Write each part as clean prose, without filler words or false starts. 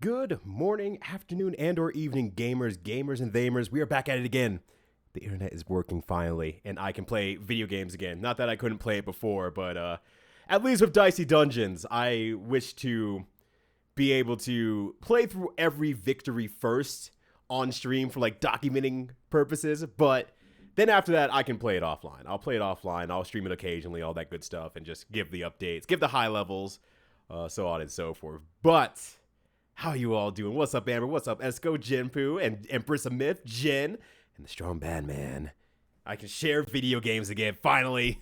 Good morning, afternoon, and or evening, gamers, and thamers. We are back at it again. The internet is working finally, and I can play video games again. Not that I couldn't play it before, but at least with Dicey Dungeons, I wish to be able to play through every victory first on stream for like documenting purposes, but then after that, I can play it offline. I'll play it offline, I'll stream it occasionally, all that good stuff, and just give the updates, give the high levels, so on and so forth. But how you all doing? What's up, Amber? What's up, Esco, Jinpoo, and Empress of Myth, Jin, and the Strong Bad Man? I can share video games again, finally.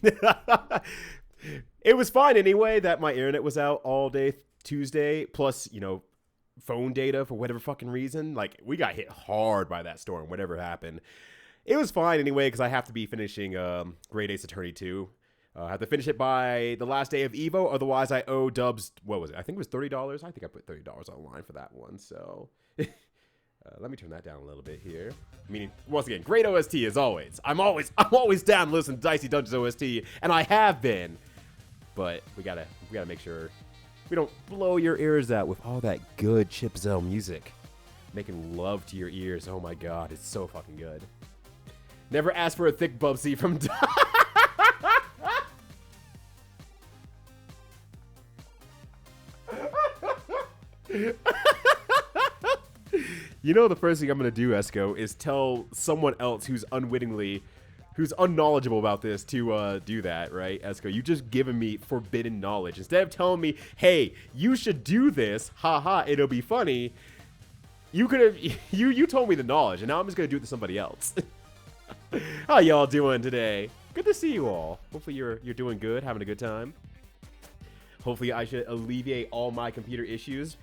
It was fine anyway that my internet was out all day Tuesday, plus, you know, phone data for whatever fucking reason. Like, we got hit hard by that storm, whatever happened. It was fine anyway, because I have to be finishing Great Ace Attorney 2. I have to finish it by the last day of EVO, otherwise I owe Dubs, what was it? I think it was $30. I think I put $30 online for that one, so let me turn that down a little bit here. Meaning, once again, great OST as always. I'm always down to listen to Dicey Dungeons OST, and I have been. But we gotta make sure we don't blow your ears out with all that good Chip Zell music. Making love to your ears. Oh my god, it's so fucking good. Never ask for a thick Bubsy from You know, the first thing I'm going to do, Esco, is tell someone else who's unknowledgeable about this to do that, right? Esco, you just given me forbidden knowledge. Instead of telling me, hey, you should do this, haha, it'll be funny, you could have, you told me the knowledge, and now I'm just going to do it to somebody else. How y'all doing today? Good to see you all. Hopefully you're doing good, having a good time. Hopefully I should alleviate all my computer issues.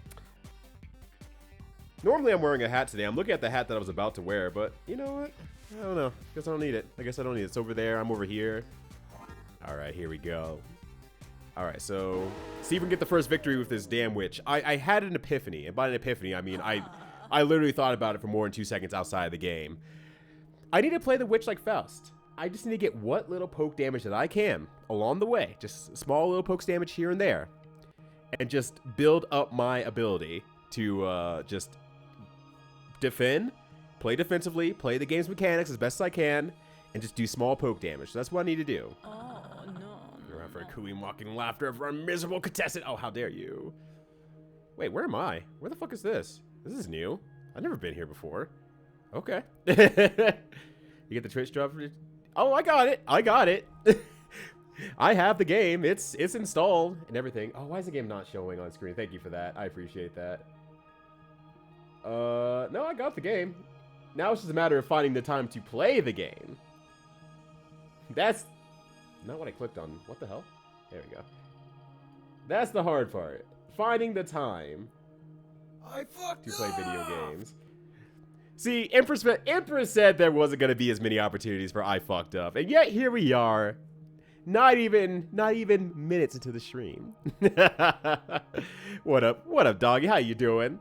Normally I'm wearing a hat today. I'm looking at the hat that I was about to wear, but you know what? I don't know. Guess I don't need it. I guess I don't need it. It's over there. I'm over here. All right, here we go. All right, so see if we can get the first victory with this damn witch. I had an epiphany, and by an epiphany, I mean I literally thought about it for more than 2 seconds outside of the game. I need to play the witch like Faust. I just need to get what little poke damage that I can along the way. Just small little pokes damage here and there. And just build up my ability to just defend, play defensively, play the game's mechanics as best as I can, and just do small poke damage. So that's what I need to do. Oh, no. You're around for a cooing, mocking laughter of our miserable contestant. Oh, how dare you. Wait, where am I? Where the fuck is this? This is new. I've never been here before. Okay. You get the Twitch drop? Oh, I got it. I got it. I have the game. It's installed and everything. Oh, why is the game not showing on screen? Thank you for that. I appreciate that. No, I got the game. Now it's just a matter of finding the time to play the game. That's not what I clicked on. What the hell? There we go. That's the hard part. Finding the time to play video games. See, Empress said there wasn't going to be as many opportunities for I fucked up. And yet here we are. Not even minutes into the stream. What up, doggy? How you doing?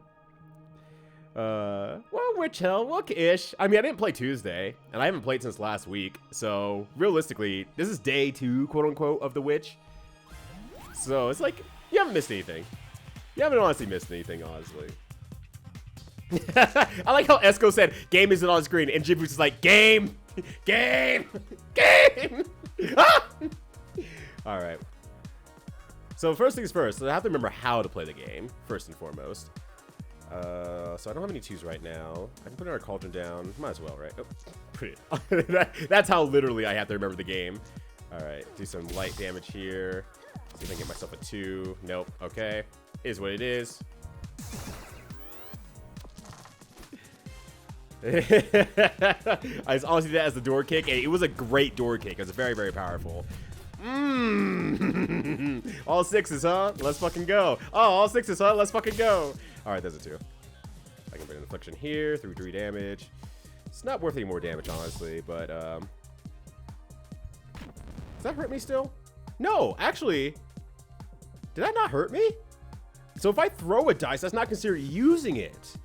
Well, which hell, look-ish. I mean, I didn't play Tuesday, and I haven't played since last week, so realistically, this is day 2, quote-unquote, of the witch. So it's like, you haven't missed anything. You haven't honestly missed anything, honestly. I like how Esco said, game isn't on screen, and Jibu's is like, game! Game! Game! Ah! Alright. So first things first, I have to remember how to play the game, first and foremost. So I don't have any 2s right now. I can put our cauldron down. Might as well, right? Oh, put it. That's how literally I have to remember the game. Alright, do some light damage here. See if I can get myself a 2. Nope. Okay. Is what it is. I just honestly did that as the door kick, and it was a great door kick. It was very, very powerful. All 6s, huh? Let's fucking go. Oh, all 6s, huh? Let's fucking go. All right, there's a 2. I can bring an affliction here through 3 damage. It's not worth any more damage, honestly, but does that hurt me still? No, actually, did that not hurt me? So if I throw a dice, that's not considered using it.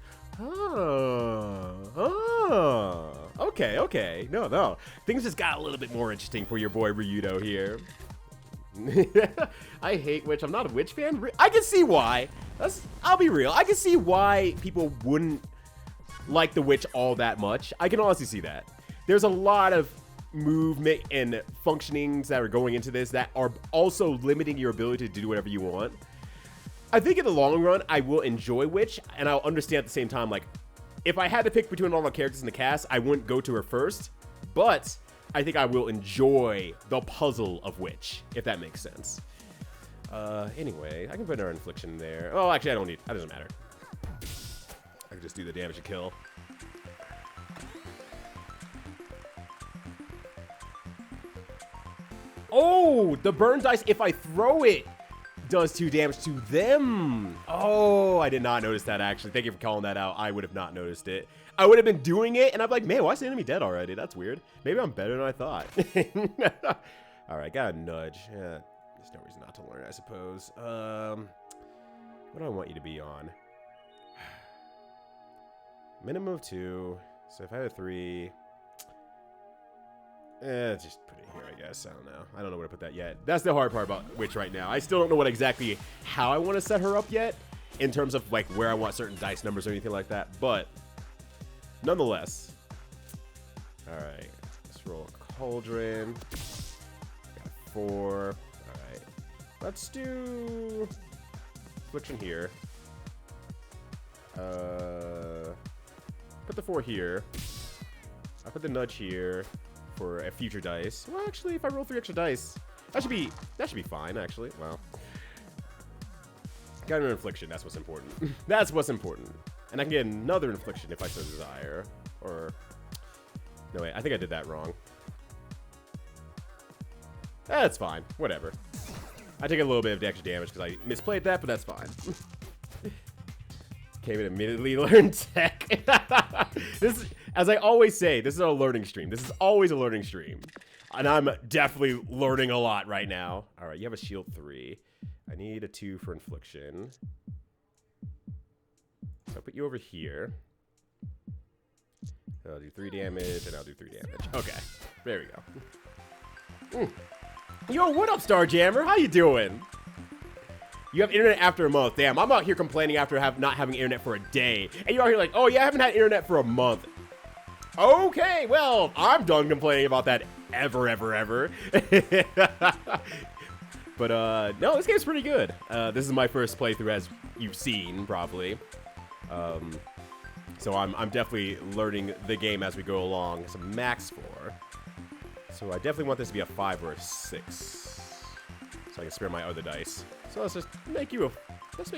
Okay. No. Things just got a little bit more interesting for your boy Ryudo here. I hate Witch. I'm not a Witch fan. I can see why. I'll be real. I can see why people wouldn't like the Witch all that much. I can honestly see that. There's a lot of movement and functionings that are going into this that are also limiting your ability to do whatever you want. I think in the long run, I will enjoy Witch, and I'll understand at the same time, like, if I had to pick between all the characters in the cast, I wouldn't go to her first, but I think I will enjoy the puzzle of Witch, if that makes sense. Anyway, I can put our Infliction there. Oh, actually, I don't need, that doesn't matter. I can just do the damage to kill. Oh, the burn dice, if I throw it, does 2 damage to them. Oh, I did not notice that, actually. Thank you for calling that out. I would have not noticed it. I would have been doing it, and I'm like, man, why is the enemy dead already? That's weird. Maybe I'm better than I thought. All right, got a nudge. Yeah, there's no reason not to learn, I suppose. What do I want you to be on? Minimum of 2. So if I had a 3... just put it here, I guess. I don't know. I don't know where to put that yet. That's the hard part about Witch right now. I still don't know what exactly how I want to set her up yet, in terms of like where I want certain dice numbers or anything like that. But nonetheless, all right. Let's roll a Cauldron. Got 4. All right. Let's do Affliction here. Put the 4 here. I put the Nudge here for a future dice. Well, actually, if I roll 3 extra dice, that should be fine, actually. Well, got an Infliction. That's what's important. That's what's important. And I can get another Infliction if I so desire. Or no, wait, I think I did that wrong. That's fine. Whatever. I take a little bit of extra damage because I misplayed that, but that's fine. Came and immediately learned tech. This is, as I always say, this is a learning stream. This is always a learning stream. And I'm definitely learning a lot right now. All right, you have a shield 3. I need a 2 for Infliction. So I'll put you over here. I'll do 3 damage, and I'll do 3 damage. Okay, there we go. Yo, what up, Starjammer? How you doing? You have internet after a month. Damn, I'm out here complaining after not having internet for a day. And you're out here like, oh yeah, I haven't had internet for a month. Okay, well, I'm done complaining about that ever. But no, this game's pretty good. This is my first playthrough, as you've seen, probably. So I'm definitely learning the game as we go along. It's a max 4. So I definitely want this to be a 5 or a 6. So I can spare my other dice. So let's just make you a 5. Let's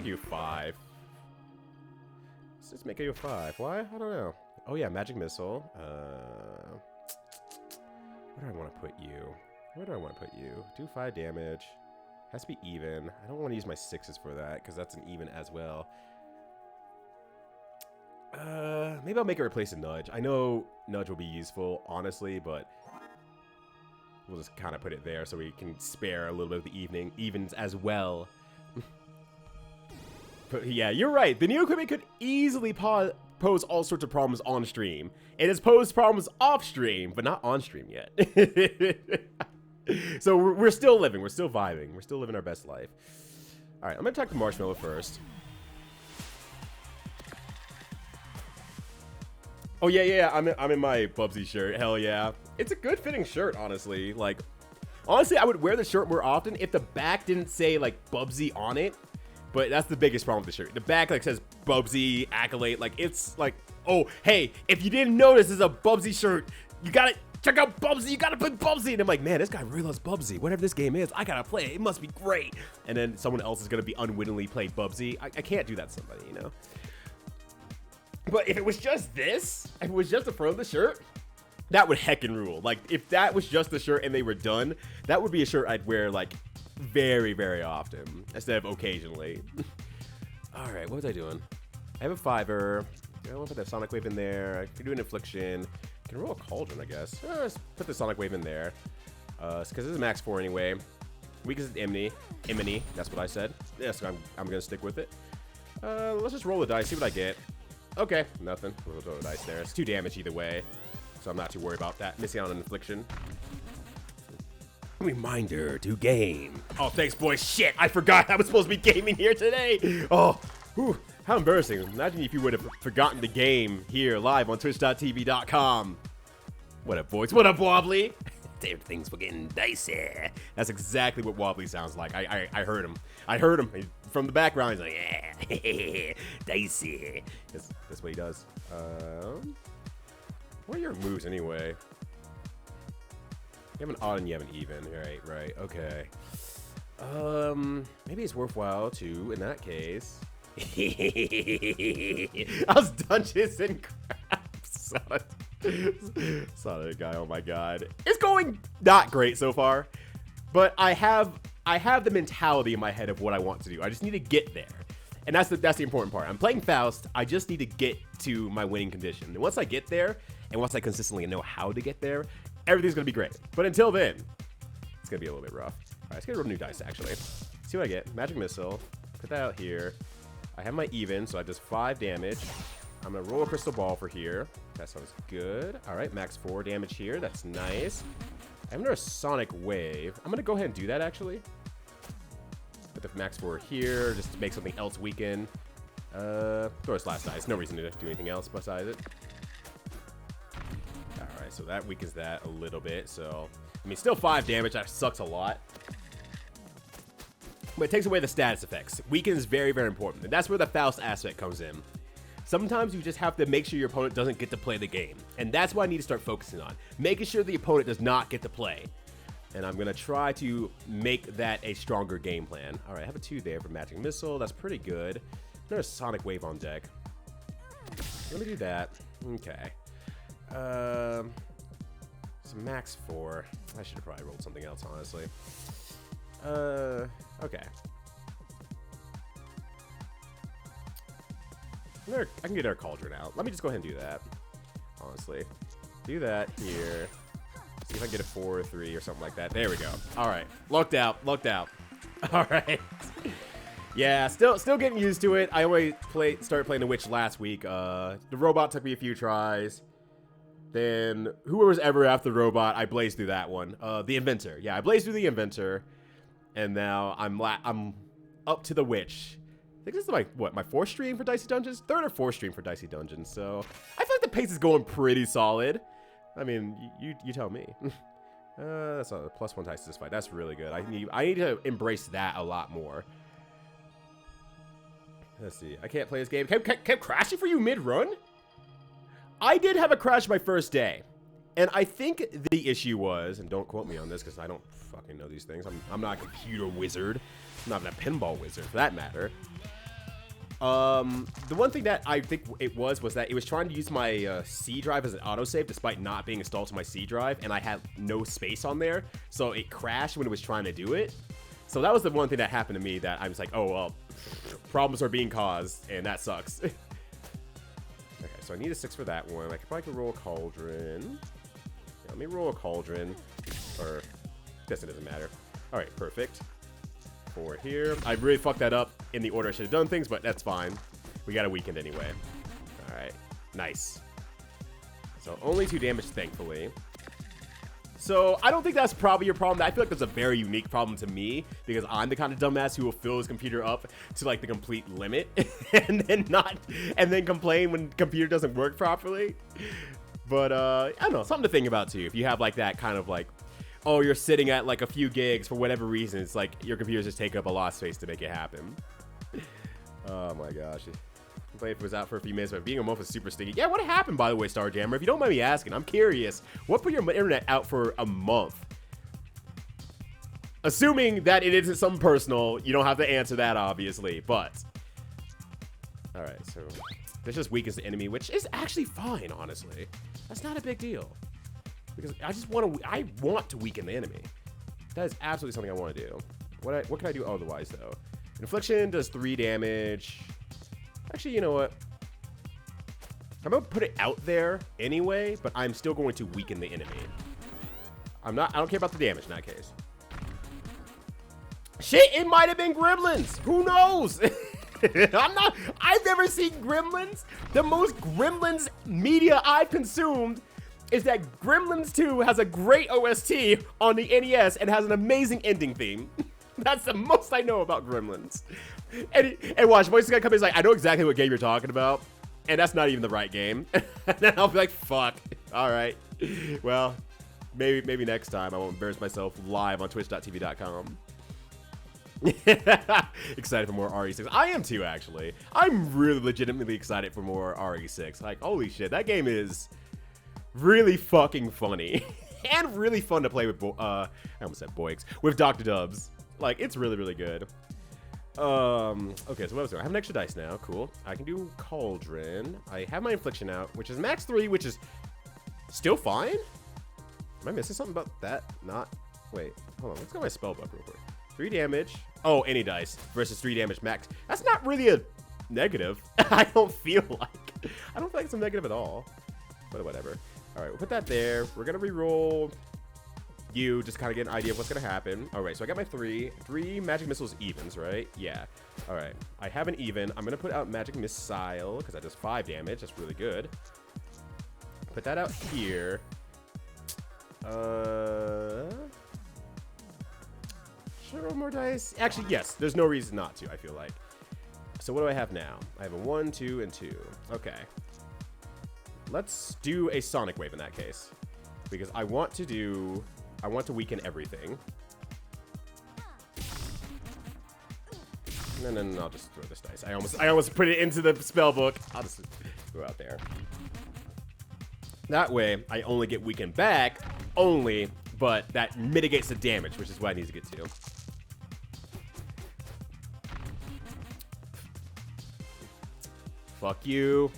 just make you a 5. Why? I don't know. Oh yeah, Magic Missile. Where do I want to put you? Do 5 damage. Has to be even. I don't want to use my 6s for that, because that's an even as well. Maybe I'll make it replace a Nudge. I know Nudge will be useful, honestly, but we'll just kind of put it there so we can spare a little bit of the evens as well. But yeah, you're right. The new equipment could easily pose all sorts of problems on stream. It has posed problems off stream, but not on stream yet. So we're still living. We're still vibing. We're still living our best life. All right, I'm going to attack the Marshmallow first. Oh, yeah. I'm in my Bubsy shirt. Hell yeah. It's a good fitting shirt, honestly. Like, honestly, I would wear the shirt more often if the back didn't say, like, Bubsy on it. But that's the biggest problem with the shirt. The back, like, says Bubsy, Accolade. Like, it's like, oh, hey, if you didn't notice this is a Bubsy shirt, you gotta check out Bubsy. You gotta put Bubsy. And I'm like, man, this guy really loves Bubsy. Whatever this game is, I gotta play it. It must be great. And then someone else is gonna be unwittingly play Bubsy. I can't do that to somebody, you know? But if it was just this, if it was just the front of the shirt, that would heckin' rule. Like, if that was just the shirt and they were done, that would be a shirt I'd wear, like, very, very often, instead of occasionally. All right, what was I doing? I have a 5er. I want to put that Sonic Wave in there. I can do an Infliction. I can roll a Cauldron, I guess. Let's put the Sonic Wave in there. Because this is max 4 anyway. Weakest is Imini. That's what I said. Yeah, so I'm going to stick with it. Let's just roll the dice, see what I get. Okay, nothing. We'll throw the dice there. It's 2 damage either way, so I'm not too worried about that. Missing out on an Infliction. Reminder to game. Oh, thanks, boys. Shit, I forgot I was supposed to be gaming here today. Oh, whew, how embarrassing. Imagine if you would have forgotten the game here live on twitch.tv.com. What up, boys? What up, Wobbly? Damn, things were getting dicey. That's exactly what Wobbly sounds like. I heard him. I heard him from the background. He's like, yeah, dicey. That's what he does. What are your moves anyway? You have an odd and you have an even. Right. Okay. Maybe it's worthwhile to, in that case. How's Dungeons and Crafts? Sonic guy, oh my god. It's going not great so far, but I have the mentality in my head of what I want to do. I just need to get there. And that's the important part. I'm playing Faust. I just need to get to my winning condition. And once I get there, and once I consistently know how to get there, everything's gonna be great. But until then, it's gonna be a little bit rough. Alright, let's get a new dice actually. See what I get. Magic Missile. Put that out here. I have my even, so I just 5 damage. I'm gonna roll a crystal ball for here. That sounds good. Alright, max 4 damage here. That's nice. I have another Sonic Wave. I'm gonna go ahead and do that actually. Put the max 4 here, just to make something else weaken. Throw this last dice. No reason to do anything else besides it. Alright, so that weakens that a little bit. So, I mean, still 5 damage. That sucks a lot. But it takes away the status effects. Weaken is very, very important. And that's where the Faust aspect comes in. Sometimes you just have to make sure your opponent doesn't get to play the game. And that's what I need to start focusing on. Making sure the opponent does not get to play. And I'm going to try to make that a stronger game plan. Alright, I have a 2 there for Magic Missile. That's pretty good. There's Sonic Wave on deck. Let me do that. Okay. It's max 4. I should have probably rolled something else, honestly. Okay. I can get our Cauldron out. Let me just go ahead and do that. Honestly. Do that here. See if I can get a 4 or 3 or something like that. There we go. Alright. Looked out. Alright. Yeah, still getting used to it. I only started playing the Witch last week. The robot took me a few tries. Then, whoever was ever after the robot, I blazed through that one. The Inventor. Yeah, I blazed through the Inventor. And now I'm up to the Witch. I think this is my 4th stream for Dicey Dungeons? 3rd or 4th stream for Dicey Dungeons. So, I feel like the pace is going pretty solid. I mean, you tell me. That's a +1 dice to this fight. That's really good. I need to embrace that a lot more. Let's see. I can't play this game. Kept crashing for you mid-run? I did have a crash my first day. And I think the issue was, and don't quote me on this because I don't fucking know these things. I'm not a computer wizard. I'm not even a pinball wizard for that matter. The one thing that I think it was that it was trying to use my C drive as an autosave despite not being installed to my C drive, and I had no space on there, so it crashed when it was trying to do it. So that was the one thing that happened to me that I was like, oh, well, problems are being caused, and that sucks. Okay, so I need a 6 for that one. I could probably roll a Cauldron. Yeah, let me roll a Cauldron, or I guess it doesn't matter. All right, perfect. 4 here. I really fucked that up in the order I should have done things, but that's fine. We got a weekend anyway. All right, nice. So only 2 damage, thankfully. So I don't think that's probably your problem. I feel like that's a very unique problem to me because I'm the kind of dumbass who will fill his computer up to like the complete limit and then complain when the computer doesn't work properly. But I don't know, something to think about too. If you have like that kind of like, oh, you're sitting at like a few gigs for whatever reason, it's like your computer's just taking up a lot of space to make it happen. Oh my gosh. It was out for a few minutes, but being a month is super sticky. Yeah, what happened, by the way, Starjammer? If you don't mind me asking, I'm curious. What put your internet out for a month? Assuming that it isn't something personal, you don't have to answer that, obviously, but... Alright, so... This just weakens the enemy, which is actually fine, honestly. That's not a big deal. Because I just I want to weaken the enemy. That is absolutely something I want to do. What can I do otherwise, though? Infliction does 3 damage... Actually, you know what? I'm going to put it out there anyway, but I'm still going to weaken the enemy. I don't care about the damage in that case. Shit, it might have been Gremlins. Who knows? I've never seen Gremlins. The most Gremlins media I've consumed is that Gremlins 2 has a great OST on the NES and has an amazing ending theme. That's the most I know about Gremlins. And watch, voice is gonna come in, he's like, I know exactly what game you're talking about, and that's not even the right game. And then I'll be like, fuck. All right. Well, maybe next time I won't embarrass myself live on twitch.tv.com. Excited for more RE6. I am too, actually. I'm really legitimately excited for more RE6. Like, holy shit, that game is really fucking funny. And really fun to play with, I almost said Boix, with Dr. Dubs. Like, it's really, really good. Okay, so what was there? I have an extra dice now. Cool. I can do Cauldron. I have my Infliction out, which is max 3, which is still fine. Am I missing something about that? Not. Wait, hold on. Let's go my spell book real quick. 3 damage. Oh, any dice versus 3 damage max. That's not really a negative. I don't feel like it's a negative at all. But whatever. All right, we'll put that there. We're gonna re-roll you, just kind of get an idea of what's gonna happen. All right, so I got my 3 magic missiles evens, right? Yeah. All right, I have an even. I'm gonna put out magic missile because that does 5 damage. That's really good. Put that out here. Should I roll more dice? Actually, yes. There's no reason not to, I feel like. So what do I have now? I have a 1, 2, and 2. Okay. Let's do a Sonic Wave in that case. Because I want to weaken everything. No, I'll just throw this dice. I almost put it into the spell book. I'll just go out there. That way, I only get weakened back, but that mitigates the damage, which is what I need to get to. Fuck you,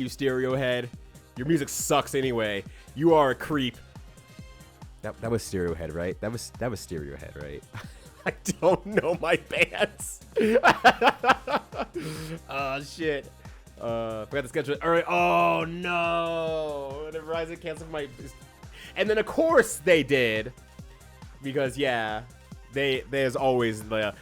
Stereo Head. Your music sucks anyway. You are a creep. That was Stereo Head, right? That was Stereo Head, right? I don't know my bands. Oh shit. Forgot to schedule it. All right. Oh no. The Verizon canceled my. And then of course they did, because yeah, there's always the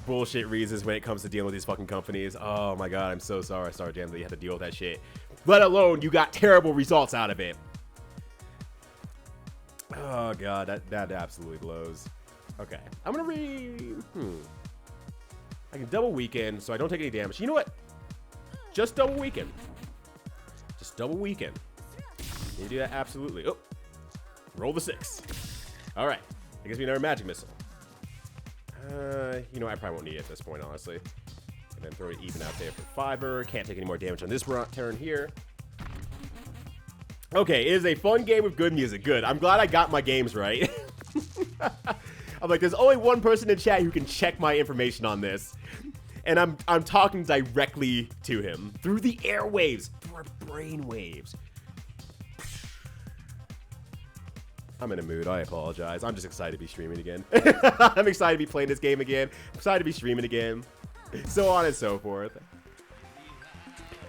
bullshit reasons when it comes to dealing with these fucking companies. Oh my god, I'm so sorry, Star Jam, that you had to deal with that shit. Let alone you got terrible results out of it. Oh god, that absolutely blows. Okay, I'm gonna I can double weaken, so I don't take any damage. You know what? Just double weaken. Just double weaken. You do that absolutely. Oh, roll the 6. All right, it gives me another magic missile. You know, I probably won't need it at this point, honestly. And then throw it even out there for 5-er. Can't take any more damage on this turn here. Okay, it is a fun game with good music. Good. I'm glad I got my games right. I'm like, there's only one person in chat who can check my information on this. And I'm talking directly to him through the airwaves, through our brain waves. I'm in a mood. I apologize. I'm just excited to be streaming again. I'm excited to be playing this game again. I'm excited to be streaming again. So on and so forth.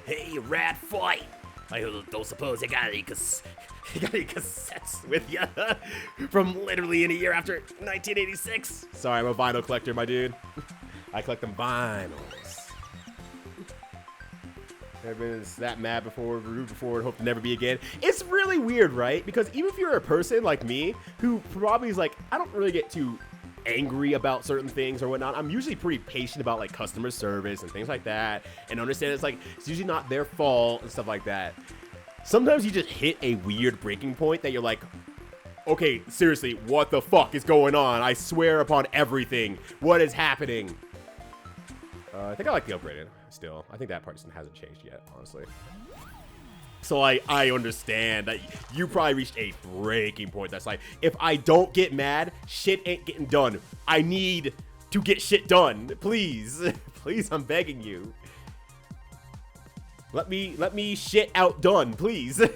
Hey, rat fight. I don't suppose you got any cassettes with you from literally in a year after 1986. Sorry, I'm a vinyl collector, my dude. I collect them vinyls. Never been that mad before, rude before, and hope to never be again. It's really weird, right? Because even if you're a person like me, who probably is like, I don't really get too angry about certain things or whatnot. I'm usually pretty patient about like customer service and things like that, and understand it's like, it's usually not their fault and stuff like that. Sometimes you just hit a weird breaking point that you're like, okay, seriously, what the fuck is going on? I swear upon everything. What is happening? I think I like the upgraded still. I think that part just hasn't changed yet, honestly. So I understand that you probably reached a breaking point that's like, if I don't get mad, shit ain't getting done. I need to get shit done. Please. Please, I'm begging you. Let me shit outdone, please. Okay,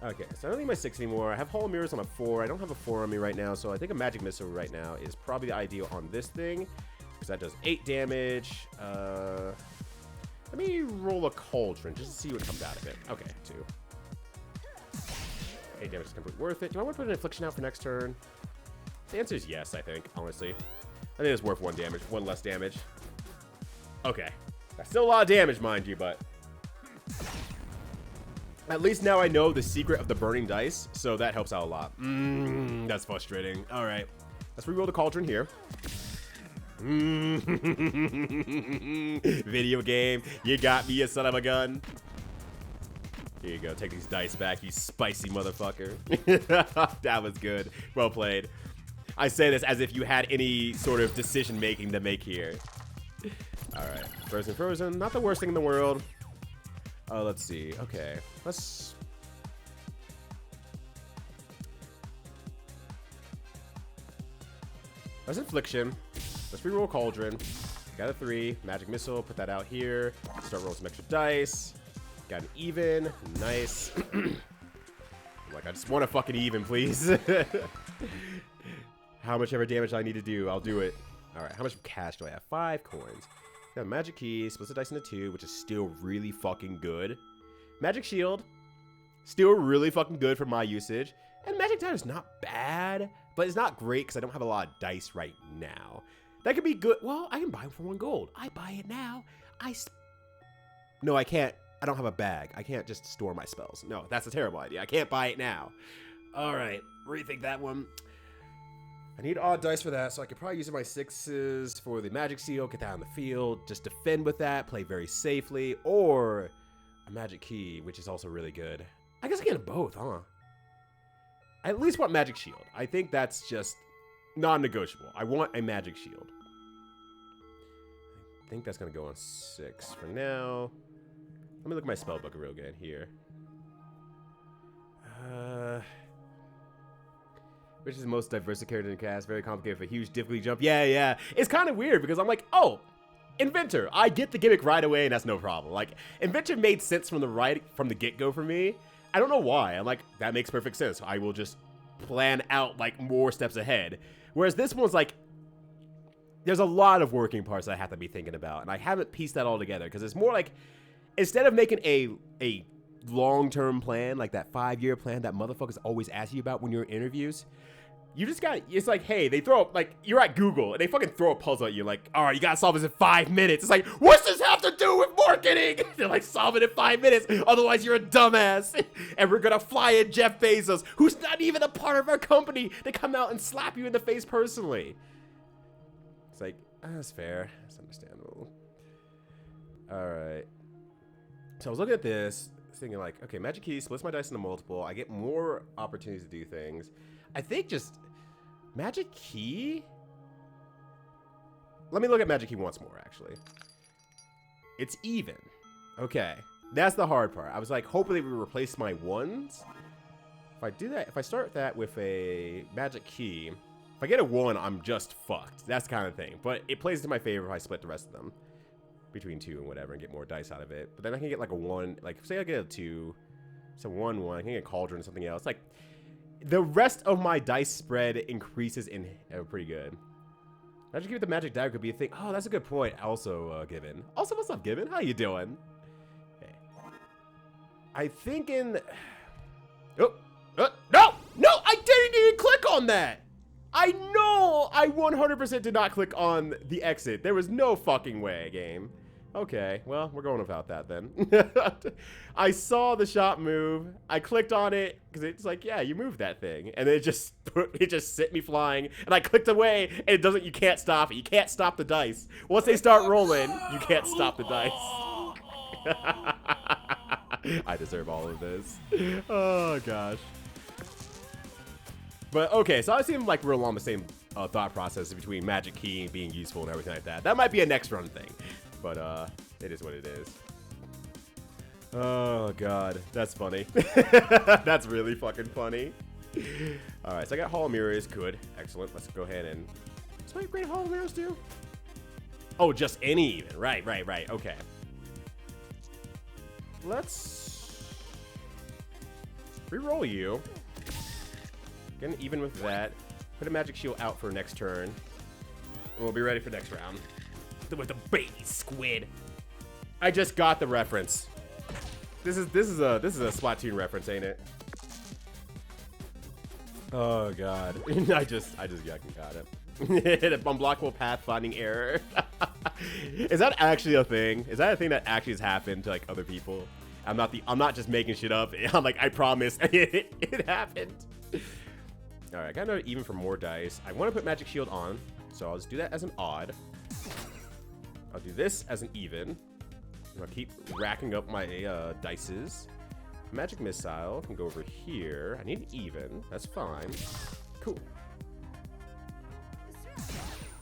so I don't need my 6 anymore. I have Hall of Mirrors on a 4. I don't have a 4 on me right now, so I think a Magic Missile right now is probably the ideal on this thing, because that does 8 damage. Let me roll a Cauldron just to see what comes out of it. Okay, 2. 8 damage is completely worth it. Do I want to put an Infliction out for next turn? The answer is yes, I think, honestly. I think it's worth 1 damage, 1 less damage. Okay. That's still a lot of damage, mind you, but... At least now I know the secret of the burning dice, so that helps out a lot. That's frustrating. All right, let's reroll the cauldron here. Video game, you got me, you son of a gun. Here you go, take these dice back, you spicy motherfucker. That was good, well played. I say this as if you had any sort of decision making to make here. All right, frozen, not the worst thing in the world. Let's see, okay, let's infliction. Let's reroll cauldron. Got a 3. Magic missile. Put that out here. Start rolling some extra dice. Got an even. Nice. Like, I just want a fucking even, please. How much ever damage I need to do, I'll do it. All right. How much cash do I have? 5 coins. Got a magic key. Splits the dice into 2, which is still really fucking good. Magic shield. Still really fucking good for my usage. And magic dagger is not bad, but it's not great because I don't have a lot of dice right now. That could be good. Well, I can buy them for 1 gold. I buy it now. No, I can't. I don't have a bag. I can't just store my spells. No, that's a terrible idea. I can't buy it now. All right, rethink that one. I need odd dice for that, so I could probably use my 6s for the magic seal, get that on the field, just defend with that, play very safely, or a magic key, which is also really good. I guess I get both, huh? I at least want magic shield. I think that's just non-negotiable. I want a magic shield. I think that's gonna go on 6 for now. Let me look at my spell book real good here. Which is the most diverse character in the cast? Very complicated for a huge difficulty jump. Yeah. It's kind of weird because I'm like, oh, Inventor. I get the gimmick right away, and that's no problem. Like, Inventor made sense from the get-go for me. I don't know why. I'm like, that makes perfect sense. I will just plan out like more steps ahead. Whereas this one's like, there's a lot of working parts that I have to be thinking about, and I haven't pieced that all together because it's more like, instead of making a long-term plan, like that 5-year plan that motherfuckers always ask you about when you're in interviews, you just got, it's like, hey, they throw up, like, you're at Google, and they fucking throw a puzzle at you, like, all right, you gotta solve this in 5 minutes. It's like, what's this have to do with marketing? They're like, solve it in 5 minutes, otherwise you're a dumbass. And we're gonna fly in Jeff Bezos, who's not even a part of our company, to come out and slap you in the face personally. It's like, that's fair, that's understandable. All right. So I was looking at this, thinking like, okay, magic key splits my dice into multiple. I get more opportunities to do things. I think just magic key. Let me look at magic key once more, actually. It's even. Okay, that's the hard part. I was like, hopefully we replace my 1s. If I do that, if I start that with a magic key, if I get a 1, I'm just fucked. That's the kind of thing. But it plays to my favor if I split the rest of them between 2 and whatever and get more dice out of it. But then I can get like a 1, like say I get a 2, it's a 1-1, I can get a cauldron or something else. Like, the rest of my dice spread increases in pretty good. Magic key with the magic dagger could be a thing. Oh, that's a good point. Also, Given. Also, what's up, Given? How you doing? Okay. I think in... no, I didn't even click on that. I know I 100% did not click on the exit. There was no fucking way, game. Okay, well, we're going without that then. I saw the shot move. I clicked on it because it's like, yeah, you moved that thing, and it just sent me flying. And I clicked away, and it doesn't. You can't stop it. You can't stop the dice. Once they start rolling, you can't stop the dice. I deserve all of this. Oh gosh. But okay, so I seem like we're along the same thought process between magic key being useful and everything like that. That might be a next run thing. But it is what it is. Oh god, that's funny. That's really fucking funny. All right, so I got Hall of Mirrors. Good, excellent. Let's go ahead and. Does my upgrade Hall of Mirrors do? Oh, just any even. Right. Okay. Let's reroll you. Get an even with that. Put a magic shield out for next turn. We'll be ready for next round. With the baby squid. I just got the reference. This is a Splatoon reference, ain't it? Oh god. I just got it. An unblockable path finding error. Is that actually a thing? Is that a thing that actually has happened to like other people? I'm not just making shit up. I'm like, I promise. It happened. All right, I got another even for more dice. I want to put magic shield on, so I'll just do that as an odd. I'll do this as an even. I'll keep racking up my dices. Magic missile can go over here. I need an even. That's fine. Cool.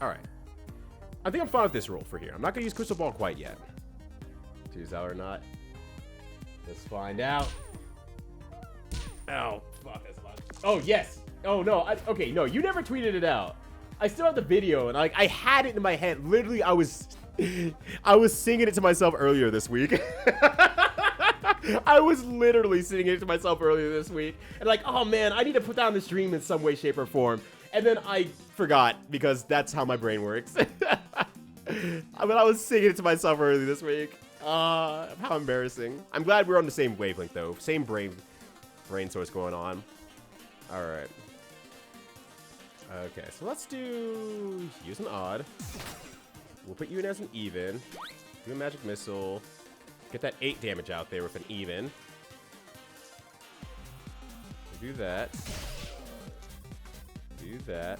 All right. I think I'm fine with this roll for here. I'm not gonna use crystal ball quite yet. Choose out or not. Let's find out. Oh, fuck, that's loud. Oh, yes. Oh, no. Okay, no, you never tweeted it out. I still have the video, and I had it in my head. Literally, I was singing it to myself earlier this week. I was literally singing it to myself earlier this week. And like, oh, man, I need to put that on the stream in some way, shape, or form. And then I forgot, because that's how my brain works. I mean, I was singing it to myself earlier this week. How embarrassing. I'm glad we're on the same wavelength, though. Same brain source going on. All right. Okay, so let's use an odd. We'll put you in as an even. Do a magic missile. Get that 8 damage out there with an even. We'll do that. Do that.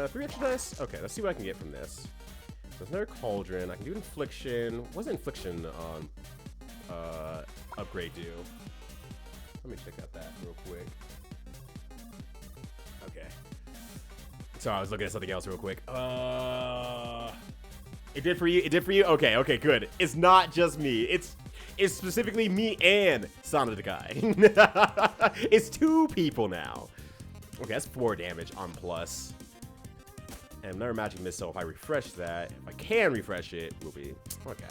3 extra dice? Okay, let's see what I can get from this. There's another cauldron. I can do infliction. What does infliction upgrade do? Let me check out that real quick. Okay. Sorry, I was looking at something else real quick. It did for you? It did for you? Okay, okay, good. It's not just me. It's specifically me and Sana the guy. It's 2 people now. Okay, that's 4 damage on plus. And another magic missile. If I refresh that, if I can refresh it, will be okay.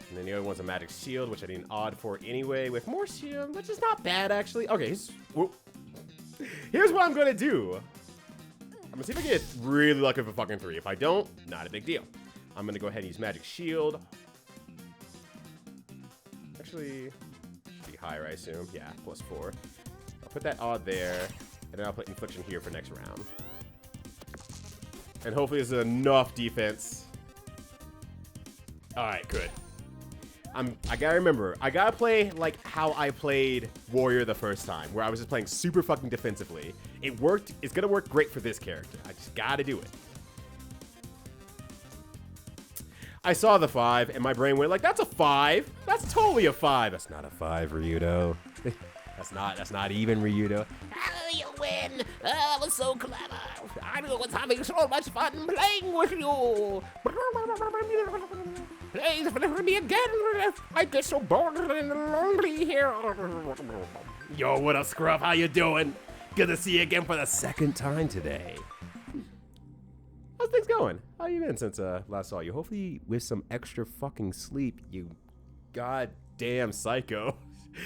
And then the other one's a magic shield, which I need an odd for anyway, with more shield, which is not bad actually. Okay, here's what I'm gonna do. I'm gonna see if I get really lucky for fucking 3. If I don't, not a big deal. I'm gonna go ahead and use magic shield. Actually, should be higher, I assume. Yeah, +4. I'll put that odd there. And then I'll put infliction here for next round. And hopefully there's enough defense. Alright, good. I gotta remember, I gotta play like how I played Warrior the first time, where I was just playing super fucking defensively. It worked, it's gonna work great for this character. I just gotta do it. I saw the 5 and my brain went like, that's a 5. That's totally a 5. That's not a 5, Ryudo. That's not even Ryudo. Oh, you win! Oh, that was so clever! I was having so much fun playing with you! Please for me again! I get so bored and lonely here! Yo, what up, Scruff? How you doing? Good to see you again for the 2nd time today. How's things going? How you been since last saw you? Hopefully with some extra fucking sleep, you goddamn psycho.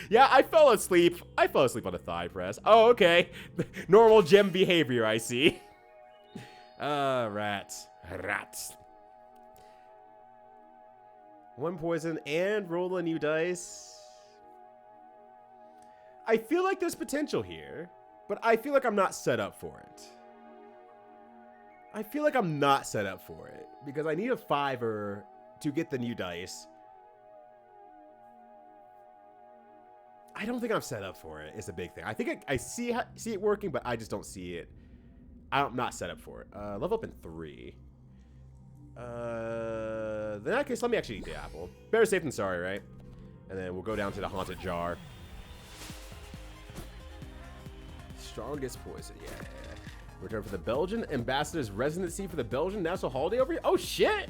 Yeah, I fell asleep. I fell asleep on a thigh press. Oh, okay. Normal gem behavior, I see. Rats. Rats. 1 poison and roll a new dice. I feel like there's potential here, but I feel like I'm not set up for it. I feel like I'm not set up for it because I need a 5er to get the new dice. I don't think I'm set up for it. It's a big thing. I think I see it working, but I just don't see it. I'm not set up for it. Level up in 3. In that case, let me actually eat the apple. Better safe than sorry, right? And then we'll go down to the haunted jar. Strongest poison, yeah. Return for the Belgian ambassador's residency for the Belgian national holiday over here. Oh shit!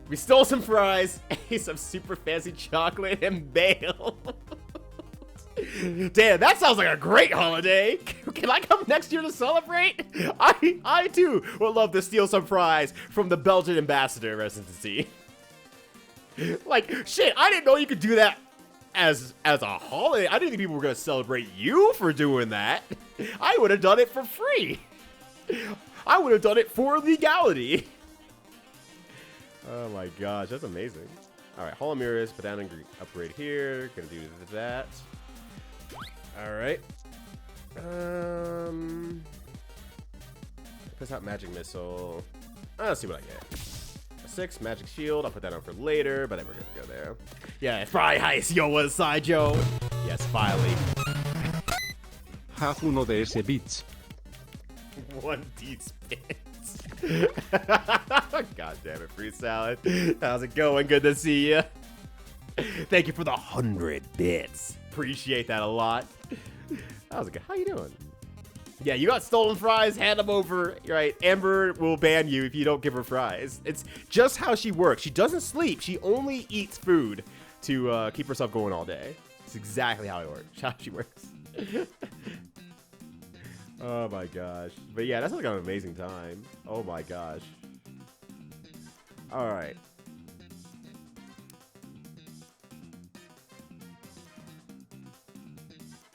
We stole some fries, ate some super fancy chocolate, and bailed. Damn, that sounds like a great holiday. Can I come next year to celebrate? I too would love to steal some fries from the Belgian ambassador residency. Like, shit, I didn't know you could do that as a holiday. I didn't think people were gonna celebrate you for doing that. I would have done it for free. I would have done it for legality. Oh my gosh, that's amazing. All right, Hall of Mirrors, put down and upgrade here. Gonna do that. All right. Piss out magic missile. Let's see what I get. 6, magic shield. I'll put that on for later, but then we're gonna go there. Yeah, fry heist. Yo, what's side, Joe? Yes, finally. Haz uno de ese bits. 1 Deets bits. God damn it, free salad. How's it going? Good to see you. Thank you for the 100 bits. Appreciate that a lot. How's it going? How you doing? Yeah, you got stolen fries. Hand them over. You're right. Amber will ban you if you don't give her fries. It's just how she works. She doesn't sleep. She only eats food to keep herself going all day. It's exactly how it works. How she works. Oh my gosh. But yeah, that's like an amazing time. Oh my gosh. All right.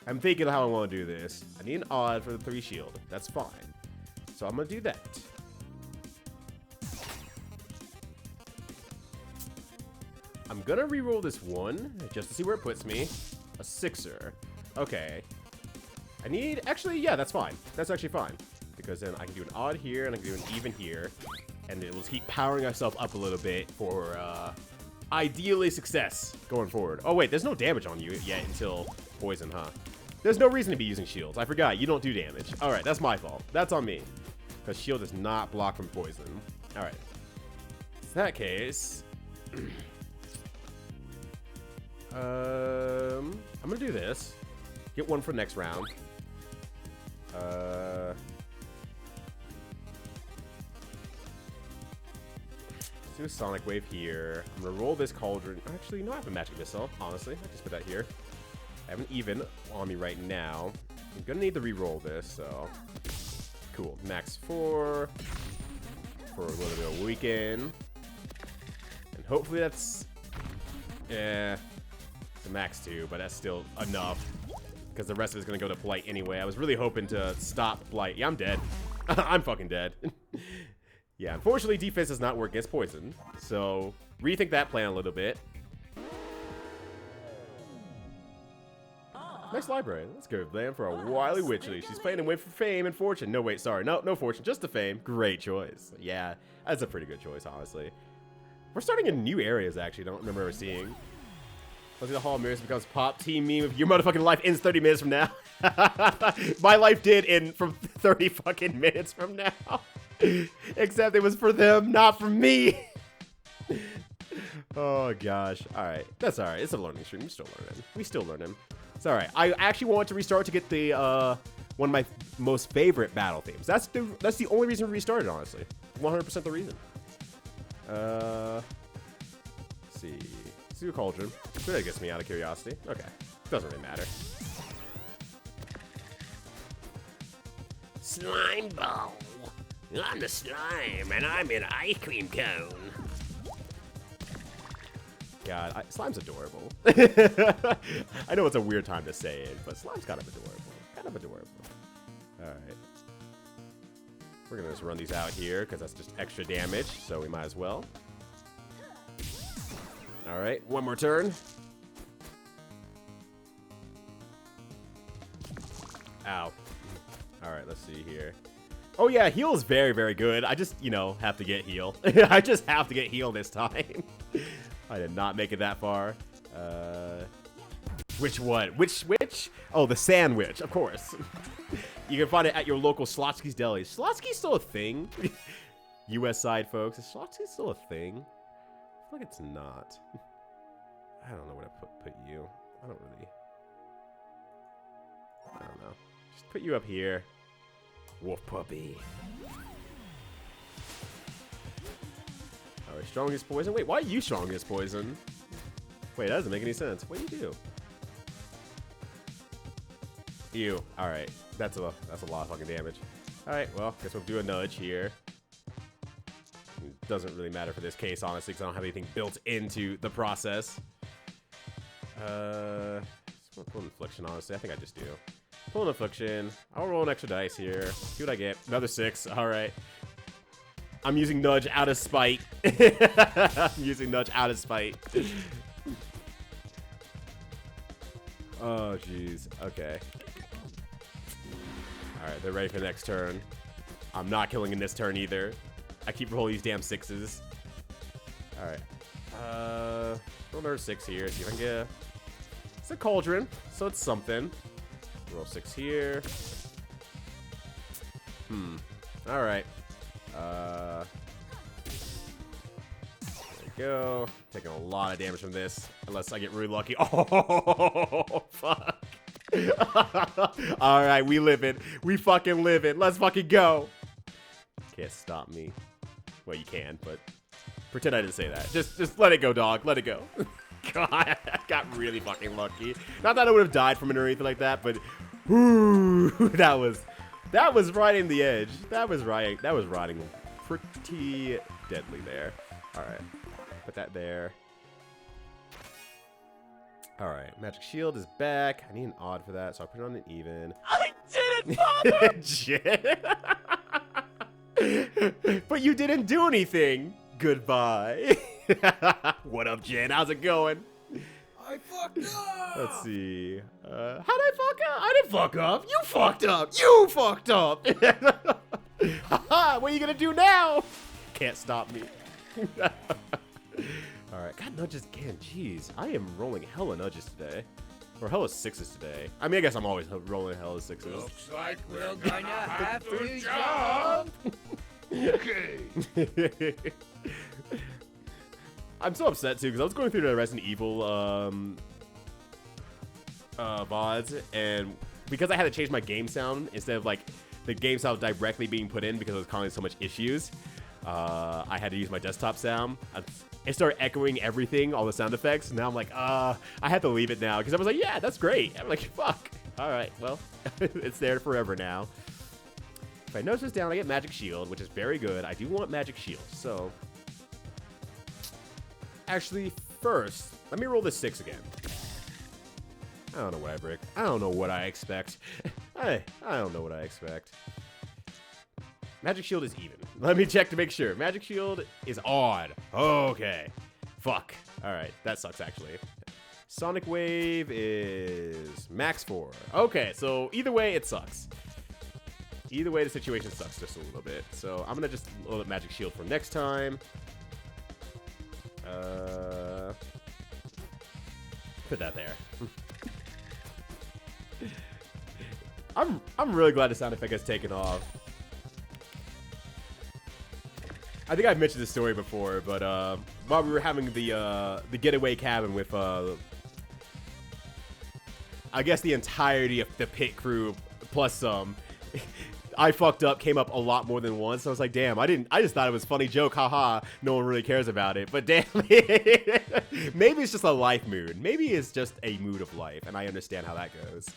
I'm thinking how I want to do this. I need an odd for the 3 shield. That's fine. So I'm going to do that. I'm going to reroll this 1 just to see where it puts me. A 6er. Okay. I need... Actually, yeah, that's fine. That's actually fine. Because then I can do an odd here and I can do an even here. And it will keep powering myself up a little bit for ideally success going forward. Oh, wait. There's no damage on you yet until poison, huh? There's no reason to be using shields. I forgot. You don't do damage. All right. That's my fault. That's on me. Because shield does not block from poison. All right. In that case... I'm going to do this. Get 1 for next round. Let's do a Sonic Wave here. I'm going to roll this Cauldron. Actually, no, I have a Magic Missile, honestly. I just put that here. I have an even on me right now. I'm going to need to re-roll this, so... Cool. Max 4. For a little bit of weaken. And hopefully that's... Yeah. It's a max 2, but that's still enough. Because the rest of it's going to go to Blight anyway. I was really hoping to stop Blight. Yeah, I'm dead. I'm fucking dead. Yeah, unfortunately, defense does not work against poison. So, rethink that plan a little bit. Nice library. Let's go plan for a wily Witchley. She's playing to win for fame and fortune. No, wait, sorry. No fortune, just the fame. Great choice. Yeah, that's a pretty good choice, honestly. We're starting in new areas, actually. Don't remember ever seeing. Let's see, the Hall of Mirrors becomes pop team meme of your motherfucking life ends 30 minutes from now. My life did end from 30 fucking minutes from now. Except it was for them, not for me. Oh, gosh. All right. That's all right. It's a learning stream. We're still learning. We still learning. It's all right. I actually want to restart to get the one of my most favorite battle themes. That's the only reason we restarted, honestly. 100% the reason. Let's see. Let's do a Cauldron. Sure, that gets me out of curiosity. Okay. Doesn't really matter. Slime ball. I'm the slime, and I'm an ice cream cone. God, Slime's adorable. I know it's a weird time to say it, but Slime's kind of adorable. Kind of adorable. All right. We're going to just run these out here, because that's just extra damage, so we might as well. All right, 1 more turn. Ow. All right, let's see here. Oh, yeah, heal is very, very good. I just, you know, have to get heal. I just have to get heal this time. I did not make it that far. Which one? Which? Oh, the sandwich, of course. You can find it at your local Slotsky's Deli. Slotsky's still a thing? U.S. side, folks. Is Slotsky still a thing? I feel like it's not. I don't know where to put you. I don't know. Just put you up here. Wolf puppy. Alright, strongest poison. Wait, why are you strongest poison? Wait, that doesn't make any sense. What do you do? Ew. Alright. That's a lot of fucking damage. Alright, well, guess we'll do a nudge here. It doesn't really matter for this case, honestly, because I don't have anything built into the process. Just pull an Affliction, honestly. I think I just do. Pull an Affliction. I'll roll an extra dice here. See what I get. Another 6. Alright. I'm using Nudge out of spite. I'm using Nudge out of spite. Oh, jeez. Okay. Alright, they're ready for the next turn. I'm not killing in this turn either. I keep rolling these damn 6s. Alright. Roll another 6 here. See if I can get... It's a cauldron, so it's something. Roll 6 here. Alright. There we go. Taking a lot of damage from this. Unless I get really lucky. Oh, fuck. Alright, we live it. We fucking live it. Let's fucking go. Can't stop me. Well, you can, but pretend I didn't say that. Just let it go, dog. Let it go. God, I got really fucking lucky. Not that I would have died from it or anything like that, but whoo, that was right in the edge. That was riding pretty deadly there. All right, put that there. All right, magic shield is back. I need an odd for that, so I'll put it on an even. I did it, Jen. But you didn't do anything. Goodbye. What up, Jen? How's it going? I fucked up. Let's see. How'd I fuck up? I didn't fuck up. You fucked up. You fucked up. Haha, what are you gonna do now? Can't stop me. Alright, got nudges again. Jeez, I am rolling hella nudges today. Or hella 6s today. I mean, I guess I'm always rolling hella 6s. Looks like we're gonna have to jump. Okay. I'm so upset too because I was going through the Resident Evil VODs, and because I had to change my game sound instead of like the game sound directly being put in because it was causing so much issues, I had to use my desktop sound. It started echoing everything, all the sound effects. Now I'm like, I had to leave it now because I was like, yeah, that's great. I'm like, fuck. All right, well, it's there forever now. If I nudge this down, I get Magic Shield, which is very good. I do want Magic Shield, so... Actually, first, let me roll this 6 again. I don't know what I break. I don't know what I expect. I don't know what I expect. Magic Shield is even. Let me check to make sure. Magic Shield is odd. Okay. Fuck. Alright, that sucks actually. Sonic Wave is max 4. Okay, so either way, it sucks. Either way, the situation sucks just a little bit. So I'm gonna just load up Magic Shield for next time. Put that there. I'm really glad the sound effect has taken off. I think I've mentioned this story before, but while we were having the getaway cabin with I guess the entirety of the pit crew plus some. I fucked up, came up a lot more than once. So I was like, damn, I just thought it was a funny joke, haha. No one really cares about it. But damn, maybe it's just a life mood. Maybe it's just a mood of life, and I understand how that goes.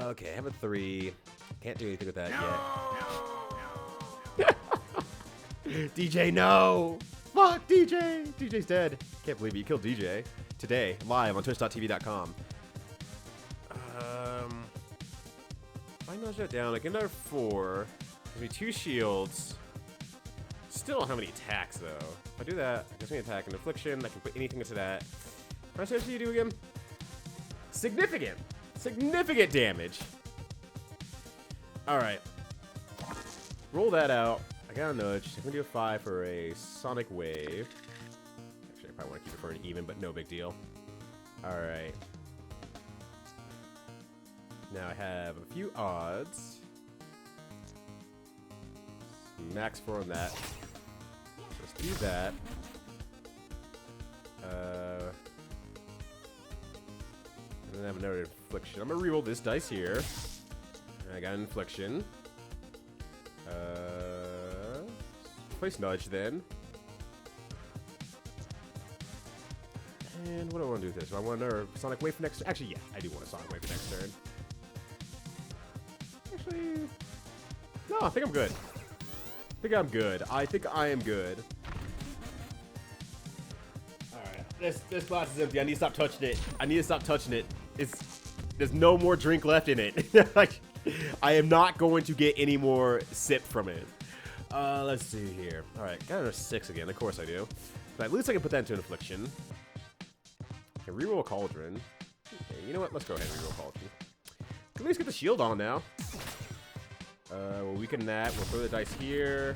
Okay, I have a 3. Can't do anything with that yet. DJ, no! Fuck, DJ! DJ's dead. Can't believe you killed DJ. Today, live on twitch.tv.com. I nudge that down, like another 4. Give me 2 shields. Still don't have any attacks though. If I do that, it gives me attack and affliction. I can put anything into that. How much do you do again? Significant! Significant damage! Alright. Roll that out. I got a nudge. I'm gonna do a 5 for a Sonic Wave. Actually, I probably want to keep it for an even, but no big deal. Alright. Now I have a few odds. Max 4 on that. Let's do that. And then I have another infliction. I'm gonna reroll this dice here. And I got an infliction. Place nudge then. And what do I want to do with this? Do I want another Sonic Wave for next turn? Actually, yeah, I do want a Sonic Wave for next turn. Actually, no, I think I'm good. I think I am good. Alright, this glass is empty. I need to stop touching it. There's no more drink left in it. Like, I am not going to get any more sip from it. Let's see here. Alright, got another 6 again. Of course I do. But at least I can put that into an affliction. I can reroll a cauldron. Okay, you know what? Let's go ahead and reroll cauldron. At least get the shield on now. We'll weaken that. We'll throw the dice here.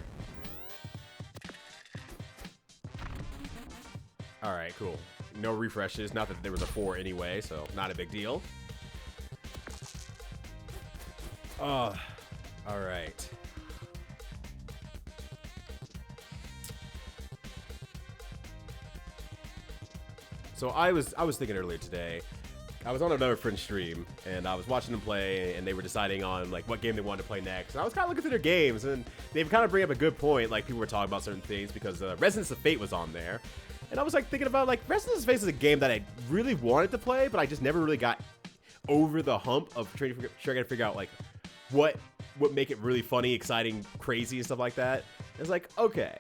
All right, cool. No refreshes. Not that there was a 4 anyway, so not a big deal. Oh, all right. So I was thinking earlier today. I was on another friend's stream, and I was watching them play, and they were deciding on, like, what game they wanted to play next. And I was kind of looking through their games, and they kind of bring up a good point. Like, people were talking about certain things because Resonance of Fate was on there. And I was, like, thinking about, like, Resonance of Fate is a game that I really wanted to play, but I just never really got over the hump of trying to figure out, like, what make it really funny, exciting, crazy, and stuff like that. And it's like, okay,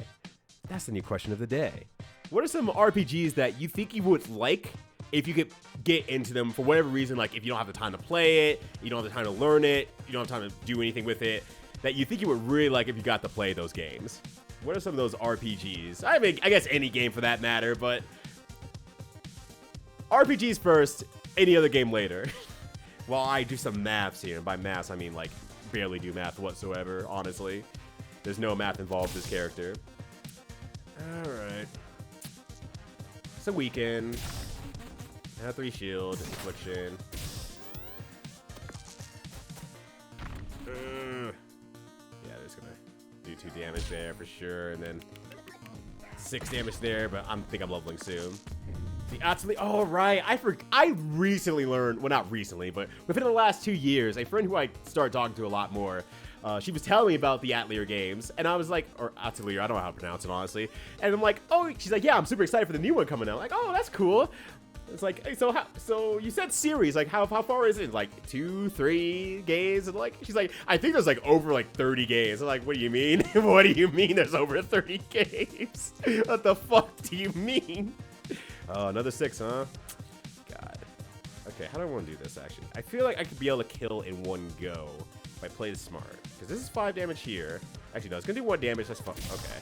that's the new question of the day. What are some RPGs that you think you would like if you could get into them for whatever reason, like if you don't have the time to play it, you don't have the time to learn it, you don't have time to do anything with it, that you think you would really like if you got to play those games? What are some of those RPGs? I mean, I guess any game for that matter, but RPGs first, any other game later. Well, I do some maths here, and by maths I mean like barely do math whatsoever, honestly. There's no math involved with this character. Alright. It's a weekend. 3 shield, infliction. Yeah, there's gonna do 2 damage there for sure, and then 6 damage there, but I think I'm leveling soon. The Atelier, oh right, I recently learned, well not recently, but within the last 2 years, a friend who I started talking to a lot more, she was telling me about the Atelier games, and I was like, or Atelier, I don't know how to pronounce it honestly, and I'm like, oh, she's like, yeah, I'm super excited for the new one coming out. Like, oh, that's cool. It's like, hey, so you said series, like how far is it? Like 2, 3 games? And like, she's like, I think there's like over like 30 games. I'm like, what do you mean? What do you mean there's over 30 games? What the fuck do you mean? Oh, another 6, huh? God. Okay, how do I want to do this actually? I feel like I could be able to kill in one go if I play this smart. Because this is 5 damage here. Actually, no, it's gonna do 1 damage. That's fine. Okay.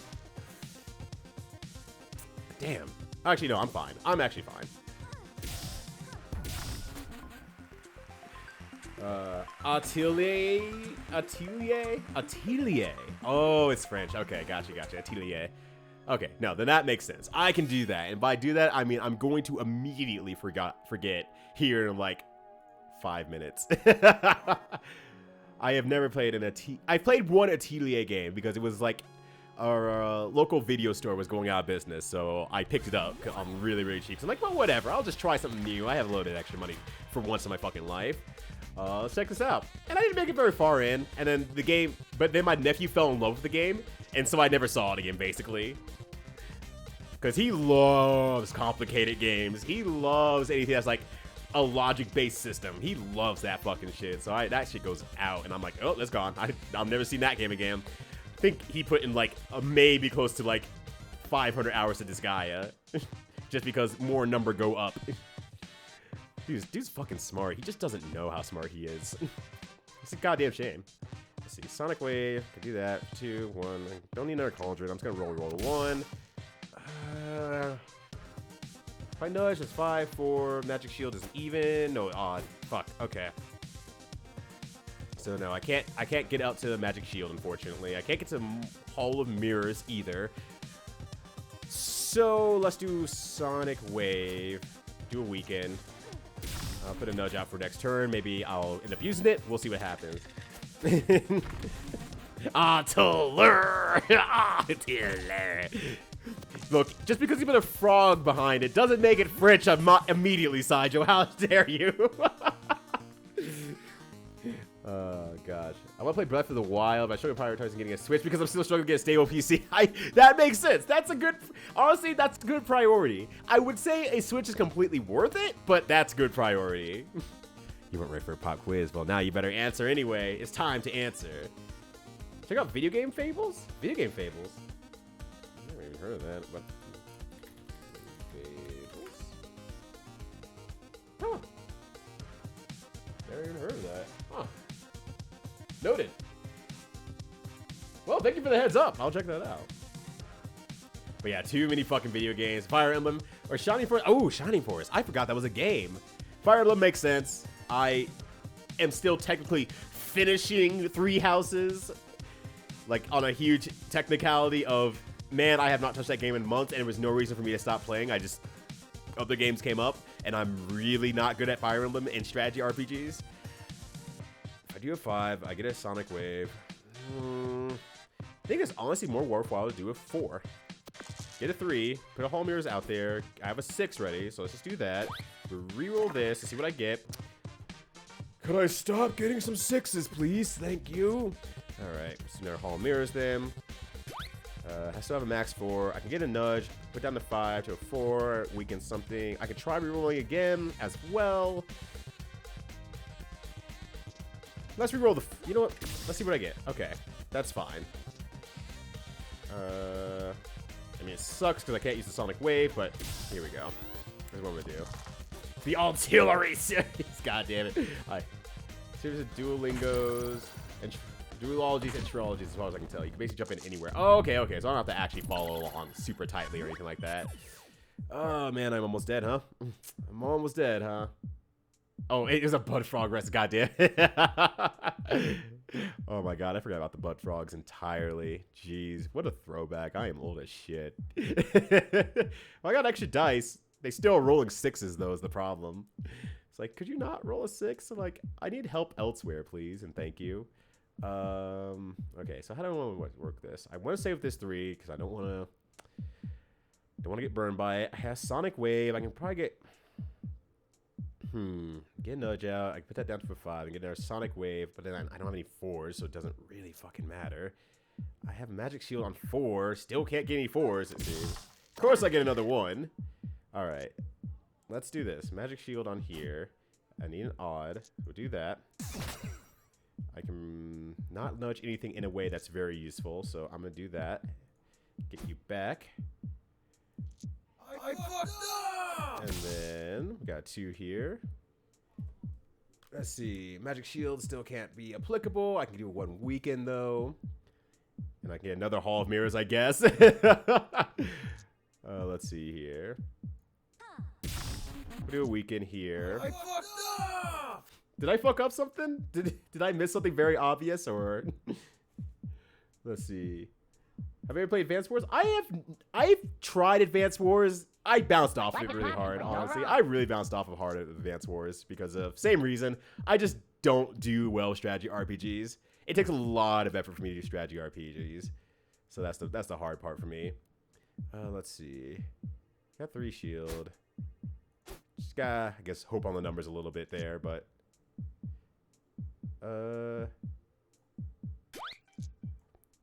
Damn. Actually, no, I'm fine. I'm actually fine. Atelier. Oh, it's French. Okay, gotcha. Atelier. Okay, no, then that makes sense. I can do that, and by do that, I mean I'm going to immediately forget here in like 5 minutes. I have never played I played one Atelier game because it was like our local video store was going out of business, so I picked it up on really cheap. So I'm like, well, whatever. I'll just try something new. I have loaded extra money for once in my fucking life. Let's check this out. And I didn't make it very far in, and then the game, but then my nephew fell in love with the game, and so I never saw it again, basically. Because he loves complicated games. He loves anything that's like a logic-based system. He loves that fucking shit. So that shit goes out, and I'm like, oh, that's gone. I've never seen that game again. I think he put in like maybe close to like 500 hours to Disgaea. Just because more number go up. Dude's fucking smart. He just doesn't know how smart he is. It's a goddamn shame. Let's see. Sonic Wave. Can do that. 2, 1. Don't need another Cauldron. I'm just gonna roll a 1. If I nudge, it's 5, 4. Magic Shield is even. No, odd. Fuck. Okay. So no, I can't get out to the Magic Shield, unfortunately. I can't get to Hall of Mirrors either. So let's do Sonic Wave. Do a weekend. I'll put a nudge out for next turn. Maybe I'll end up using it. We'll see what happens. Atelier. Look, just because you put a frog behind it doesn't make it French immediately, Sidjo. How dare you? Oh, gosh. I want to play Breath of the Wild, but I'm struggling prioritizing getting a Switch because I'm still struggling to get a stable PC. That makes sense. That's a good... Honestly, that's a good priority. I would say a Switch is completely worth it, but that's good priority. You weren't ready for a pop quiz. Well, now you better answer anyway. It's time to answer. Check out Video Game Fables? Video Game Fables? I've never even heard of that, but... Fables? Huh. Never even heard of that. Huh. Noted. Well, thank you for the heads up. I'll check that out. But yeah, too many fucking video games. Fire Emblem or Shining Force. Oh, Shining Force. I forgot that was a game. Fire Emblem makes sense. I am still technically finishing 3 houses. Like on a huge technicality of man, I have not touched that game in months, and there was no reason for me to stop playing. I just, other games came up, and I'm really not good at Fire Emblem and strategy RPGs. If I do a 5, I get a Sonic Wave. I think it's honestly more worthwhile to do a 4. Get a 3, put a Hall Mirrors out there. I have a 6 ready, so let's just do that. Reroll this to see what I get. Could I stop getting some 6s, please? Thank you. Alright, so another Hall Mirrors then. I still have a max 4. I can get a nudge, put down the 5 to a 4, weaken something. I could try rerolling again as well. Let's reroll the... You know what? Let's see what I get. Okay, that's fine. I mean, it sucks because I can't use the Sonic Wave, but here we go. Here's what I'm going to do. The Artillery Series! God damn it. Series of Duolingos and Duologies and Trilogies as far as I can tell. You can basically jump in anywhere. Oh, okay, okay. So I don't have to actually follow along super tightly or anything like that. Oh, man, I'm almost dead, huh? I'm almost dead, huh? Oh, it is a Bud Frog rest. Goddamn. Oh my god, I forgot about the Bud Frogs entirely. Jeez, what a throwback. I am old as shit. Well, I got extra dice. They still are rolling 6s, though, is the problem. It's like, could you not roll a 6? I'm like, I need help elsewhere, please, and thank you. Okay, so how do I want to work this? I want to save this 3, because I don't want to get burned by it. I have Sonic Wave. I can probably get... Get a nudge out. I can put that down to a 5 and get another Sonic Wave, but then I don't have any 4s, so it doesn't really fucking matter. I have Magic Shield on 4. Still can't get any 4s, it seems. Of course I get another 1. Alright. Let's do this. Magic Shield on here. I need an odd. We'll do that. I can not nudge anything in a way that's very useful, so I'm going to do that. Get you back. I fucked up! And then we got 2 here. Let's see. Magic Shield still can't be applicable. I can do 1 weaken though. And I can get another Hall of Mirrors, I guess. Let's see here. We'll do a weaken here. I fucked up! Did I fuck up something? Did I miss something very obvious or? Let's see. Have you ever played Advance Wars? I've tried Advance Wars. I bounced off of it really hard, honestly. I really bounced off of hard at Advance Wars because of same reason. I just don't do well with strategy RPGs. It takes a lot of effort for me to do strategy RPGs. So that's the hard part for me. Let's see. Got 3 shield. Just gotta, I guess, hope on the numbers a little bit there, but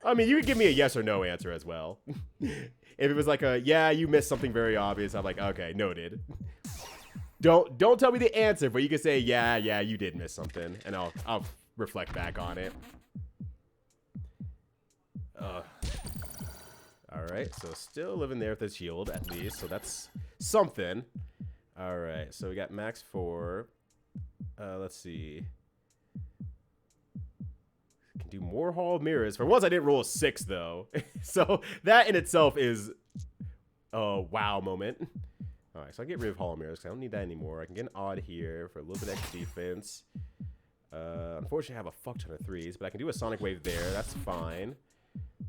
I mean, you could give me a yes or no answer as well. If it was like a, yeah, you missed something very obvious, I'm like, okay, noted. Don't tell me the answer, but you can say, yeah, you did miss something, and I'll reflect back on it. Alright, so still living there with the shield, at least, so that's something. Alright, so we got max 4. Let's see. Can do more Hall of Mirrors. For once, I didn't roll a 6, though. So that in itself is a wow moment. Alright, so I get rid of Hall of Mirrors because I don't need that anymore. I can get an odd here for a little bit extra defense. Unfortunately, I have a fuck ton of 3s, but I can do a Sonic Wave there. That's fine.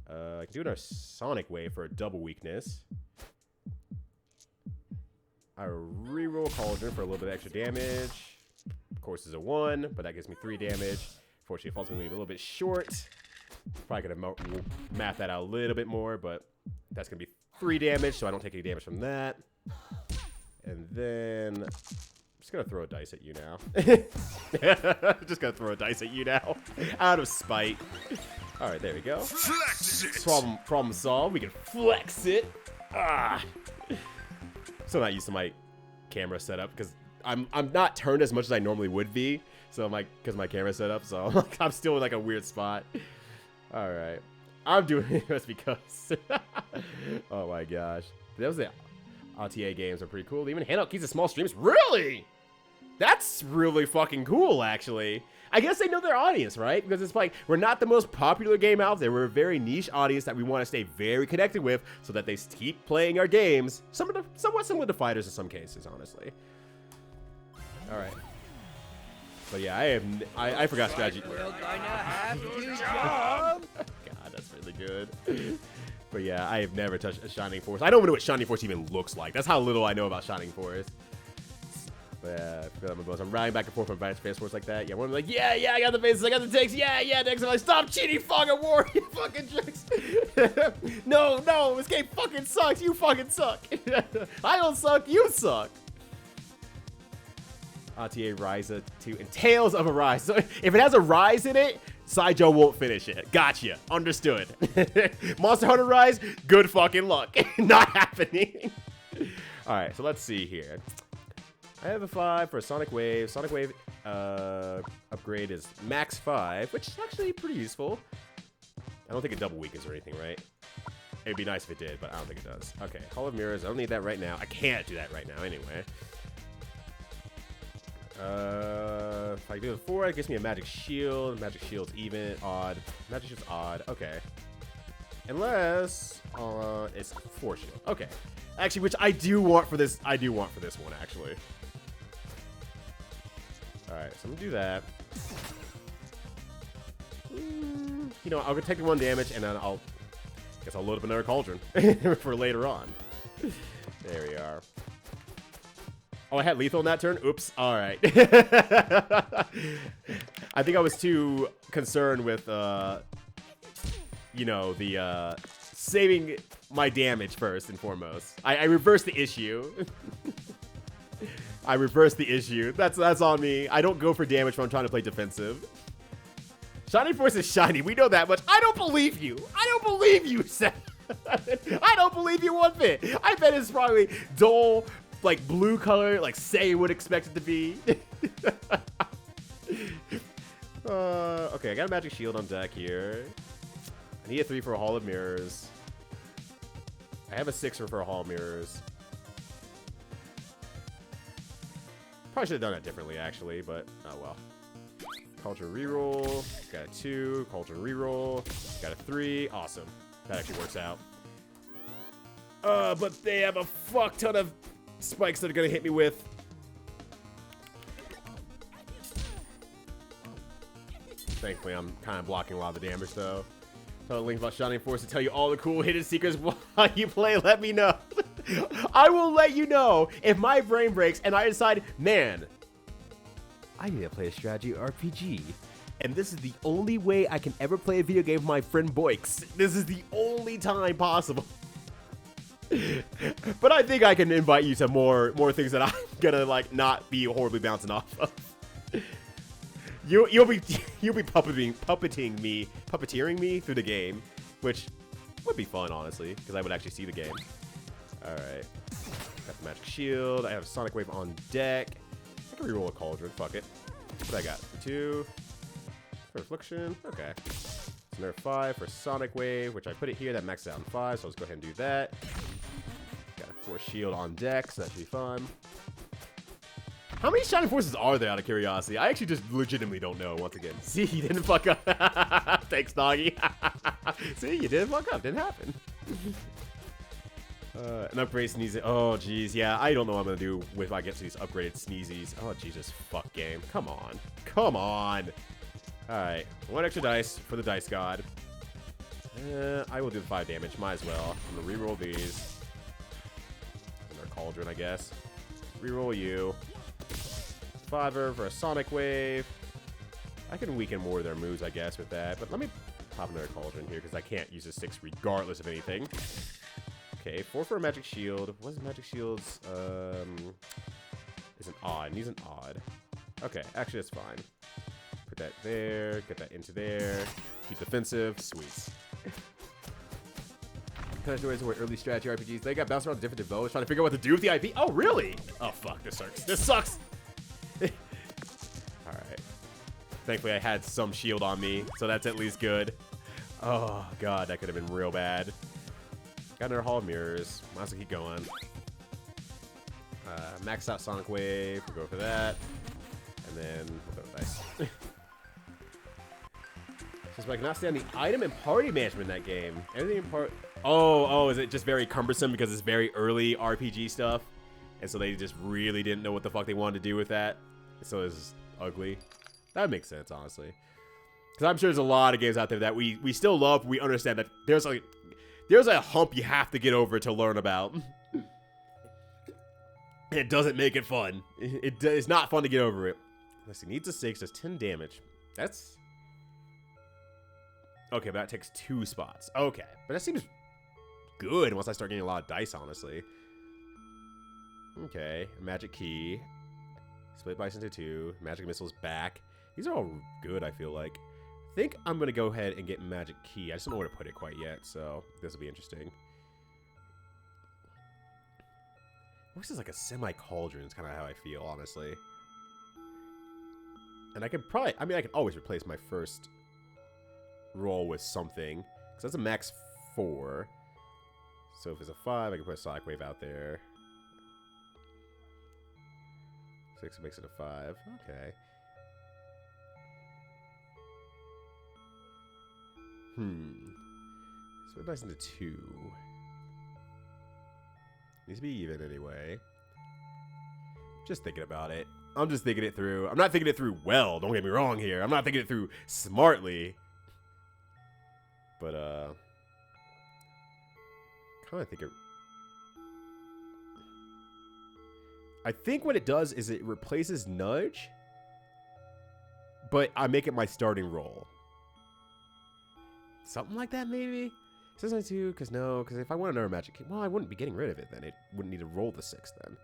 I can do another Sonic Wave for a double weakness. I reroll Cauldron for a little bit extra damage. Of course, it's a 1, but that gives me 3 damage. Fortunately, it falls me a little bit short. Probably could have math that out a little bit more, but that's going to be 3 damage, so I don't take any damage from that. And then I'm just going to throw a dice at you now. Just going to throw a dice at you now. Out of spite. All right, there we go. Flex it! Problem solved. We can flex it. Ah. Still not used to my camera setup because I'm not turned as much as I normally would be. So I'm like, because my camera set up, so I'm still in like a weird spot. All right, I'm doing it just because. Oh my gosh, those RTA games are pretty cool. They even hand out keys to small streams. Really? That's really fucking cool, actually. I guess they know their audience, right? Because it's like, we're not the most popular game out there. We're a very niche audience that we want to stay very connected with so that they keep playing our games. Somewhat similar to fighters in some cases, honestly. All right. But yeah, I forgot strategy. We're gonna have to jump! God, that's really good. But yeah, I have never touched a Shining Force. I don't even know what Shining Force even looks like. That's how little I know about Shining Force. But yeah, I feel like my boss. I'm riding back and forth from Advanced Force like that. Yeah, one like, yeah, I got the bases, I got the takes. Yeah, next. I'm like, stop cheating, fucking war, you fucking tricks. No, this game fucking sucks. You fucking suck. I don't suck. You suck. RTA Ryza 2 and Tales of Arise. So if it has a Rise in it, Sideshow won't finish it. Gotcha. Understood. Monster Hunter Rise, good fucking luck. Not happening. All right, so let's see here. I have a 5 for a Sonic Wave. Sonic Wave upgrade is max 5, which is actually pretty useful. I don't think it double weakens or anything, right? It'd be nice if it did, but I don't think it does. Okay, Hall of Mirrors. I don't need that right now. I can't do that right now anyway. If I do a 4, it gives me a Magic Shield. Magic Shield's even, odd. Magic Shield's odd. Okay. Unless it's 4 shield. Okay. Actually, which I do want for this. I do want for this one, actually. Alright, so I'm gonna do that. You know, I'll take the 1 damage, and then guess I'll load up another Cauldron for later on. There we are. Oh, I had lethal in that turn? Oops. Alright. I think I was too concerned with, you know, the, saving my damage first and foremost. I reversed the issue. I reversed the issue. That's on me. I don't go for damage when I'm trying to play defensive. Shining Force is shiny. We know that much. I don't believe you. I don't believe you, Seth. I don't believe you one bit. I bet it's probably dull, like blue color, like Say would expect it to be. Okay, I got a Magic Shield on deck here. I need a 3 for a Hall of Mirrors. I have a 6 for a Hall of Mirrors. Probably should have done that differently, actually, but oh well. Cauldron reroll. Got a 2. Cauldron reroll. Got a 3. Awesome. That actually works out. But they have a fuck ton of spikes that are gonna hit me with. Thankfully, I'm kind of blocking a lot of the damage, though. Tell the link about Shining Force to tell you all the cool hidden secrets while you play. Let me know. I will let you know if my brain breaks and I decide, man, I need to play a strategy RPG. And this is the only way I can ever play a video game with my friend Boix. This is the only time possible. But I think I can invite you to more things that I'm gonna like not be horribly bouncing off of. You'll be puppeteering me through the game, which would be fun, honestly, because I would actually see the game. All right, got the Magic Shield. I have Sonic Wave on deck. I can reroll a Cauldron. Fuck it. What I got? 2 for Affliction. Okay. So another 5 for Sonic Wave, which I put it here. That maxes out on 5, so let's go ahead and do that. Got a 4 shield on deck, so that should be fun. How many Shining Forces are there, out of curiosity? I actually just legitimately don't know, once again. See, you didn't fuck up. Thanks, Noggy. See, you didn't fuck up. Didn't happen. An upgrade sneezy. Oh, jeez. Yeah, I don't know what I'm going to do if I get to these upgraded sneezies. Oh, Jesus. Fuck game. Come on. Come on. All right. 1 extra dice for the Dice God. I will do the 5 damage. Might as well. I'm going to reroll these. Another Cauldron, I guess. Reroll you. 5er for a Sonic Wave. I can weaken more of their moves, I guess, with that. But let me pop another Cauldron here, because I can't use a 6 regardless of anything. Okay, 4 for a Magic Shield. What is Magic Shield's? Is an odd. Needs an odd. Okay, actually, that's fine. Put that there. Get that into there. Keep defensive. Sweet. Kind of stories where early strategy RPGs, they got bounced around different developers trying to figure out what to do with the IP. Oh, really? Oh, fuck. This sucks. This sucks. Alright. Thankfully, I had some shield on me, so that's at least good. Oh, God. That could have been real bad. Got another Hall of Mirrors. Might as well keep going. Max out Sonic Wave. We'll go for that. And then we'll go dice. Just I cannot stand the item and party management in that game. Everything in part. Oh, is it just very cumbersome because it's very early RPG stuff? And so they just really didn't know what the fuck they wanted to do with that. So it's ugly. That makes sense, honestly. Because I'm sure there's a lot of games out there that we still love. We understand that there's There's a hump you have to get over to learn about. It doesn't make it fun. It's not fun to get over it. Let's see. Needs a 6. Does 10 damage. That's... Okay, but that takes 2 spots. Okay. But that seems good once I start getting a lot of dice, honestly. Okay. Magic key. Split dice into 2. Magic missiles back. These are all good, I feel like. I think I'm going to go ahead and get magic key. I just don't know where to put it quite yet, so this will be interesting. This is like a semi-cauldron is kind of how I feel, honestly. And I could probably... I mean, I can always replace my first roll with something. Because that's a max 4. So if it's a 5, I can put a Sonic Wave out there. 6 makes it a 5. Okay. Split dice into 2. Needs to be even anyway. Just thinking about it. I'm just thinking it through. I'm not thinking it through well, don't get me wrong here. I'm not thinking it through smartly. But, kind of think it... I think what it does is it replaces Nudge, but I make it my starting roll. Something like that, maybe? Says I do, because no, because if I want another magic key, well, I wouldn't be getting rid of it then. It wouldn't need to roll the 6 then.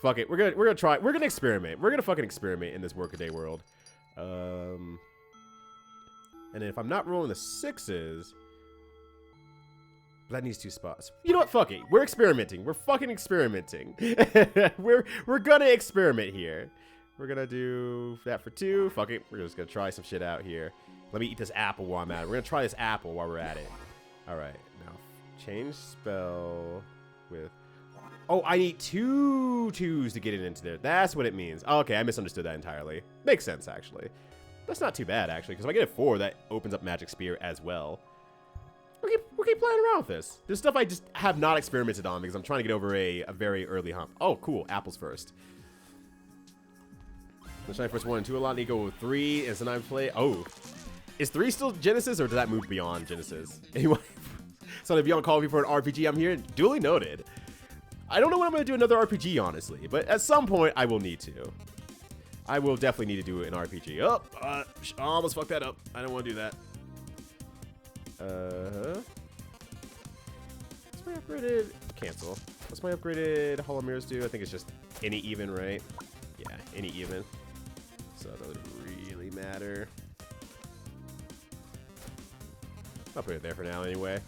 Fuck it. We're gonna try. We're gonna experiment. We're gonna fucking experiment in this workaday world. And then if I'm not rolling the 6s, that needs 2 spots. You know what? Fuck it. We're experimenting. We're fucking experimenting. we're gonna experiment here. We're gonna do that for 2. Fuck it. We're just gonna try some shit out here. Let me eat this apple while I'm at it. We're gonna try this apple while we're at it. All right. Now, change spell with... Oh, I need 2 2s to get it into there. That's what it means. Oh, okay, I misunderstood that entirely. Makes sense, actually. That's not too bad, actually, because if I get a 4, that opens up Magic Spear as well. We'll keep playing around with this. There's stuff I just have not experimented on because I'm trying to get over a very early hump. Oh, cool. Apples first. Let's try first 1 and 2 a lot. Need to go with 3. Is then I play... Oh. Is 3 still Genesis, or does that move beyond Genesis? Anyway, so if you want to call me for an RPG, I'm here. Duly noted. I don't know when I'm going to do another RPG, honestly, but at some point, I will need to. I will definitely need to do an RPG. Oh, I almost fucked that up. I don't want to do that. What's my upgraded... Cancel. What's my upgraded Hollow Mirrors do? I think it's just any even, right? Yeah, any even. So that doesn't really matter. I'll put it there for now anyway.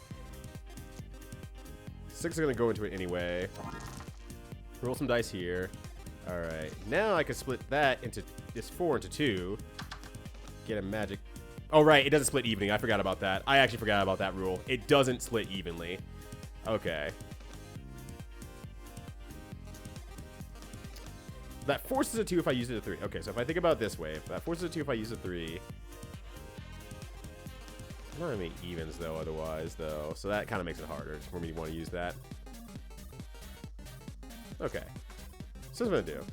6 are going to go into it anyway. Roll some dice here. Alright. Now I can split that into this 4 into 2. Get a magic... Oh, right. It doesn't split evenly. I forgot about that. I actually forgot about that rule. It doesn't split evenly. Okay. That forces a 2 if I use it a 3. Okay, so if I think about it this way, that forces a 2 if I use a 3. I don't have any evens, though, otherwise, though. So that kind of makes it harder for me to want to use that. Okay. So what I'm going to do.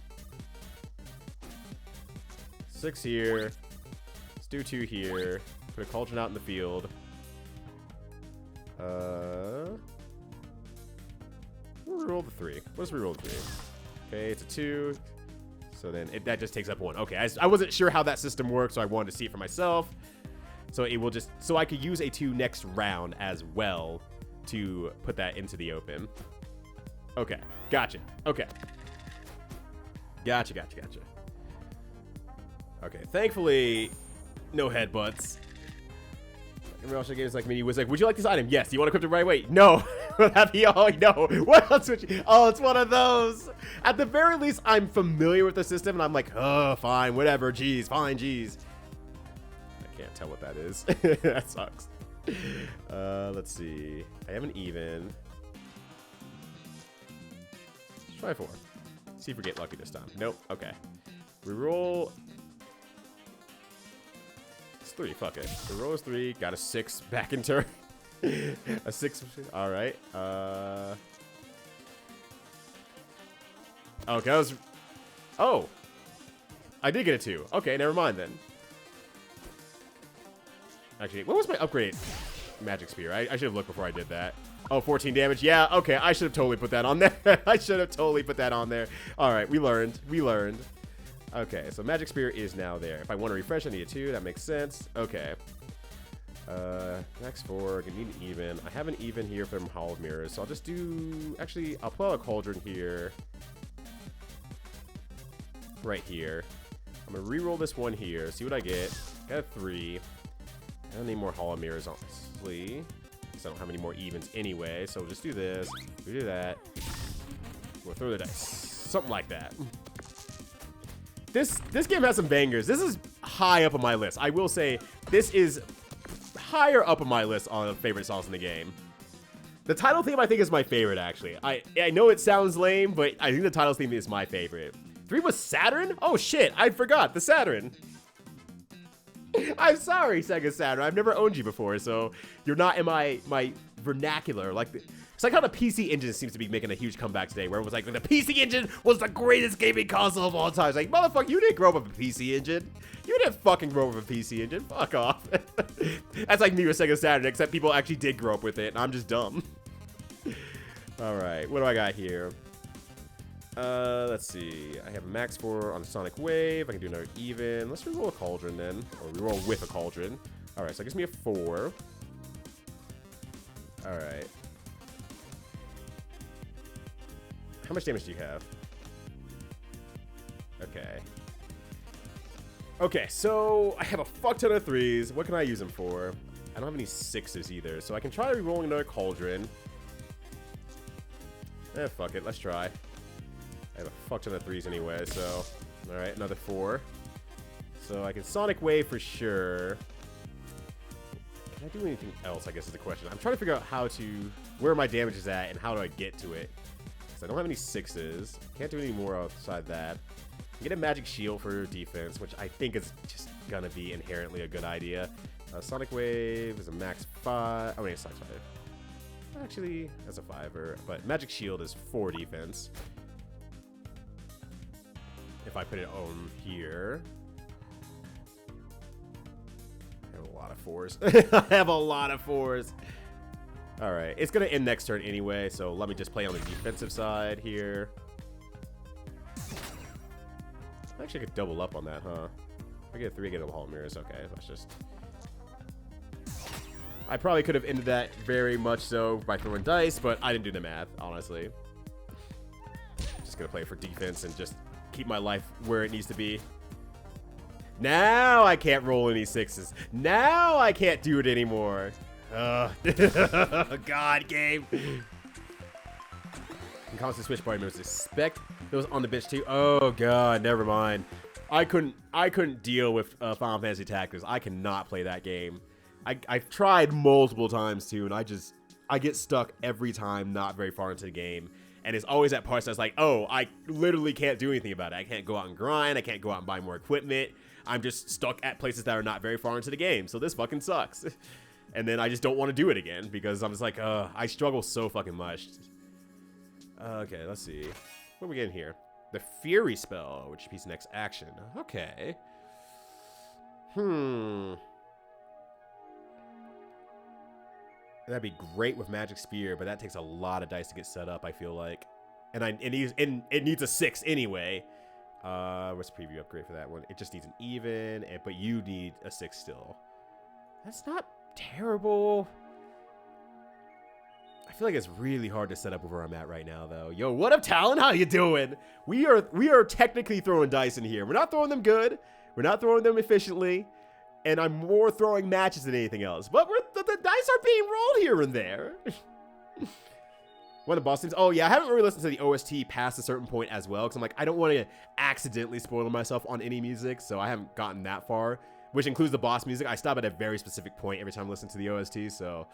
6 here. Let's do 2 here. Put a cauldron out in the field. We'll reroll the 3. Let's reroll the 3. Okay, it's a 2. So then that just takes up 1. Okay, I wasn't sure how that system works, so I wanted to see it for myself. So it will just... So I could use a 2 next round as well to put that into the open. Okay. Gotcha. Okay. Gotcha. Okay. Thankfully, no headbutts. Everyone else in the game is like me. Was like, would you like this item? Yes. Do you want to equip it right away? No. Would that be all? No. What else would you... Oh, it's one of those. At the very least, I'm familiar with the system, and I'm like, oh, fine, whatever. Geez, fine, geez. Can't tell what that is. That sucks. Let's see. I have an even. Let's try 4. See if we get lucky this time. Nope. Okay. Reroll. It's 3. Fuck it. Reroll is 3. Got a 6 back in turn. A 6. All right. Okay. I was. Oh. I did get a 2. Okay. Never mind then. Actually, what was my upgrade? magic spear. I should have looked before I did that. Oh, 14 damage. Yeah, okay. I should have totally put that on there. I should have totally put that on there. All right, we learned. We learned. Okay, so magic spear is now there. If I want to refresh, I need a 2. That makes sense. Okay. Max 4. I need an even. I have an even here from Hall of Mirrors, so I'll just do... Actually, I'll put a cauldron here. Right here. I'm going to re-roll this one here. See what I get. Got a 3. I don't need more Hall of Mirrors, honestly. I don't have any more evens anyway, so we'll just do this. We do that. We'll throw the dice. Something like that. This game has some bangers. This is high up on my list. I will say this is higher up on my list on favorite songs in the game. The title theme I think is my favorite, actually. I know it sounds lame, but I think the title theme is my favorite. 3 was Saturn? Oh shit, I forgot. The Saturn. I'm sorry, Sega Saturn. I've never owned you before, so you're not in my vernacular. It's like how the PC Engine seems to be making a huge comeback today, where it was like, the PC Engine was the greatest gaming console of all time. It's like, motherfucker, you didn't grow up with a PC Engine. You didn't fucking grow up with a PC Engine. Fuck off. That's like me with Sega Saturn, except people actually did grow up with it, and I'm just dumb. All right, what do I got here? Let's see. I have max 4 on Sonic Wave. I can do another even. Let's reroll a cauldron then. Or reroll with a cauldron. Alright, so it gives me a 4. Alright. How much damage do you have? Okay. Okay, so I have a fuck ton of 3s. What can I use them for? I don't have any 6s either. So I can try rerolling another cauldron. Fuck it. Let's try. I have a fuck ton of 3s anyway, so... Alright, another 4. So I can Sonic Wave for sure. Can I do anything else, I guess is the question. I'm trying to figure out how to... Where my damage is at and how do I get to it. Because I don't have any 6s. Can't do any more outside that. I can get a Magic Shield for defense, which I think is just gonna be inherently a good idea. Sonic Wave is a max 5... Oh, wait, it's max 5. Actually, that's a 5-er. But Magic Shield is 4 defense. If I put it on here. I have a lot of 4s. I have a lot of 4s. Alright, it's going to end next turn anyway, so let me just play on the defensive side here. Actually, I could double up on that, huh? If I get a 3, I get a Hall of Mirrors. Okay, that's just... I probably could have ended that very much so by throwing dice, but I didn't do the math, honestly. Just going to play for defense and just... keep my life where it needs to be. Now I can't roll any 6s. Now I can't do it anymore. God, game. And constant switch party members. Expect those on the bench too. Oh god, never mind. I couldn't deal with Final Fantasy Tactics. I cannot play that game. I've tried multiple times too, and I get stuck every time, not very far into the game. And it's always at parts that's like, oh, I literally can't do anything about it. I can't go out and grind. I can't go out and buy more equipment. I'm just stuck at places that are not very far into the game. So this fucking sucks. And then I just don't want to do it again because I'm just like, I struggle so fucking much. Okay, let's see. What are we getting here? The Fury spell, which repeats next action. Okay. That'd be great with Magic Spear, but that takes a lot of dice to get set up, I feel like. And it needs a 6 anyway. What's the preview upgrade for that one? It just needs an even, but you need a 6 still. That's not terrible. I feel like it's really hard to set up where I'm at right now, though. Yo, what up, Talon? How you doing? We are technically throwing dice in here. We're not throwing them good. We're not throwing them efficiently. And I'm more throwing matches than anything else. But the dice are being rolled here and there. One of the boss themes. Oh, yeah, I haven't really listened to the OST past a certain point as well. Because I'm like, I don't want to accidentally spoil myself on any music. So I haven't gotten that far. Which includes the boss music. I stop at a very specific point every time I listen to the OST. So...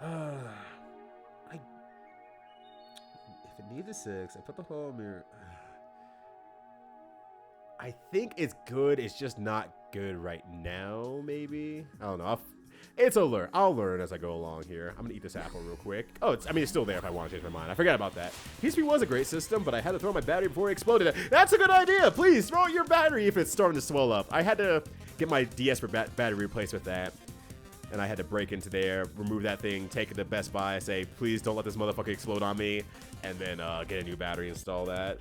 if it needs a 6, I put the whole mirror... I think it's good. It's just not good right now, maybe. I don't know. It's a learn. I'll learn as I go along here. I'm gonna eat this apple real quick. Oh, it's still there if I want to change my mind. I forgot about that. PSP was a great system, but I had to throw my battery before it exploded. That's a good idea. Please throw out your battery if it's starting to swell up. I had to get my DS for battery replaced with that. and I had to break into there, remove that thing, take it to Best Buy, say, please don't let this motherfucker explode on me, and then get a new battery, install that.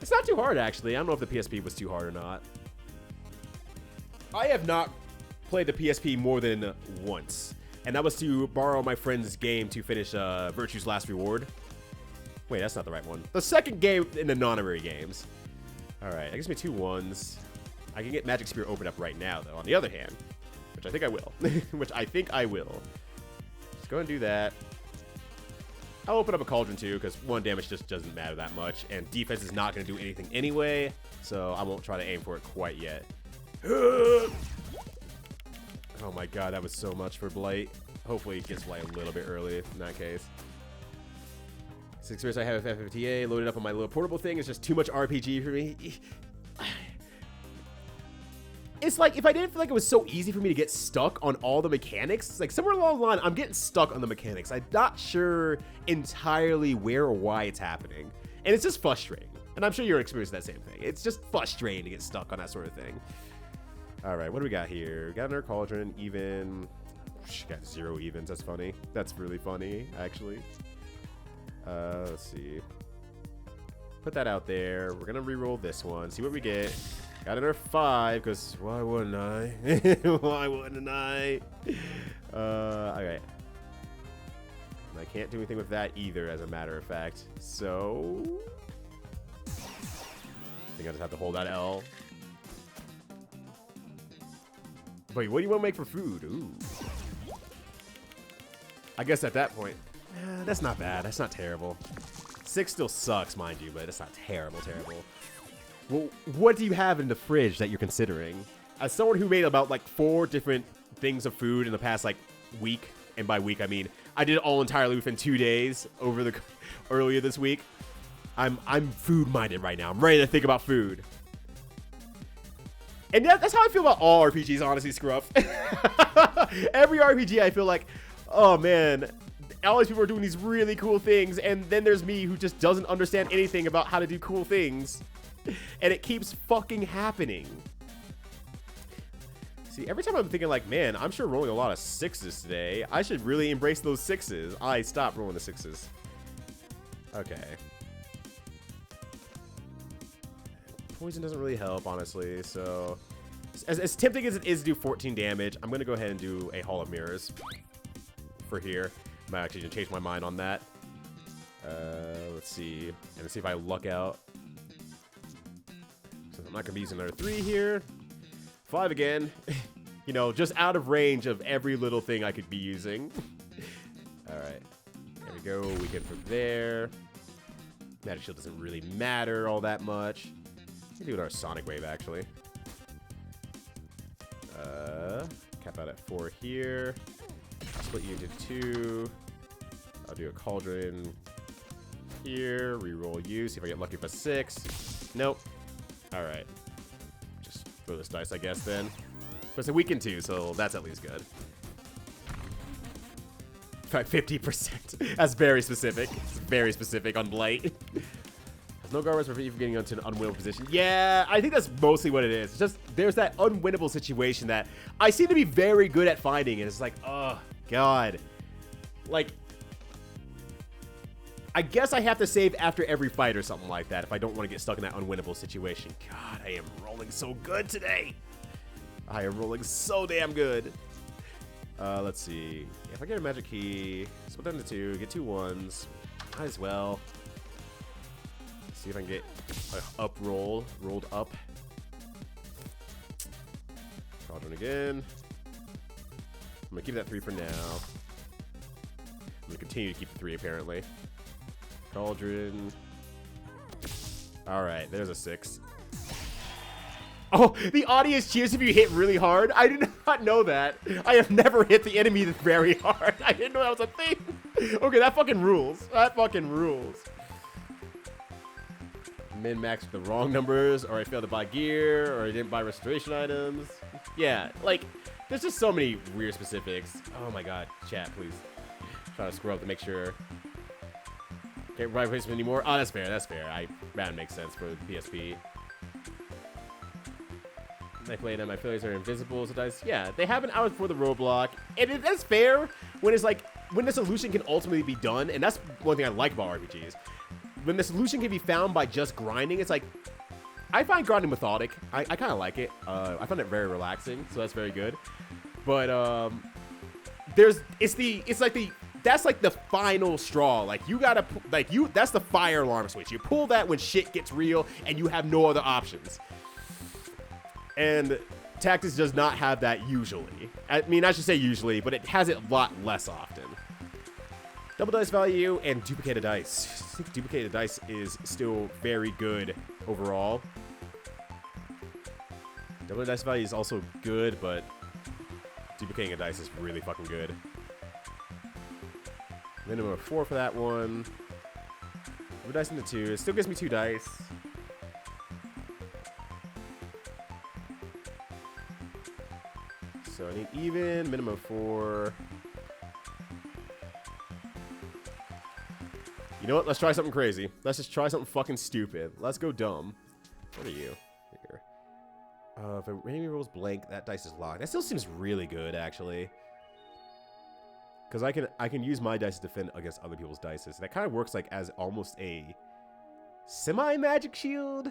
It's not too hard, actually. I don't know if the PSP was too hard or not. I have not played the PSP more than once, and that was to borrow my friend's game to finish Virtue's Last Reward. Wait, that's not the right one. The second game in the non-honorary games. All right, that gives me 2 1s. I can get Magic Spear opened up right now, though, on the other hand. Which I think I will. Just go and do that. I'll open up a Cauldron, too, because 1 damage just doesn't matter that much. And defense is not going to do anything anyway, so I won't try to aim for it quite yet. Oh my god, that was so much for Blight. Hopefully it gets Blight a little bit early in that case. 6 experience I have with FFTA loaded up on my little portable thing is just too much RPG for me. It's like, if I didn't feel like it was so easy for me to get stuck on all the mechanics, it's like somewhere along the line, I'm getting stuck on the mechanics. I'm not sure entirely where or why it's happening. And it's just frustrating. And I'm sure you're experiencing that same thing. It's just frustrating to get stuck on that sort of thing. All right, what do we got here? We got another Cauldron, even. Got 0 evens, that's funny. That's really funny, actually. Let's see. Put that out there. We're gonna re-roll this one, see what we get. Got another 5, because why wouldn't I? Why wouldn't I? Okay. I can't do anything with that either, as a matter of fact. So I think I just have to hold that L. Wait, what do you want to make for food? Ooh. I guess at that point, that's not bad. That's not terrible. 6 still sucks, mind you, but it's not terrible. Well, what do you have in the fridge that you're considering? As someone who made about like 4 different things of food in the past like week, and by week I mean I did it all entirely within 2 days earlier this week. I'm food minded right now. I'm ready to think about food. And that's how I feel about all RPGs, honestly, Scruff. Every RPG I feel like, oh man, all these people are doing these really cool things, and then there's me who just doesn't understand anything about how to do cool things. And it keeps fucking happening. See, every time I'm thinking like, man, I'm sure rolling a lot of 6s today. I should really embrace those 6s. I stopped rolling the 6s. Okay. Poison doesn't really help, honestly, so as tempting as it is to do 14 damage, I'm going to go ahead and do a Hall of Mirrors for here. I might actually change my mind on that. Let's see. And let's see if I luck out. I'm not going to be using another 3 here. 5 again. You know, just out of range of every little thing I could be using. Alright. There we go. We get from there. Magic Shield doesn't really matter all that much. We can do our Sonic Wave, actually. Cap out at 4 here. Split you into 2. I'll do a Cauldron here. Reroll you. See if I get lucky with a 6. Nope. Alright. Just throw this dice, I guess, then. But it's a weaken 2, so that's at least good. 50%. That's very specific. It's very specific on Blight. Has no guardrails for you from getting into an unwinnable position. Yeah, I think that's mostly what it is. It's just there's that unwinnable situation that I seem to be very good at finding, and it's like, oh, God. Like, I guess I have to save after every fight or something like that if I don't want to get stuck in that unwinnable situation. God, I am rolling so good today. I am rolling so damn good. Let's see. If I get a magic key, split them to 2, get 2 1s. Might as well. See if I can get an up roll, rolled up. Cauldron again. I'm gonna keep that 3 for now. I'm gonna continue to keep the 3 apparently. Cauldron. Alright, there's a 6. Oh, the audience cheers if you hit really hard. I did not know that. I have never hit the enemy very hard. I didn't know that was a thing. Okay, that fucking rules. That fucking rules. Min-max with the wrong numbers, or I failed to buy gear, or I didn't buy restoration items. Yeah, like, there's just so many weird specifics. Oh my god, chat, please. Trying to scroll up to make sure. Can't buy replacement anymore. Oh, that's fair, that's fair. That makes sense for the PSP. I play them. My failures are invisible. So dice. Yeah, they happen out before the roadblock, and that's fair when it's like when the solution can ultimately be done, and that's one thing I like about RPGs. When the solution can be found by just grinding, it's like I find grinding methodic. I kind of like it. I find it very relaxing, so that's very good. But that's like the final straw. Like you gotta that's the fire alarm switch. You pull that when shit gets real and you have no other options. And Tactics does not have that usually. I mean, I should say usually, but it has it a lot less often. Double dice value and duplicated dice. I think duplicated dice is still very good overall. Double dice value is also good, but duplicating a dice is really fucking good. Minimum of 4 for that one. Double dice into 2. It still gives me 2 dice. So I need even, minimum of 4. You know what? Let's try something crazy. Let's just try something fucking stupid. Let's go dumb. What are you? Here. If a enemy rolls blank, that dice is locked. That still seems really good, actually. Because I can use my dice to defend against other people's dices. That kind of works like as almost a semi-magic shield.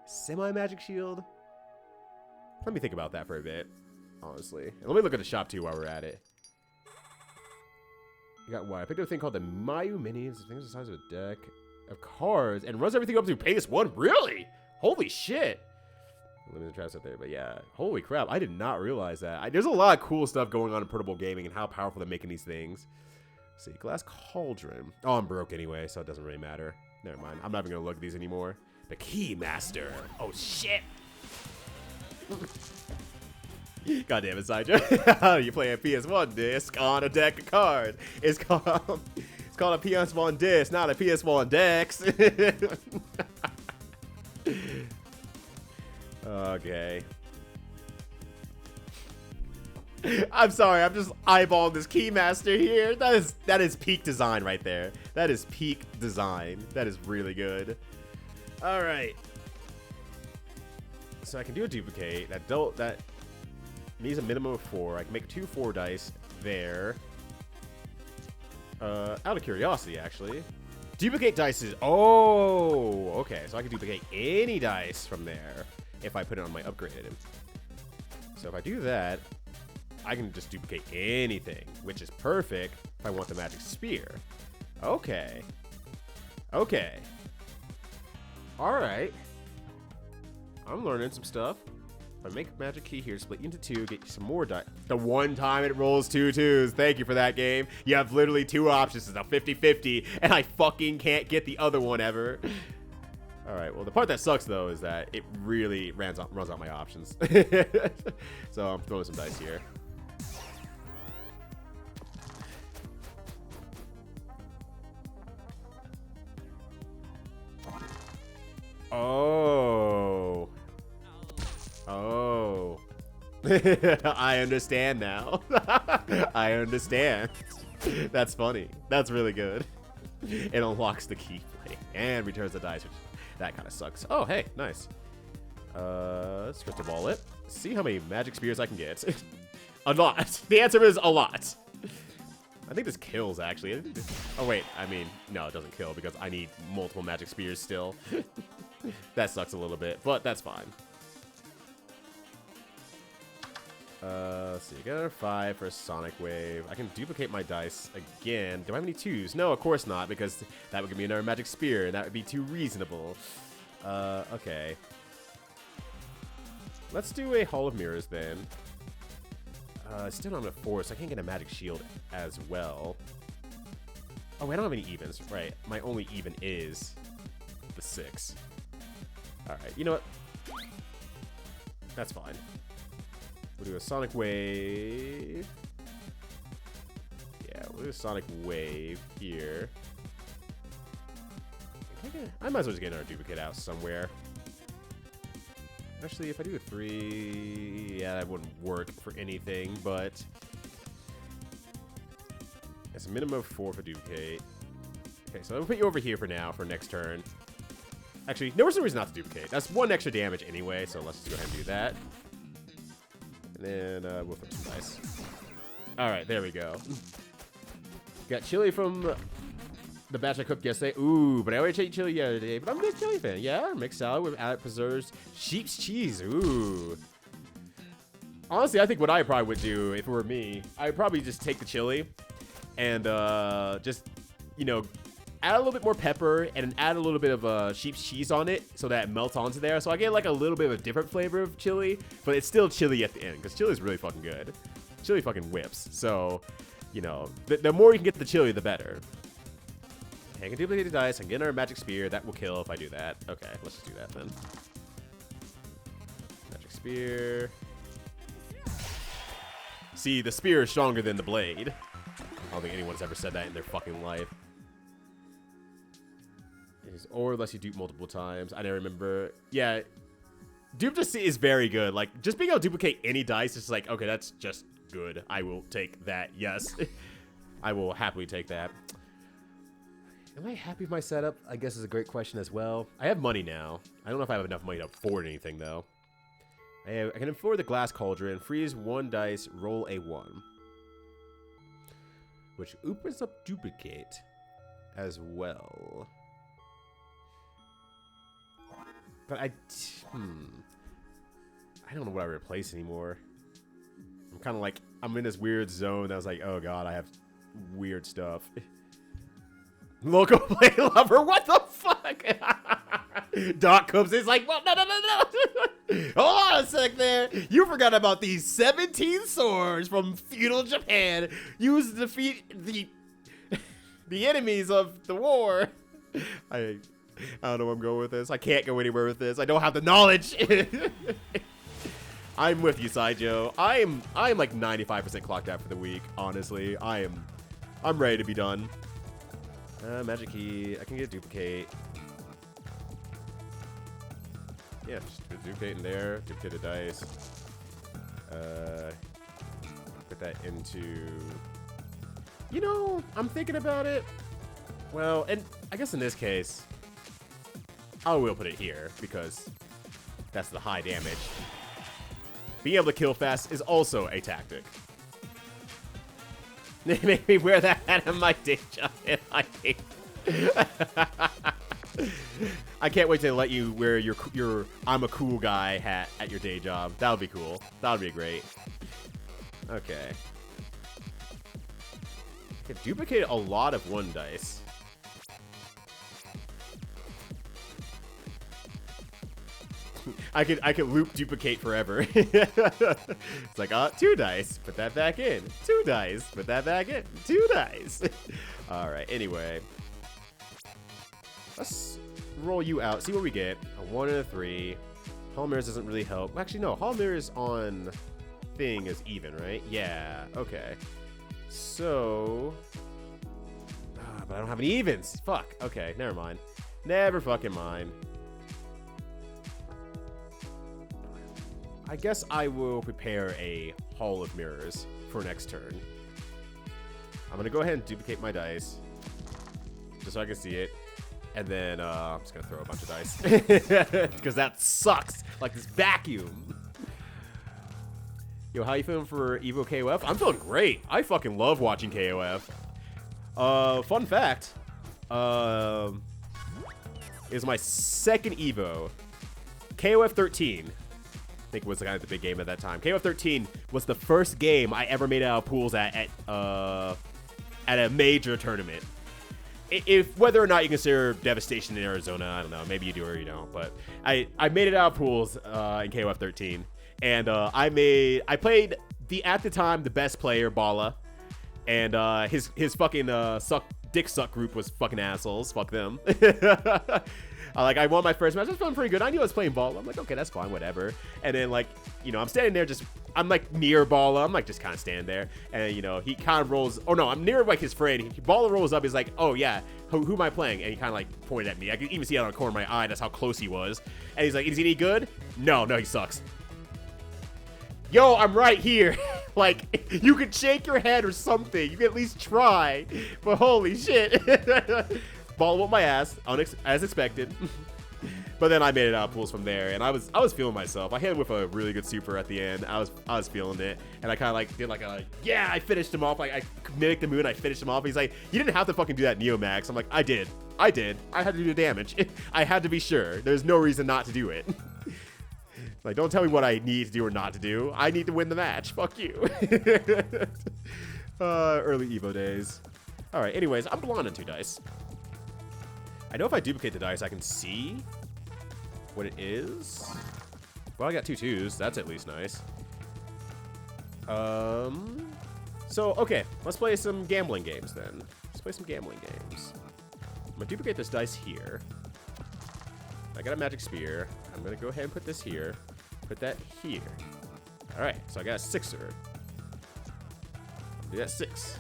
Semi-magic shield. Let me think about that for a bit, honestly. And let me look at the shop too while we're at it. You got what? I picked up a thing called the Mayu Minis. Things the size of a deck of cards and runs everything up to -1. Really? Holy shit. Limited traps up there, but yeah. Holy crap. I did not realize that. There's a lot of cool stuff going on in portable gaming and how powerful they're making these things. Let's see. Glass Cauldron. Oh, I'm broke anyway, so it doesn't really matter. Never mind. I'm not even going to look at these anymore. The Keymaster. Oh, shit. God damn it, Sidra. You play a PS1 disc on a deck of cards. It's called a PS1 disc, not a PS1 Dex. Okay. I'm sorry, I'm just eyeballing this Keymaster here. That is peak design right there. That is peak design. That is really good. All right. So I can do a duplicate. That needs a minimum of 4. I can make 2 4 dice there. Out of curiosity, actually. Duplicate dice is... Oh, okay. So I can duplicate any dice from there if I put it on my upgraded. So if I do that, I can just duplicate anything, which is perfect if I want the magic spear. Okay. Okay. All right. I'm learning some stuff. If I make a magic key here, split you into 2, get you some more die. The one time it rolls 2 2s. Thank you for that, game. You have literally 2 options. It's a 50-50, and I fucking can't get the other one ever. All right, well, the part that sucks, though, is that it really runs out my options. So I'm throwing some dice here. Oh. Oh. I understand now. I understand. That's funny. That's really good. It unlocks the key plate and returns the dice, which that kind of sucks. Oh, hey, nice. Let's crystal ball it. See how many magic spears I can get. A lot. The answer is a lot. I think this kills, actually. Oh, wait. I mean, no, it doesn't kill because I need multiple magic spears still. That sucks a little bit, but that's fine. Let's see. Got another 5 for a Sonic Wave. I can duplicate my dice again. Do I have any 2s? No, of course not, because that would give me another magic spear, and that would be too reasonable. Okay. Let's do a Hall of Mirrors, then. Still don't have a 4, so I can't get a magic shield as well. Oh, I don't have any evens. Right. My only even is the 6. Alright, you know what? That's fine. We'll do a Sonic Wave. Yeah, we'll do a Sonic Wave here. I might as well just get another duplicate out somewhere. Actually, if I do a 3, yeah, that wouldn't work for anything, but it's a minimum of 4 for duplicate. Okay, so I'll put you over here for now for next turn. Actually, no reason not to duplicate. That's 1 extra damage anyway, so let's just go ahead and do that. And then we'll put some dice. All right, there we go. Got chili from the batch I cooked yesterday. Ooh, but I already ate chili yesterday. But I'm a big chili fan. Yeah, mixed salad with added preserves, sheep's cheese. Ooh. Honestly, I think what I probably would do if it were me, I'd probably just take the chili and just, you know, add a little bit more pepper and add a little bit of sheep's cheese on it so that it melts onto there. So I get like a little bit of a different flavor of chili, but it's still chili at the end because chili is really fucking good. Chili fucking whips. So, you know, the more you can get the chili, the better. Okay, I can duplicate the dice. I can get another magic spear. That will kill if I do that. Okay, let's just do that then. Magic spear. See, the spear is stronger than the blade. I don't think anyone's ever said that in their fucking life. Or unless you dupe multiple times. I never remember. Yeah, dupe just is very good. Like, just being able to duplicate any dice is like, okay, that's just good. I will take that. Yes. I will happily take that. Am I happy with my setup? I guess is a great question as well. I have money now. I don't know if I have enough money to afford anything, though. I can afford the glass cauldron, freeze 1 dice, roll a 1. Which opens up duplicate as well. But I don't know what I replace anymore. I'm kind of like, I'm in this weird zone that I was like, oh god, I have weird stuff. Local play lover, what the fuck? Doc comes in, is like, well, no. Hold on a sec there. You forgot about these 17 swords from feudal Japan used to defeat the enemies of the war. I don't know where I'm going with this. I can't go anywhere with this. I don't have the knowledge. I'm with you, Sidjo. I'm like 95% clocked out for the week, honestly. I'm ready to be done. Magic key. I can get a duplicate. Yeah, just duplicate in there. Duplicate a dice. Put that into... You know, I'm thinking about it. Well, and I guess in this case, I will put it here because that's the high damage. Being able to kill fast is also a tactic. They make me wear that hat on my day job, and I hate I can't wait to let you wear your I'm a cool guy hat at your day job. That would be cool. That would be great. Okay. I can duplicate a lot of 1 dice. I could loop duplicate forever. It's like, 2 dice, put that back in. 2 dice, put that back in. 2 dice. All right. Anyway, let's roll you out. See what we get. A 1 and a 3. Hall mirrors doesn't really help. Actually, no. Hall mirrors on thing is even, right? Yeah. Okay. So, but I don't have any evens. Fuck. Okay. Never mind. Never fucking mind. I guess I will prepare a Hall of Mirrors for next turn. I'm going to go ahead and duplicate my dice. Just so I can see it. And then I'm just going to throw a bunch of dice. Because that sucks. Like this vacuum. Yo, how you feeling for Evo KOF? I'm feeling great. I fucking love watching KOF. Fun fact. Is my second Evo. KOF 13. I think was kind of the big game at that time. KOF 13 was the first game I ever made out of pools at a major tournament. If whether or not you consider Devastation in Arizona, I don't know. Maybe you do or you don't. But I made it out of pools in KOF 13, and I played at the time the best player Bala, and his fucking dick suck group was fucking assholes. Fuck them. I won my first match. I was feeling pretty good. I knew I was playing Bala. I'm like, okay, that's fine, whatever. And then, like, you know, I'm standing there I'm, like, near Bala. I'm, like, just kind of standing there. And, you know, he kind of rolls. Oh, no, I'm near, like, his friend. Bala rolls up. He's like, oh, yeah, who am I playing? And he kind of, like, pointed at me. I could even see it on the corner of my eye. That's how close he was. And he's like, is he any good? No, he sucks. Yo, I'm right here. Like, you could shake your head or something. You can at least try. But holy shit. Ball whooped my ass, as expected. But then I made it out of pools from there, and I was feeling myself. I hit him with a really good super at the end. I was feeling it, and I kind of like did like a yeah. I finished him off. Like I mimicked the moon. I finished him off. He's like, you didn't have to fucking do that, Neomax. I'm like, I did. I had to do the damage. I had to be sure. There's no reason not to do it. Like, don't tell me what I need to do or not to do. I need to win the match. Fuck you. Early Evo days. All right. Anyways, I'm blonde on 2 dice. I know if I duplicate the dice, I can see what it is. Well, I got 2 2s. That's at least nice. So, okay. Let's play some gambling games then. Let's play some gambling games. I'm going to duplicate this dice here. I got a magic spear. I'm going to go ahead and put this here. Put that here. All right. So I got a 6er. Do that 6.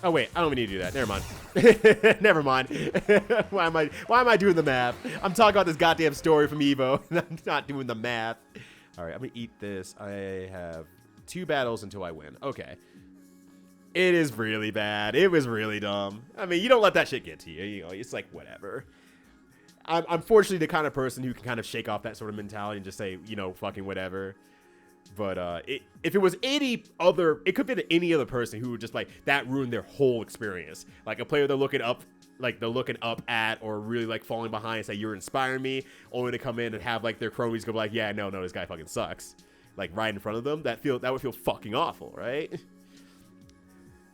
Oh wait, I don't even need to do that. Never mind. Never mind. Why am I doing the math? I'm talking about this goddamn story from Evo, and I'm not doing the math. All right, I'm gonna eat this. I have 2 battles until I win. Okay. It is really bad. It was really dumb. I mean, you don't let that shit get to you. You know, it's like whatever. I'm fortunately the kind of person who can kind of shake off that sort of mentality and just say, you know, fucking whatever. But if it was any other, it could be any other person who would just like that ruined their whole experience. Like a player they're looking up at, or really like falling behind and say you're inspiring me, only to come in and have like their cronies go like, yeah, no, this guy fucking sucks, like right in front of them. That would feel fucking awful, right?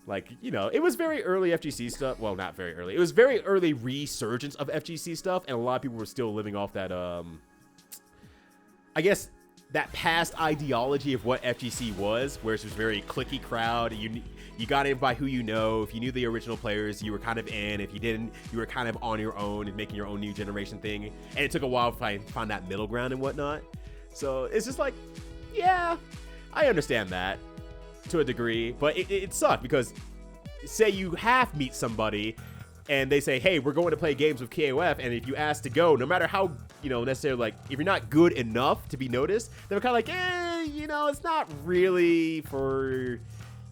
Like, you know, it was very early FGC stuff. Well, not very early. It was very early resurgence of FGC stuff, and a lot of people were still living off that I guess that past ideology of what FGC was, where it was very cliquey crowd. You got in by who you know. If you knew the original players, you were kind of in. If you didn't, you were kind of on your own and making your own new generation thing. And it took a while to find that middle ground and whatnot. So it's just like, yeah, I understand that to a degree, but it sucked because say you half meet somebody and they say, hey, we're going to play games with KOF, and if you ask to go, no matter how, you know, necessarily, like, if you're not good enough to be noticed, they're kind of like, you know, it's not really for,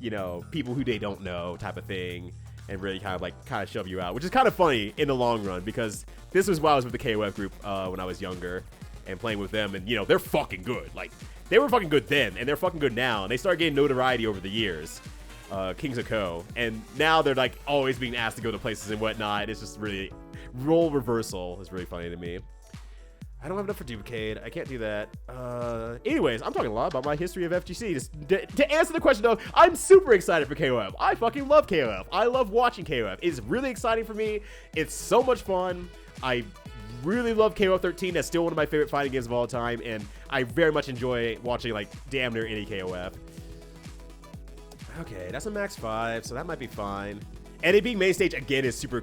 you know, people who they don't know type of thing, and really kind of shove you out, which is kind of funny in the long run, because this was while I was with the KOF group when I was younger, and playing with them, and, you know, they're fucking good. Like, they were fucking good then, and they're fucking good now, and they started getting notoriety over the years. Kings of Co. And now they're like always being asked to go to places and whatnot. It's just really role reversal is really funny to me. I don't have enough for duplicate. I can't do that. Anyways, I'm talking a lot about my history of FGC. Just to answer the question of, I'm super excited for KOF. I fucking love KOF. I love watching KOF. It's really exciting for me. It's so much fun. I really love KOF 13. That's still one of my favorite fighting games of all time, and I very much enjoy watching like damn near any KOF. Okay, that's a max 5, so that might be fine. And it being main stage again is super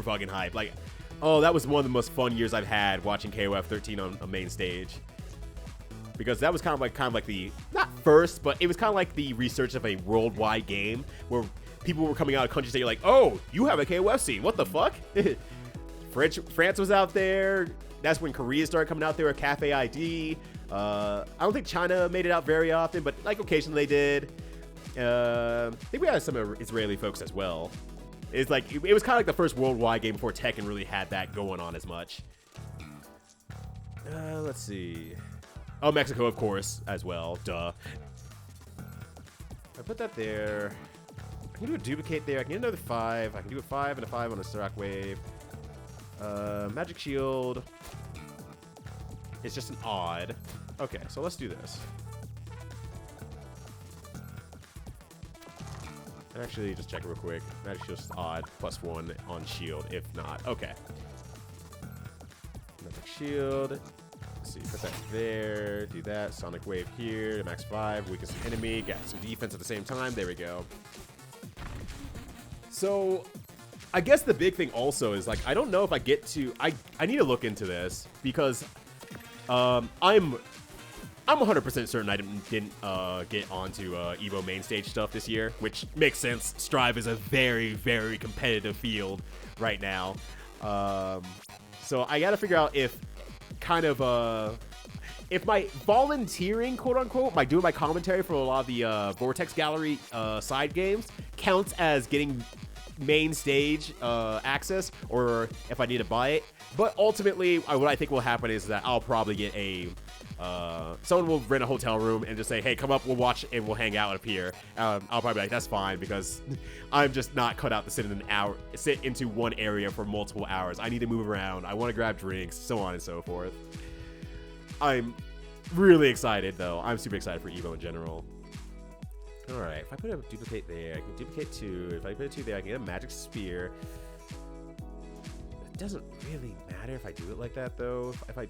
fucking hype. Like, oh, that was one of the most fun years I've had watching KOF 13 on a main stage. Because that was kind of like the, not first, but it was kind of like the research of a worldwide game where people were coming out of countries that you're like, oh, you have a KOF scene, what the fuck? France was out there. That's when Korea started coming out there with Cafe ID. I don't think China made it out very often, but like occasionally they did. I think we had some Israeli folks as well. It's like it was kind of like the first worldwide game before Tekken really had that going on as much. Let's see. Oh, Mexico, of course, as well. Duh. I put that there. I can do a duplicate there. I can get another 5. I can do a 5 and a 5 on a Stock Wave. Magic Shield. It's just an odd. Okay, so let's do this. And actually, just check it real quick. Magic Shield's odd. +1 on shield, if not. Okay. Magic Shield. Let's see, put that there. Do that. Sonic Wave here. Max 5. Weaken some enemy. Got some defense at the same time. There we go. So, I guess the big thing also is, like, I don't know if I get to... I need to look into this, because I'm 100% certain I didn't get onto Evo main stage stuff this year, which makes sense. Strive is a very, very competitive field right now. So I got to figure out if if my volunteering, quote unquote, by doing my commentary for a lot of the Vortex Gallery side games counts as getting main stage access or if I need to buy it. But ultimately, what I think will happen is that I'll probably get a someone will rent a hotel room and just say, hey, come up, we'll watch and we'll hang out up here. I'll probably be like, that's fine, because I'm just not cut out to sit into one area for multiple hours. I need to move around. I want to grab drinks, so on and so forth. I'm really excited, though. I'm super excited for Evo in general. All right, if I put a duplicate there, I can duplicate 2. If I put a 2 there, I can get a magic spear. It doesn't really matter if I do it like that, though. If I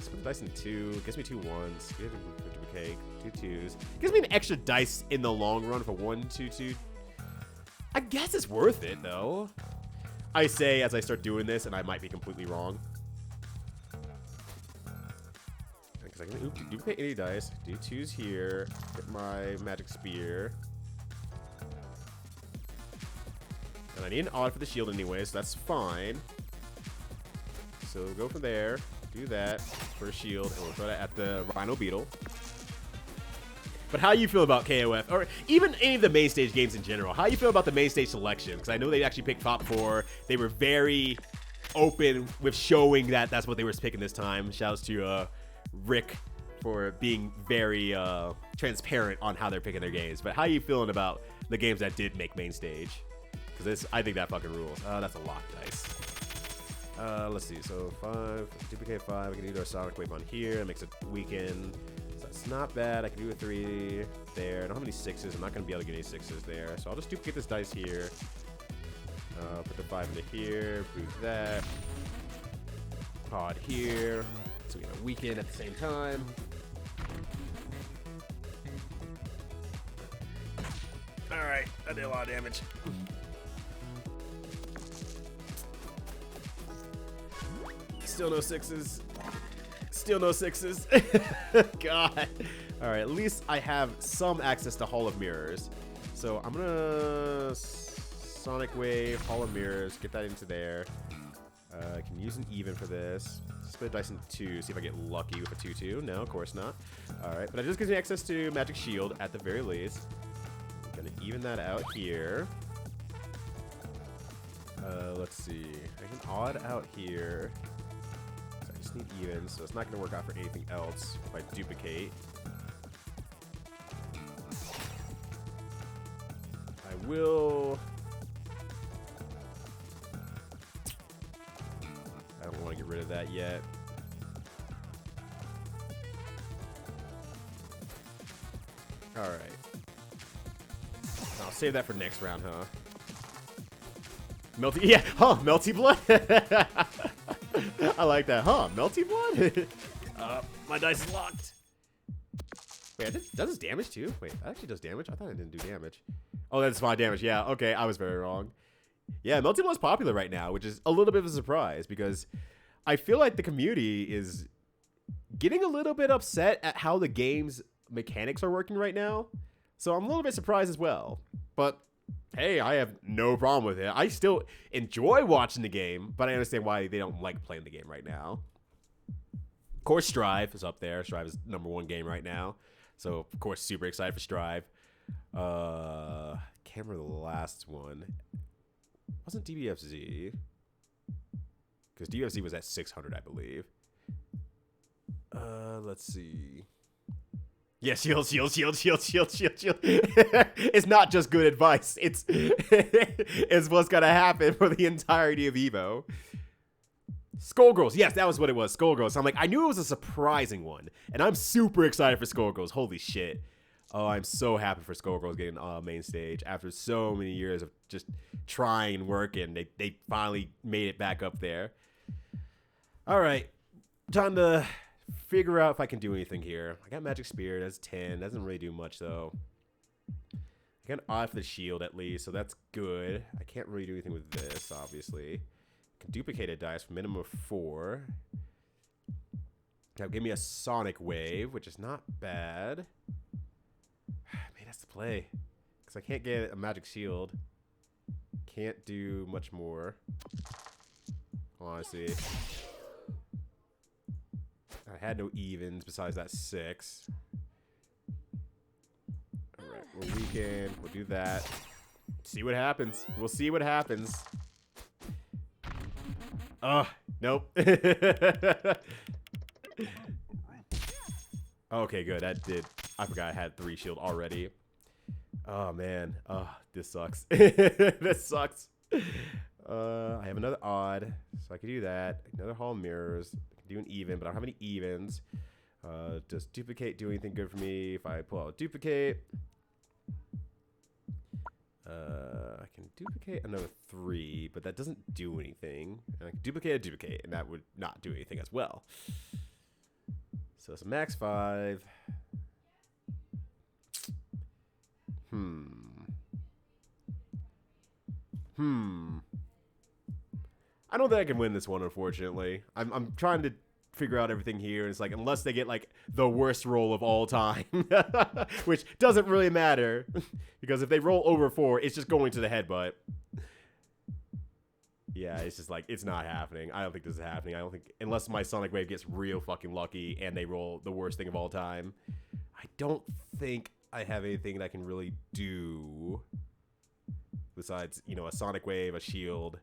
split the dice in 2, it gives me 2 1s. Duplicate, 2 2s. Gives me an extra dice in the long run for 1 2 2. I guess it's worth it, though. I say as I start doing this, and I might be completely wrong. Because I can duplicate any dice, do 2s here, get my magic spear. And I need an odd for the shield anyway, so that's fine. So we'll go from there, do that for a shield, and we'll throw that at the Rhino Beetle. But how you feel about KOF, or even any of the main stage games in general? How you feel about the main stage selection? Because I know they actually picked top 4. They were very open with showing that that's what they were picking this time. Shouts to Rick for being very transparent on how they're picking their games. But how are you feeling about the games that did make main stage? Because I think that fucking rules. That's a lot of dice. Let's see. So 5, duplicate 5. We can do our Sonic Wave on here. It makes it weaken. So that's not bad. I can do a 3 there. I don't have any 6s. I'm not going to be able to get any 6s there. So I'll just duplicate this dice here. Put the 5 into here. Boost that. Pod here. So we get a weaken at the same time. Alright, that did a lot of damage. Still no 6s. Still no 6s. God. Alright, at least I have some access to Hall of Mirrors. So I'm gonna Sonic Wave, Hall of Mirrors, get that into there. I can use an even for this. Split dice in 2, see if I get lucky with a 2-2. No, of course not. Alright, but it just gives me access to Magic Shield at the very least. I'm gonna even that out here. Let's see. I can odd out here. So I just need even, so it's not gonna work out for anything else if I duplicate. I will... I don't want to get rid of that yet. Alright. I'll save that for next round, huh? Melty, yeah, huh, Melty Blood? I like that, huh, Melty Blood? My dice is locked. Wait, does this damage too? Wait, that actually does damage? I thought it didn't do damage. Oh, that's my damage, yeah, okay, I was very wrong. Yeah, Melty Blood's popular right now, which is a little bit of a surprise because I feel like the community is getting a little bit upset at how the game's mechanics are working right now. So I'm a little bit surprised as well. But hey, I have no problem with it. I still enjoy watching the game, but I understand why they don't like playing the game right now. Of course, Strive is up there. Strive is #1 game right now. So, of course, super excited for Strive. Can't remember the last one. Wasn't DBFZ? Because DBFZ was at 600, I believe. Let's see. Yeah, shield. It's not just good advice. It's what's gonna happen for the entirety of Evo. Skullgirls. Yes, that was what it was. Skullgirls. I'm like, I knew it was a surprising one, and I'm super excited for Skullgirls. Holy shit. Oh, I'm so happy for Skullgirls getting main stage after so many years of just trying and working. They finally made it back up there. All right, time to figure out if I can do anything here. I got Magic Spear. That's 10. Doesn't really do much though. I got an odd for the shield at least, so that's good. I can't really do anything with this, obviously. I can duplicate a dice for minimum of 4. That'll give me a Sonic Wave, which is not bad. Maybe that's the play. Because I can't get a Magic Shield. Can't do much more. Honestly. I had no evens besides that 6. Alright, we'll weaken. We'll do that. See what happens. We'll see what happens. Nope. Okay, good. That did. I forgot I had 3 shield already. Oh, man. This sucks. This sucks. I have another odd, so I can do that. Another hall of mirrors. I can do an even, but I don't have any evens. Does duplicate do anything good for me? If I pull out a duplicate, I can duplicate another 3, but that doesn't do anything. And I can duplicate a duplicate, and that would not do anything as well. So it's a max 5. I don't think I can win this one, unfortunately. I'm trying to figure out everything here. And it's like, unless they get like the worst roll of all time, which doesn't really matter because if they roll over 4, it's just going to the headbutt. Yeah, it's just like, it's not happening. I don't think this is happening. I don't think, unless my Sonic Wave gets real fucking lucky and they roll the worst thing of all time. I don't think I have anything that I can really do besides, you know, a Sonic Wave, a shield.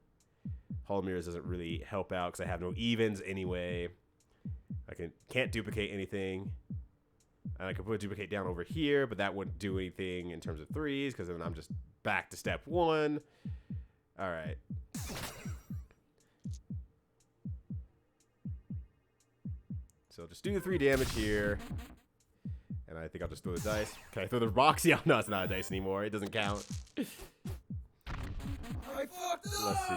Hall of Mirrors doesn't really help out because I have no evens anyway. I can't duplicate anything. And I could put a duplicate down over here, but that wouldn't do anything in terms of 3s because then I'm just back to step 1. All right. So just do the 3 damage here. And I think I'll just throw the dice. Can I throw the rocks? Yeah, no, it's not a dice anymore. It doesn't count. I fucked up. Let's see.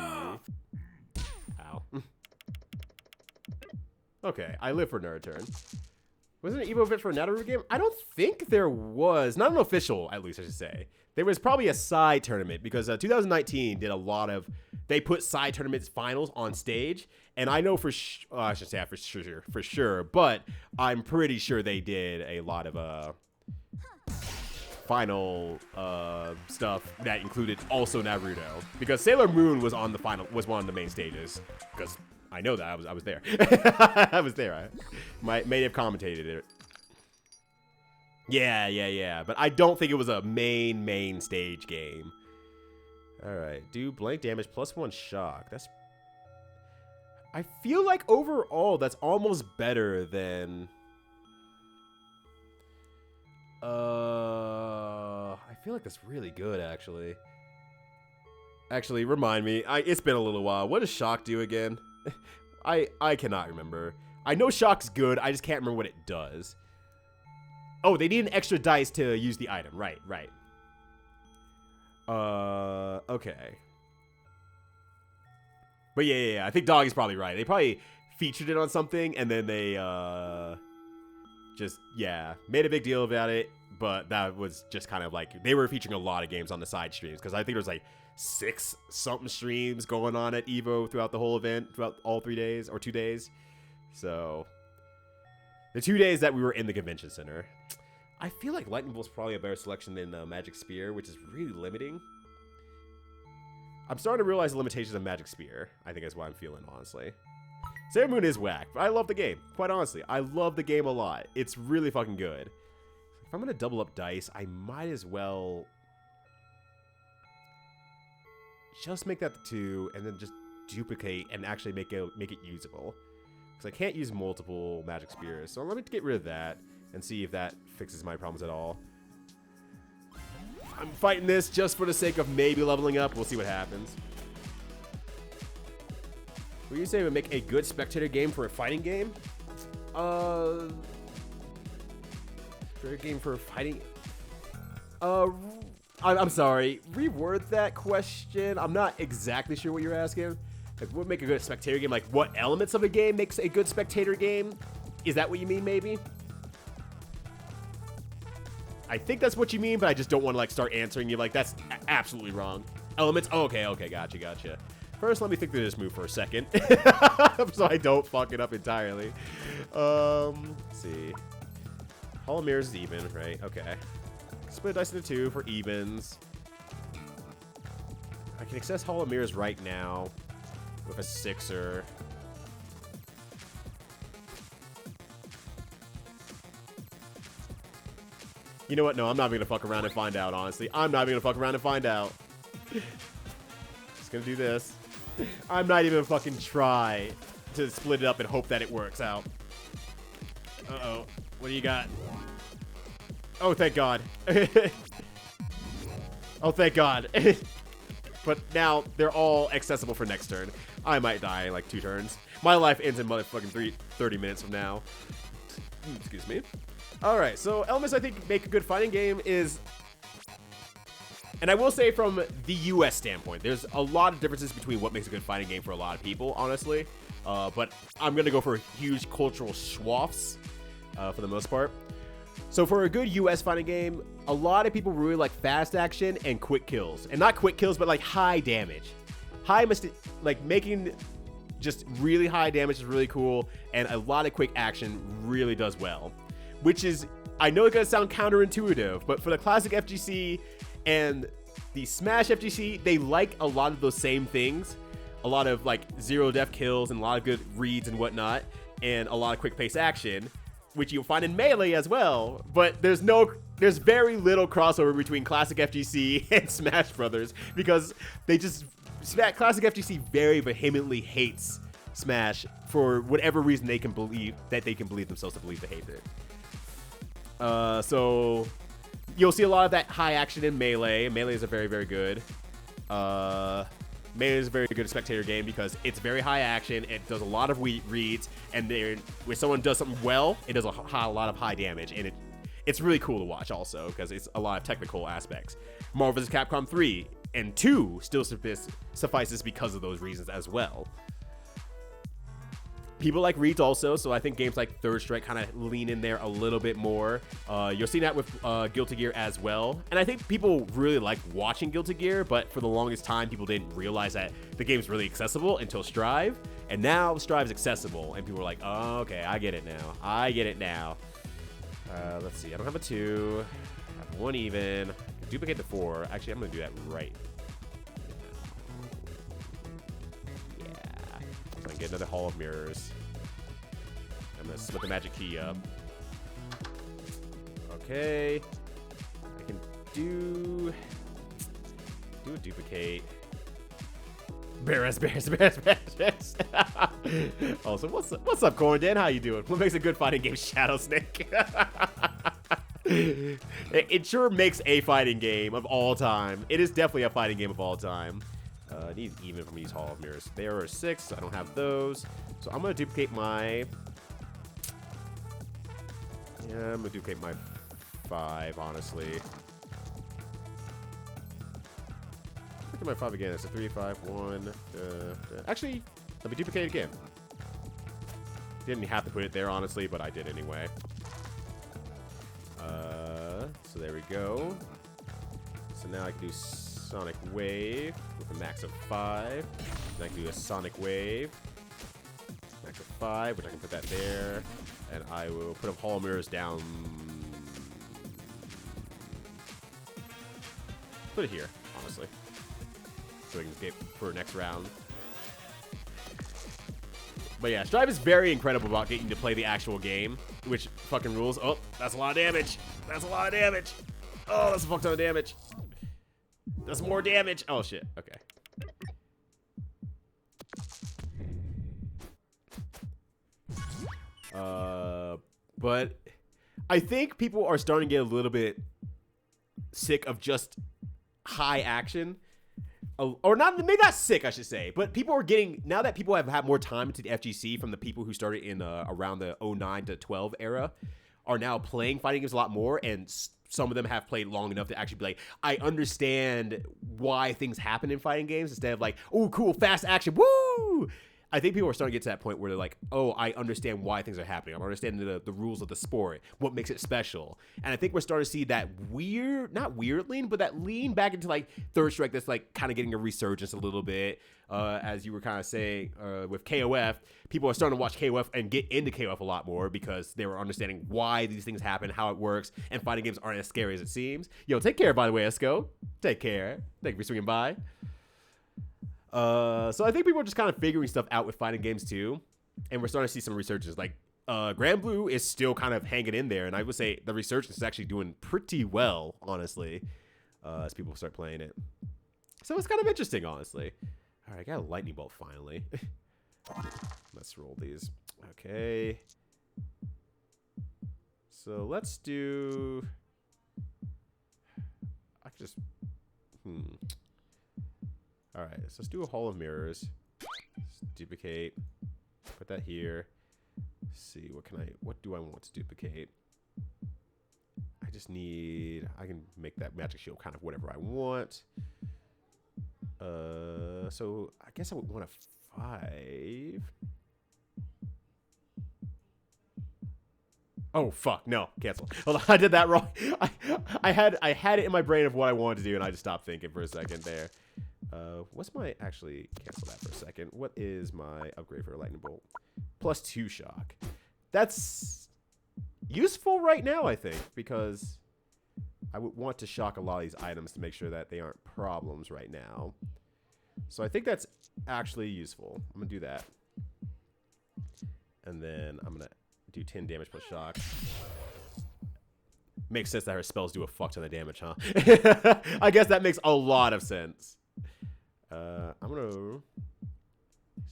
Ow. Okay, I live for another turn. Wasn't an Evo event for a Naruto game? I don't think there was. Not an official, at least I should say. There was probably a side tournament because 2019 did a lot of. They put side tournaments finals on stage, and I know I should say for sure, but I'm pretty sure they did a lot of final stuff that included also Naruto because Sailor Moon was on the final, was one of the main stages because I know that I was there. I was there. I may have commentated it. Yeah. But I don't think it was a main stage game. All right, do blank damage +1 shock. That's. I feel like overall that's almost better than. I feel like that's really good actually. Actually, remind me. It's been a little while. What does shock do again? I cannot remember. I know shock's good. I just can't remember what it does. Oh, they need an extra dice to use the item. Right. Okay. But yeah. I think Doggy's probably right. They probably featured it on something, and then they just made a big deal about it. But that was just kind of like they were featuring a lot of games on the side streams because I think there's like 6 something streams going on at Evo throughout the whole event, throughout all 3 days or 2 days. So the 2 days that we were in the convention center. I feel like Lightning Bolt's probably a better selection than Magic Spear, which is really limiting. I'm starting to realize the limitations of Magic Spear. I think that's what I'm feeling, honestly. Sailor Moon is whack, but I love the game. Quite honestly, I love the game a lot. It's really fucking good. If I'm going to double up dice, I might as well just make that the 2 and then just duplicate and actually make it usable. Because I can't use multiple Magic Spears. So let me get rid of that and see if that fixes my problems at all. I'm fighting this just for the sake of maybe leveling up. We'll see what happens. What do you say would make a good spectator game for a fighting game? Spectator game for a fighting... I'm sorry. Reword that question. I'm not exactly sure what you're asking. Like, what would make a good spectator game? Like, what elements of a game makes a good spectator game? Is that what you mean, maybe? I think that's what you mean, but I just don't want to like start answering you like that's absolutely wrong. Elements. Oh, okay, gotcha. First, let me think through this move for a second, so I don't fuck it up entirely. Let's see. Hall of Mirrors is even, right? Okay. Split dice into 2 for evens. I can access Hall of Mirrors right now with a 6er. You know what? No, I'm not even gonna fuck around and find out, honestly. I'm not even gonna fuck around and find out. Just gonna do this. I'm not even fucking try to split it up and hope that it works out. Uh-oh. What do you got? Oh, thank God. Oh, thank God. But now they're all accessible for next turn. I might die in like 2 turns. My life ends in motherfucking 30 minutes from now. Excuse me. All right, so elements I think make a good fighting game is... And I will say from the US standpoint, there's a lot of differences between what makes a good fighting game for a lot of people, honestly. But I'm going to go for huge cultural swaths for the most part. So for a good US fighting game, a lot of people really like fast action and quick kills. And not quick kills, but like high damage. Like making just really high damage is really cool, and a lot of quick action really does well. Which is, I know it's going to sound counterintuitive, but for the classic FGC and the Smash FGC, they like a lot of those same things. A lot of like zero death kills and a lot of good reads and whatnot, and a lot of quick pace action, which you'll find in Melee as well. But there's very little crossover between classic FGC and Smash Brothers, because classic FGC very vehemently hates Smash for whatever reason they can believe themselves to believe they hate it. So you'll see a lot of that high action in Melee. Melee is a very, very good. Melee is a very good spectator game because it's very high action. It does a lot of reads, and when someone does something well, it does a lot of high damage, and it's really cool to watch also because it's a lot of technical aspects. Marvel vs. Capcom 3 and 2 still suffices because of those reasons as well. People like reads also, so I think games like Third Strike kind of lean in there a little bit more. You'll see that with Guilty Gear as well. And I think people really like watching Guilty Gear, but for the longest time, people didn't realize that the game's really accessible until Strive. And now Strive's accessible, and people are like, oh, okay, I get it now. Let's see, I don't have a 2. I have 1 even. I can duplicate the 4. Actually, I'm going to do that right. I can get another Hall of Mirrors. I'm gonna split the magic key up. Okay. I can do a duplicate. Bears. Also, what's up, Corndan? How you doing? What makes a good fighting game? Shadow Snake. It sure makes a fighting game of all time. It is definitely a fighting game of all time. I need even from these Hall of Mirrors. There are 6. I don't have those. So I'm going to duplicate my... Yeah, I'm going to duplicate my 5, honestly. Look at my 5 again. It's a 3, 5, 1. Actually, let me duplicate it again. Didn't have to put it there, honestly, but I did anyway. So there we go. So now I can do Sonic Wave with a max of 5. Then I can do a Sonic Wave. Max of 5, which I can put that there. And I will put a Hall of Mirrors down. Put it here, honestly. So we can get for next round. But yeah, Strive is very incredible about getting to play the actual game, which fucking rules. Oh, that's a lot of damage. That's a lot of damage. Oh, that's a fuck ton of damage. That's more damage. Oh, shit. Okay. But I think people are starting to get a little bit sick of just high action. Or not, maybe not sick, I should say. But people are getting, now that people have had more time into the FGC from the people who started in around the 09 to 12 era, are now playing fighting games a lot more, and some of them have played long enough to actually be like, I understand why things happen in fighting games, instead of like, oh, cool, fast action, woo! I think people are starting to get to that point where they're like, oh, I understand why things are happening. I'm understanding the rules of the sport, what makes it special. And I think we're starting to see that not weird lean, but that lean back into like Third Strike that's like kind of getting a resurgence a little bit. As you were kind of saying with KOF, people are starting to watch KOF and get into KOF a lot more because they were understanding why these things happen, how it works, and fighting games aren't as scary as it seems. Yo, take care, by the way, Esco. Take care. Thank you for swinging by. So I think people are just kind of figuring stuff out with fighting games too, and we're starting to see some resurgence. Like Grand Blue is still kind of hanging in there, and I would say the resurgence is actually doing pretty well, honestly, as people start playing it. So it's kind of interesting, honestly. All right, I got a lightning bolt finally. Let's roll these. Okay. So let's do... I could just... All right, so let's do a Hall of Mirrors. Just duplicate. Put that here. Let's see, what do I want to duplicate? I just need... I can make that magic shield kind of whatever I want. So I guess I would want a 5. Oh fuck, no, cancel. Hold on, I did that wrong. I had it in my brain of what I wanted to do, and I just stopped thinking for a second there. What's my actually cancel that for a second? What is my upgrade for a lightning bolt? +2 shock. That's useful right now, I think, because I would want to shock a lot of these items to make sure that they aren't problems right now. So I think that's actually useful. I'm gonna do that, and then I'm gonna do 10 damage plus shock. Makes sense that her spells do a fuck ton of damage, huh? I guess that makes a lot of sense. I'm gonna...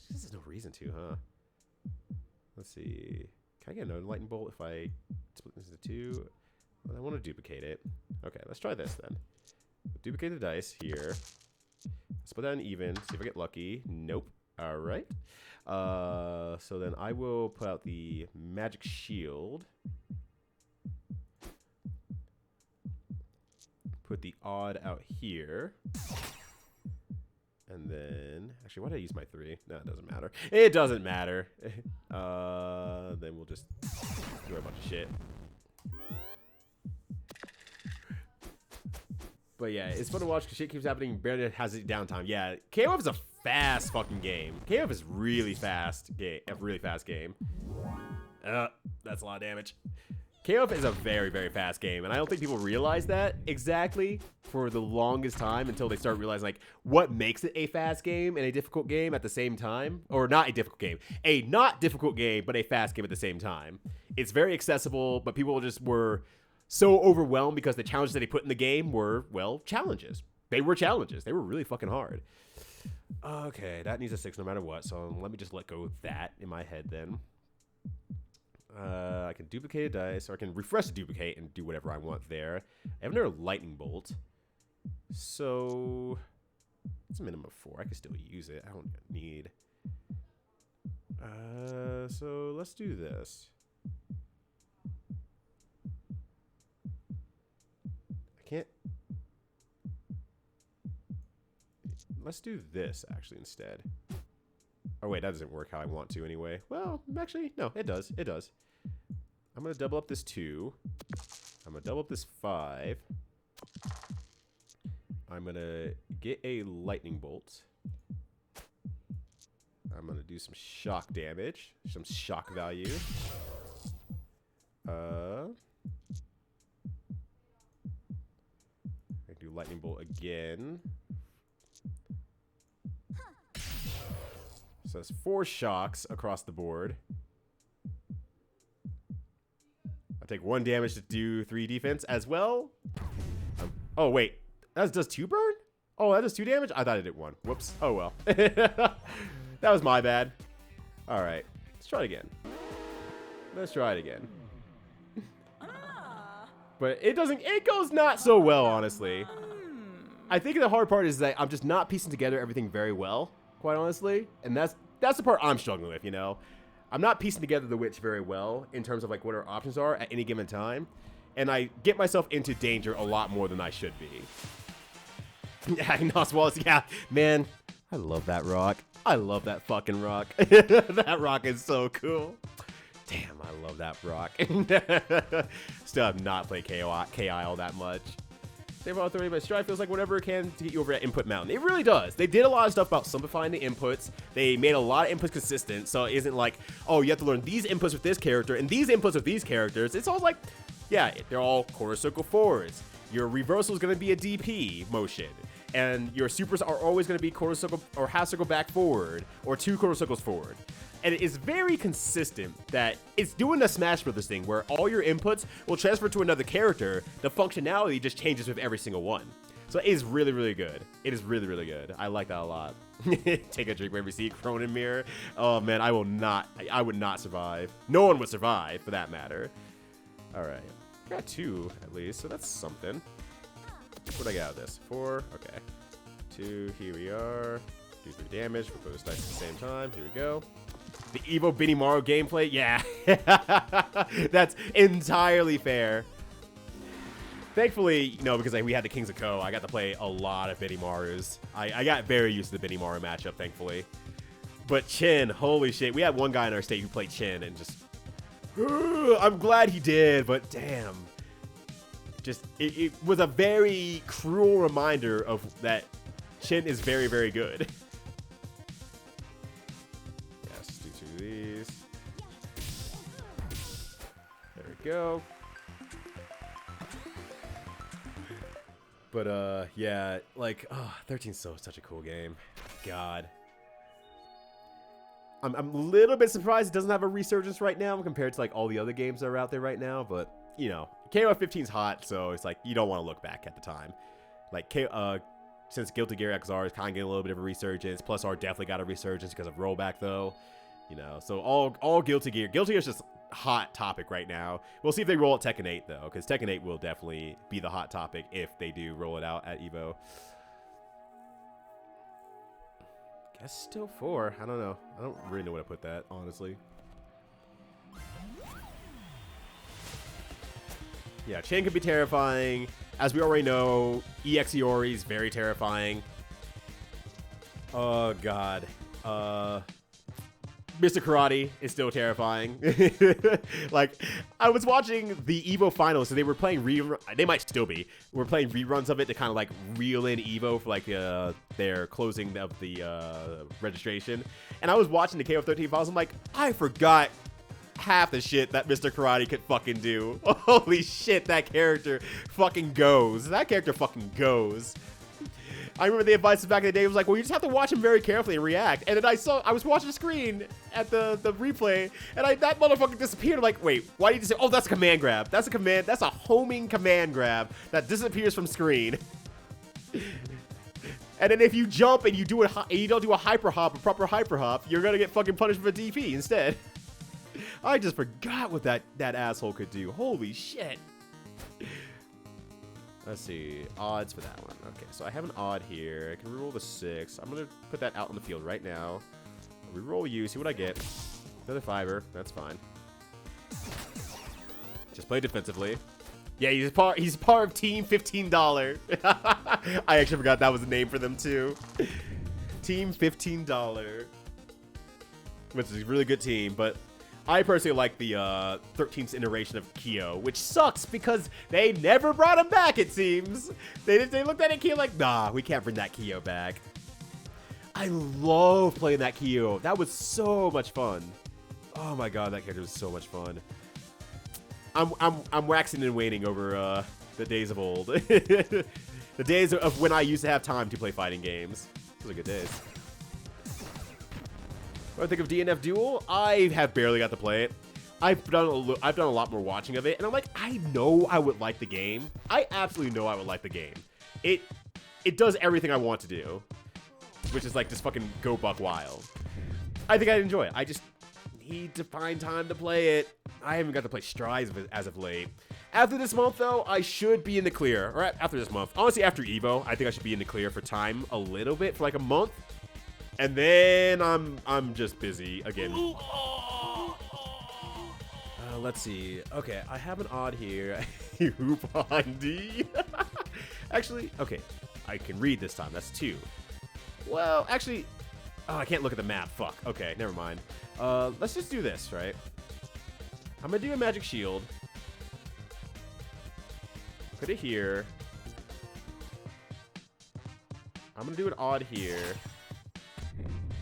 There's no reason to, huh? Let's see. Can I get another lightning bolt if I split this into 2? Well, I want to duplicate it. Okay, let's try this then. Duplicate the dice here. Split that in even. See if I get lucky. Nope. All right. So then I will put out the magic shield. Put the odd out here. And then, actually, why did I use my 3? No, it doesn't matter. It doesn't matter. Then we'll just do a bunch of shit. But yeah, it's fun to watch because shit keeps happening. Barely has it downtime. Yeah, KOF is a fast fucking game. KOF is really fast game. A really fast game. That's a lot of damage. KOF is a very, very fast game, and I don't think people realize that exactly for the longest time until they start realizing like what makes it a fast game and a difficult game at the same time, or not a difficult game, a not difficult game but a fast game at the same time. It's very accessible, but people just were so overwhelmed because the challenges that they put in the game were, well, challenges. They were challenges. They were really fucking hard. Okay, that needs a 6 no matter what, so let me just let go of that in my head then. I can duplicate a dice, or I can refresh the duplicate and do whatever I want there. I have another lightning bolt. So, it's a minimum of 4. I can still use it. I don't need... So, let's do this. I can't... Let's do this, actually, instead. Oh, wait, that doesn't work how I want to anyway. Well, actually, no, it does. It does. I'm going to double up this 2. I'm going to double up this 5. I'm going to get a lightning bolt. I'm going to do some shock damage. Some shock value. I do lightning bolt again. So that's 4 shocks across the board. I take 1 damage to do 3 defense as well. Oh, wait. That does 2 burn? Oh, that does 2 damage? I thought it did 1. Whoops. Oh, well. That was my bad. All right. Let's try it again. Let's try it again. But it goes not so well, honestly. I think the hard part is that I'm just not piecing together everything very well, quite honestly. And that's the part I'm struggling with, you know? I'm not piecing together the witch very well in terms of like what our options are at any given time. And I get myself into danger a lot more than I should be. Agnos Wallace, yeah, man. I love that rock. I love that fucking rock. That rock is so cool. Damn, I love that rock. Still have not played KI all that much. Save authority, but Strive feels like whatever it can to get you over that input mountain. It really does. They did a lot of stuff about simplifying the inputs. They made a lot of inputs consistent, so it isn't like, oh, you have to learn these inputs with this character and these inputs with these characters. It's all like, yeah, they're all quarter circle forwards. Your reversal is going to be a DP motion, and your supers are always going to be quarter circle or half circle back forward, or 2 quarter circles forward. And it is very consistent that it's doing the Smash Brothers thing where all your inputs will transfer to another character. The functionality just changes with every single one. So it is really, really good. It is really, really good. I like that a lot. Take a drink, maybe see Cronin Mirror. Oh man, I would not survive. No one would survive for that matter. All right, got 2 at least, so that's something. What I got out of this? 4, okay. 2, here we are. Do 3 damage, we'll both dice at the same time. Here we go. The Evo Benimaru gameplay, yeah. That's entirely fair. Thankfully, you know, because we had the Kings of Ko, I got to play a lot of Benimarus. I got very used to the Benimaru matchup, thankfully. But Chin, holy shit. We had one guy in our state who played Chin and just... I'm glad he did, but damn. Just, it was a very cruel reminder of that Chin is very, very good. Yes, do 2 of these. There we go. But, yeah, like, 13's such a cool game. God. I'm a little bit surprised it doesn't have a resurgence right now compared to, like, all the other games that are out there right now. But, you know, KOF 15's hot, so it's like, you don't want to look back at the time. Like, since Guilty Gear XR is kind of getting a little bit of a resurgence, plus R definitely got a resurgence because of rollback, though. You know, so all Guilty Gear. Guilty Gear is just hot topic right now. We'll see if they roll out Tekken 8 though, because Tekken 8 will definitely be the hot topic if they do roll it out at Evo. Guess still 4. I don't know. I don't really know where to put that, honestly. Yeah, Chain could be terrifying. As we already know, EX Iori is very terrifying. Oh god. Mr. Karate is still terrifying. Like, I was watching the Evo finals, so they were playing they might still be. We're playing reruns of it to kind of like reel in Evo for like their closing of the registration. And I was watching the KO 13 finals. I'm like, I forgot half the shit that Mr. Karate could fucking do. Holy shit, that character fucking goes. That character fucking goes. I remember the advice back in the day was like, well, you just have to watch him very carefully and react. And then I was watching the screen at the replay, and that motherfucker disappeared. I'm like, wait, why did you say, oh, that's a command grab. That's a homing command grab that disappears from screen. And then if you jump and you don't do a hyper hop, a proper hyper hop, you're gonna get fucking punished with a DP instead. I just forgot what that asshole could do. Holy shit. Let's see, odds for that one. Okay, so I have an odd here. I can reroll the 6. I'm gonna put that out on the field right now. Reroll you, see what I get. Another 5er, that's fine. Just play defensively. Yeah, he's part of Team $15. I actually forgot that was the name for them too. Team $15. Which is a really good team, but I personally like the 13th iteration of Kyo, which sucks because they never brought him back, it seems. They looked at it, Kyo, like, nah, we can't bring that Kyo back. I love playing that Kyo. That was so much fun. Oh my god, that character was so much fun. I'm waxing and waning over the days of old. The days of when I used to have time to play fighting games. Those are good days. What do I think of DNF Duel? I have barely got to play it. I've done a lot more watching of it, and I'm like, I know I would like the game. I absolutely know I would like the game. It does everything I want to do, which is like just fucking go buck wild. I think I'd enjoy it. I just need to find time to play it. I haven't got to play Strides as of late. After this month, though, I should be in the clear. Or after this month. Honestly, after Evo, I think I should be in the clear for time a little bit, for like a month. And then I'm just busy again. Let's see. Okay, I have an odd here. Hoopandi. Actually, okay. I can read this time. That's 2. Well, actually, oh, I can't look at the map. Fuck. Okay, never mind. Let's just do this, right? I'm gonna do a magic shield. Put it here. I'm gonna do an odd here.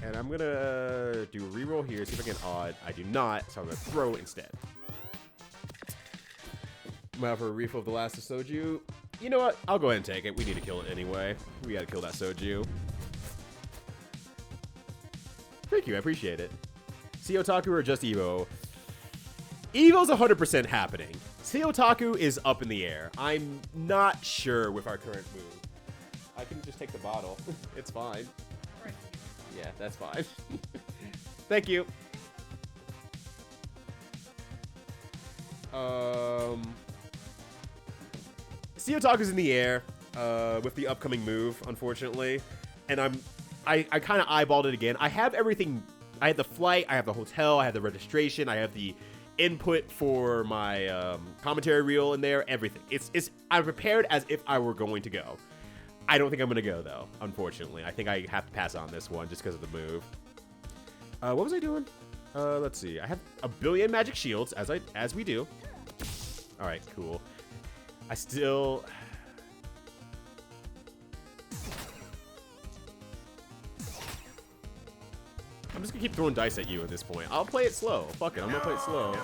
And I'm gonna do a reroll here, see if I get an odd. I do not, so I'm gonna throw instead. I'm out for a refill of the last of Soju. You know what? I'll go ahead and take it. We need to kill it anyway. We gotta kill that Soju. Thank you, I appreciate it. See Otaku or just Evo? Evo's 100% happening. See Otaku is up in the air. I'm not sure with our current move. I can just take the bottle. It's fine. Yeah, that's fine. Thank you. Sea Otaku's in the air with the upcoming move, unfortunately. And I kind of eyeballed it again. I have everything. I have the flight, I have the hotel, I have the registration, I have the input for my commentary reel in there, everything. I'm prepared as if I were going to go. I don't think I'm going to go, though, unfortunately. I think I have to pass on this one just because of the move. What was I doing? Let's see. I have a billion magic shields, as we do. All right, cool. I still... I'm just gonna keep throwing dice at you at this point. I'll play it slow. Fuck it, I'm gonna play it slow.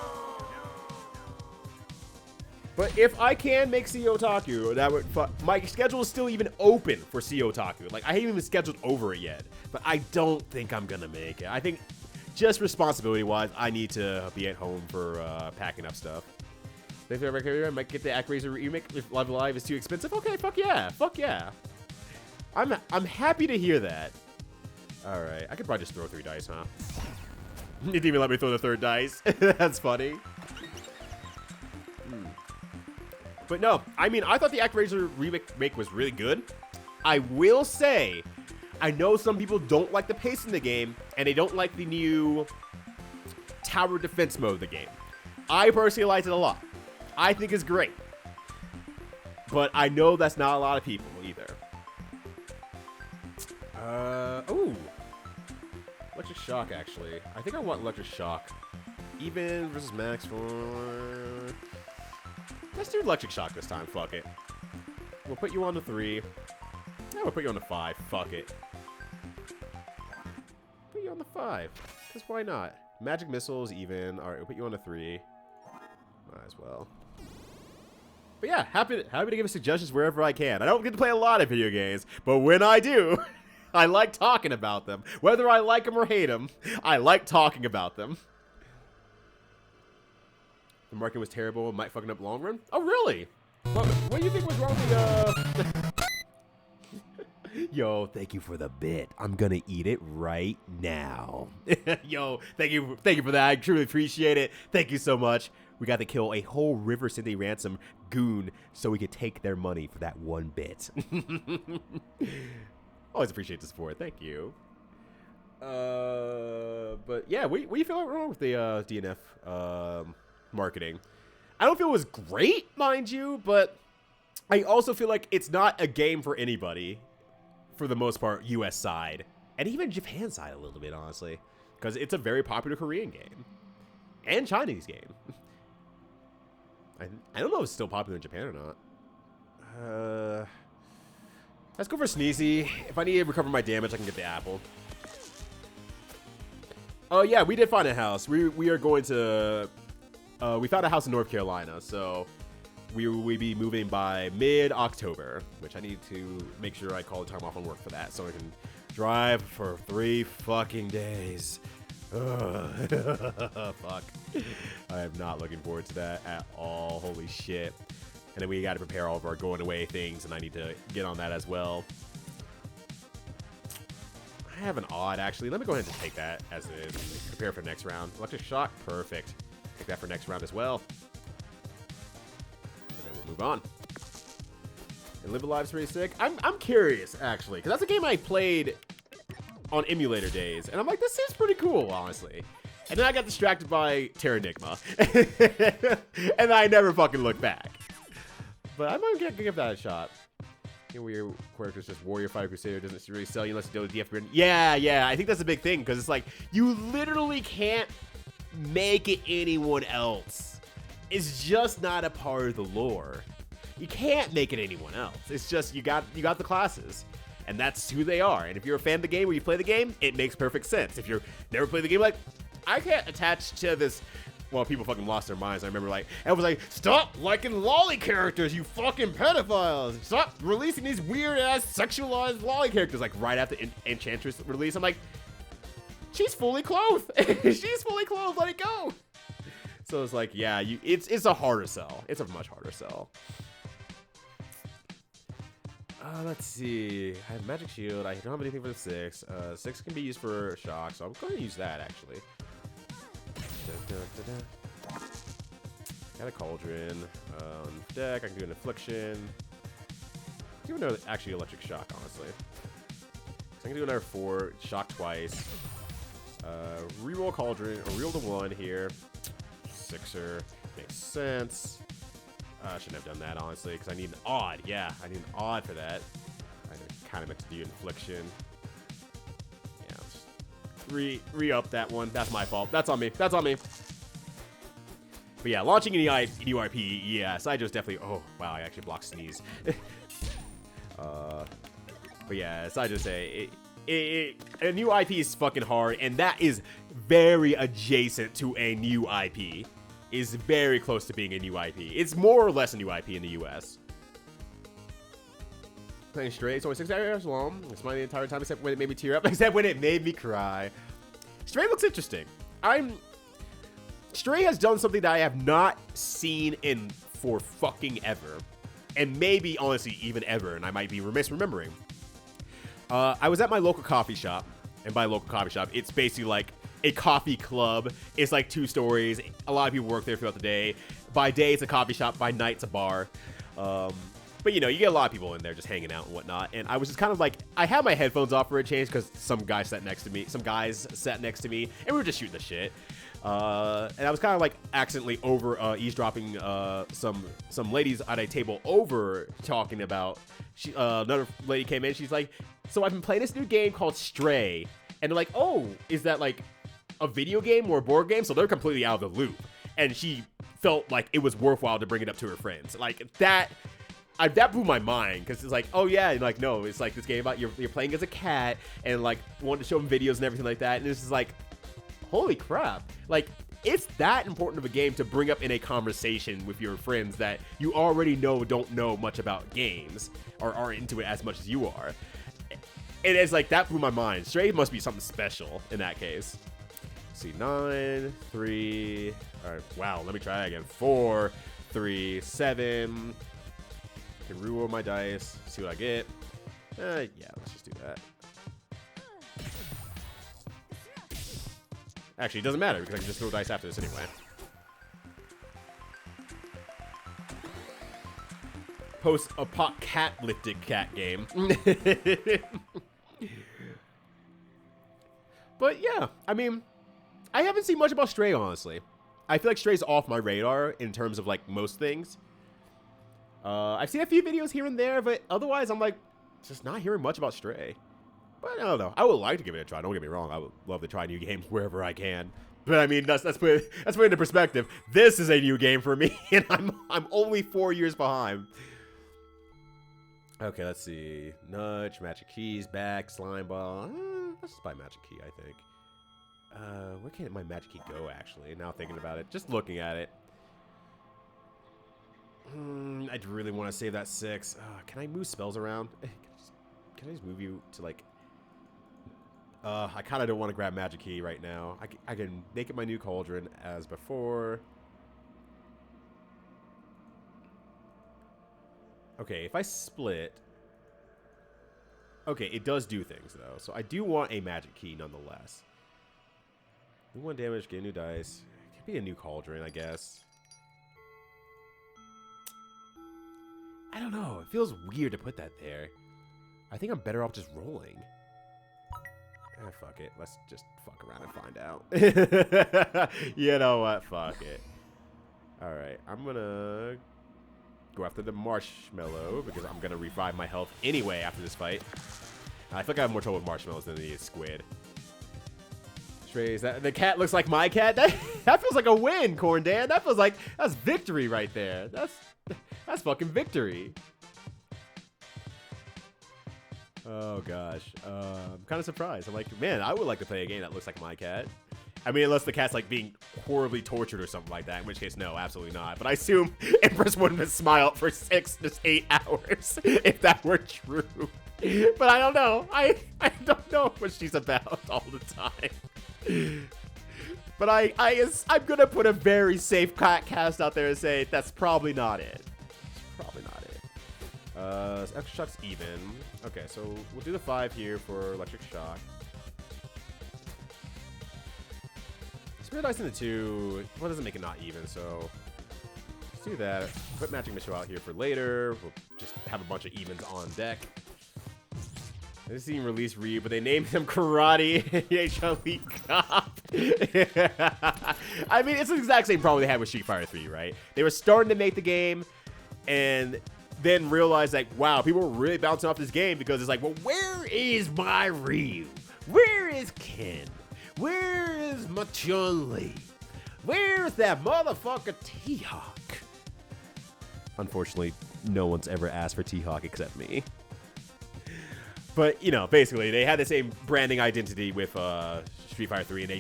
But if I can make Sea Otaku, that would my schedule is still even open for Sea Otaku. Like, I haven't even scheduled over it yet. But I don't think I'm gonna make it. I think, just responsibility-wise, I need to be at home for packing up stuff. If I might get the ActRaiser remake if Live Alive is too expensive. Okay, fuck yeah. Fuck yeah. I'm happy to hear that. Alright, I could probably just throw 3 dice, huh? You didn't even let me throw the 3rd dice. That's funny. But no, I mean, I thought the ActRaiser remake was really good. I will say, I know some people don't like the pace in the game, and they don't like the new tower defense mode of the game. I personally liked it a lot. I think it's great. But I know that's not a lot of people either. Ooh. Electric Shock, actually. I think I want Electric Shock. Even versus max for... Let's do Electric Shock this time, fuck it. We'll put you on the 3. Yeah, we'll put you on the 5, fuck it. Put you on the 5, because why not? Magic Missiles, even. Alright, we'll put you on the 3. Might as well. But yeah, happy to give suggestions wherever I can. I don't get to play a lot of video games, but when I do, I like talking about them. Whether I like them or hate them, I like talking about them. The marketing was terrible and might fucking up long run. Oh, really? What do you think was wrong with the, Yo, thank you for the bit. I'm gonna eat it right now. Yo, thank you for that. I truly appreciate it. Thank you so much. We got to kill a whole River City Ransom goon so we could take their money for that 1 bit. Always appreciate the support. Thank you. But yeah, what do you feel wrong with the DNF marketing? I don't feel it was great, mind you, but I also feel like it's not a game for anybody, for the most part, US side. And even Japan side a little bit, honestly. Because it's a very popular Korean game. And Chinese game. I don't know if it's still popular in Japan or not. Let's go for Sneezy. If I need to recover my damage, I can get the apple. Oh, yeah, we did find a house. We are going to... we found a house in North Carolina, so we will be moving by mid-October, which I need to make sure I call the time off on work for that, so I can drive for 3 fucking days. Fuck. I am not looking forward to that at all. Holy shit. And then we got to prepare all of our going away things, and I need to get on that as well. I have an odd, actually. Let me go ahead and just take that as it is. Prepare for next round. Electric Shock. Perfect. Take that for next round as well. And then we'll move on. And Live Alive's pretty sick. I'm curious, actually, because that's a game I played on emulator days, and I'm like, this seems pretty cool, honestly. And then I got distracted by Terranigma, and I never fucking looked back. But I might give that a shot. Your character's just Warrior, Fighter, Crusader, doesn't really sell you unless you do the DF. Yeah, I think that's a big thing, because it's like, you literally can't make it anyone else. It's just not a part of the lore. You can't make it anyone else. It's just, you got the classes. And that's who they are. And if you're a fan of the game, when you play the game, it makes perfect sense. If you're never played the game, like, I can't attach to this. Well, people fucking lost their minds. I remember, like, everyone was like, stop liking lolly characters, you fucking pedophiles. Stop releasing these weird-ass sexualized lolly characters. Like, right after Enchantress release, I'm like, she's fully clothed. She's fully clothed. Let it go. So it's like, yeah, it's a harder sell. It's a much harder sell. Let's see. I have Magic Shield. I don't have anything for the 6. 6 can be used for shock, so I'm going to use that, actually. Got a Cauldron. Deck, I can do an Affliction. I can do another, actually, Electric Shock, honestly. So I can do another 4, Shock twice. Reroll Cauldron, or reroll the 1 here. 6er. Makes sense. I shouldn't have done that, honestly, because I need an odd. Yeah, I need an odd for that. I kind of meant to do Infliction. Yeah, let's re-up that one. That's my fault. That's on me. That's on me. But yeah, launching an new IP, yes, I just definitely... Oh, wow, I actually blocked Sneeze. But yeah, so I just say... a new IP is fucking hard, and that is very adjacent to a new IP. Is very close to being a new IP. It's more or less a new IP in the US. Playing Stray, it's only 6 hours long. It's mine the entire time except when it made me tear up, except when it made me cry. Stray looks interesting. Stray has done something that I have not seen in for fucking ever. And maybe, honestly, even ever, and I might be remiss remembering. I was at my local coffee shop, and by local coffee shop, it's basically like a coffee club. It's like 2 stories. A lot of people work there throughout the day. By day, it's a coffee shop. By night, it's a bar. But, you know, you get a lot of people in there just hanging out and whatnot. And I was just kind of like, I had my headphones off for a change because some guys sat next to me, and we were just shooting the shit. And I was kind of like accidentally over eavesdropping some ladies at a table over talking about. Another lady came in. She's like, "So I've been playing this new game called Stray," and they're like, "Oh, is that like a video game or a board game?" So they're completely out of the loop, and she felt like it was worthwhile to bring it up to her friends. Like that blew my mind because it's like, oh yeah, and like no, it's like this game about you're playing as a cat and like wanted to show them videos and everything like that, and it's just like, holy crap, like it's that important of a game to bring up in a conversation with your friends that you already don't know much about games or aren't into it as much as you are. And it's like that blew my mind. Stray must be something special in that case. Let's see, 9, 3. All right, wow. Let me try that again. 4, 3, 7. I can reroll my dice. See what I get. Yeah, let's just do that. Actually, it doesn't matter because I can just throw dice after this anyway. Post-apocalyptic cat game. But yeah, I mean, I haven't seen much about Stray, honestly. I feel like Stray's off my radar in terms of like most things. I've seen a few videos here and there, but otherwise I'm like just not hearing much about Stray. But I don't know. I would like to give it a try. Don't get me wrong. I would love to try new games wherever I can. But I mean, let's put it into perspective. This is a new game for me, and I'm only 4 years behind. Okay, let's see. Nudge, Magic Keys, back, Slime Ball. Let's just buy Magic Key, I think. Where can my Magic Key go, actually? Now thinking about it. Just looking at it. I'd really want to save that 6. Can I move spells around? Can I just move you to, like... I kind of don't want to grab Magic Key right now. I can make it my new Cauldron as before. Okay, if I split... Okay, it does do things, though. So I do want a Magic Key, nonetheless. Do 1 damage, get a new dice. It could be a new Cauldron, I guess. I don't know. It feels weird to put that there. I think I'm better off just rolling. Fuck it. Let's just fuck around and find out. You know what? Fuck it. Alright, I'm gonna go after the Marshmallow because I'm gonna revive my health anyway after this fight. I feel like I have more trouble with marshmallows than the squid. Strays, the cat looks like my cat. That feels like a win, Corn Dan. That feels like that's victory right there. That's fucking victory. Oh gosh, I'm kind of surprised. I'm like, man, I would like to play a game that looks like my cat. I mean, unless the cat's like being horribly tortured or something like that, in which case, no, absolutely not. But I assume Empress wouldn't have smiled for 6 to 8 hours if that were true. But I don't know. I don't know what she's about all the time. But I'm gonna put a very safe cat cast out there and say that's probably not it. It's probably not it. So extra shock's even. Okay, so we'll do the 5 here for electric shock. Spirit dice in the 2. Well, doesn't make it not even, so let's do that. Put magic missile out here for later. We'll just have a bunch of evens on deck. They didn't even release Ryu, but they named him Karate Elite Cop. I mean, it's the exact same problem they had with Street Fighter 3, right? They were starting to make the game, and then realized, like, wow, people were really bouncing off this game because it's like, well, where is my Ryu? Where is Ken? Where is my Chun-Li? Where's that motherfucker T-Hawk? Unfortunately, no one's ever asked for T-Hawk except me. But, you know, basically, they had the same branding identity with Street Fighter 3, and they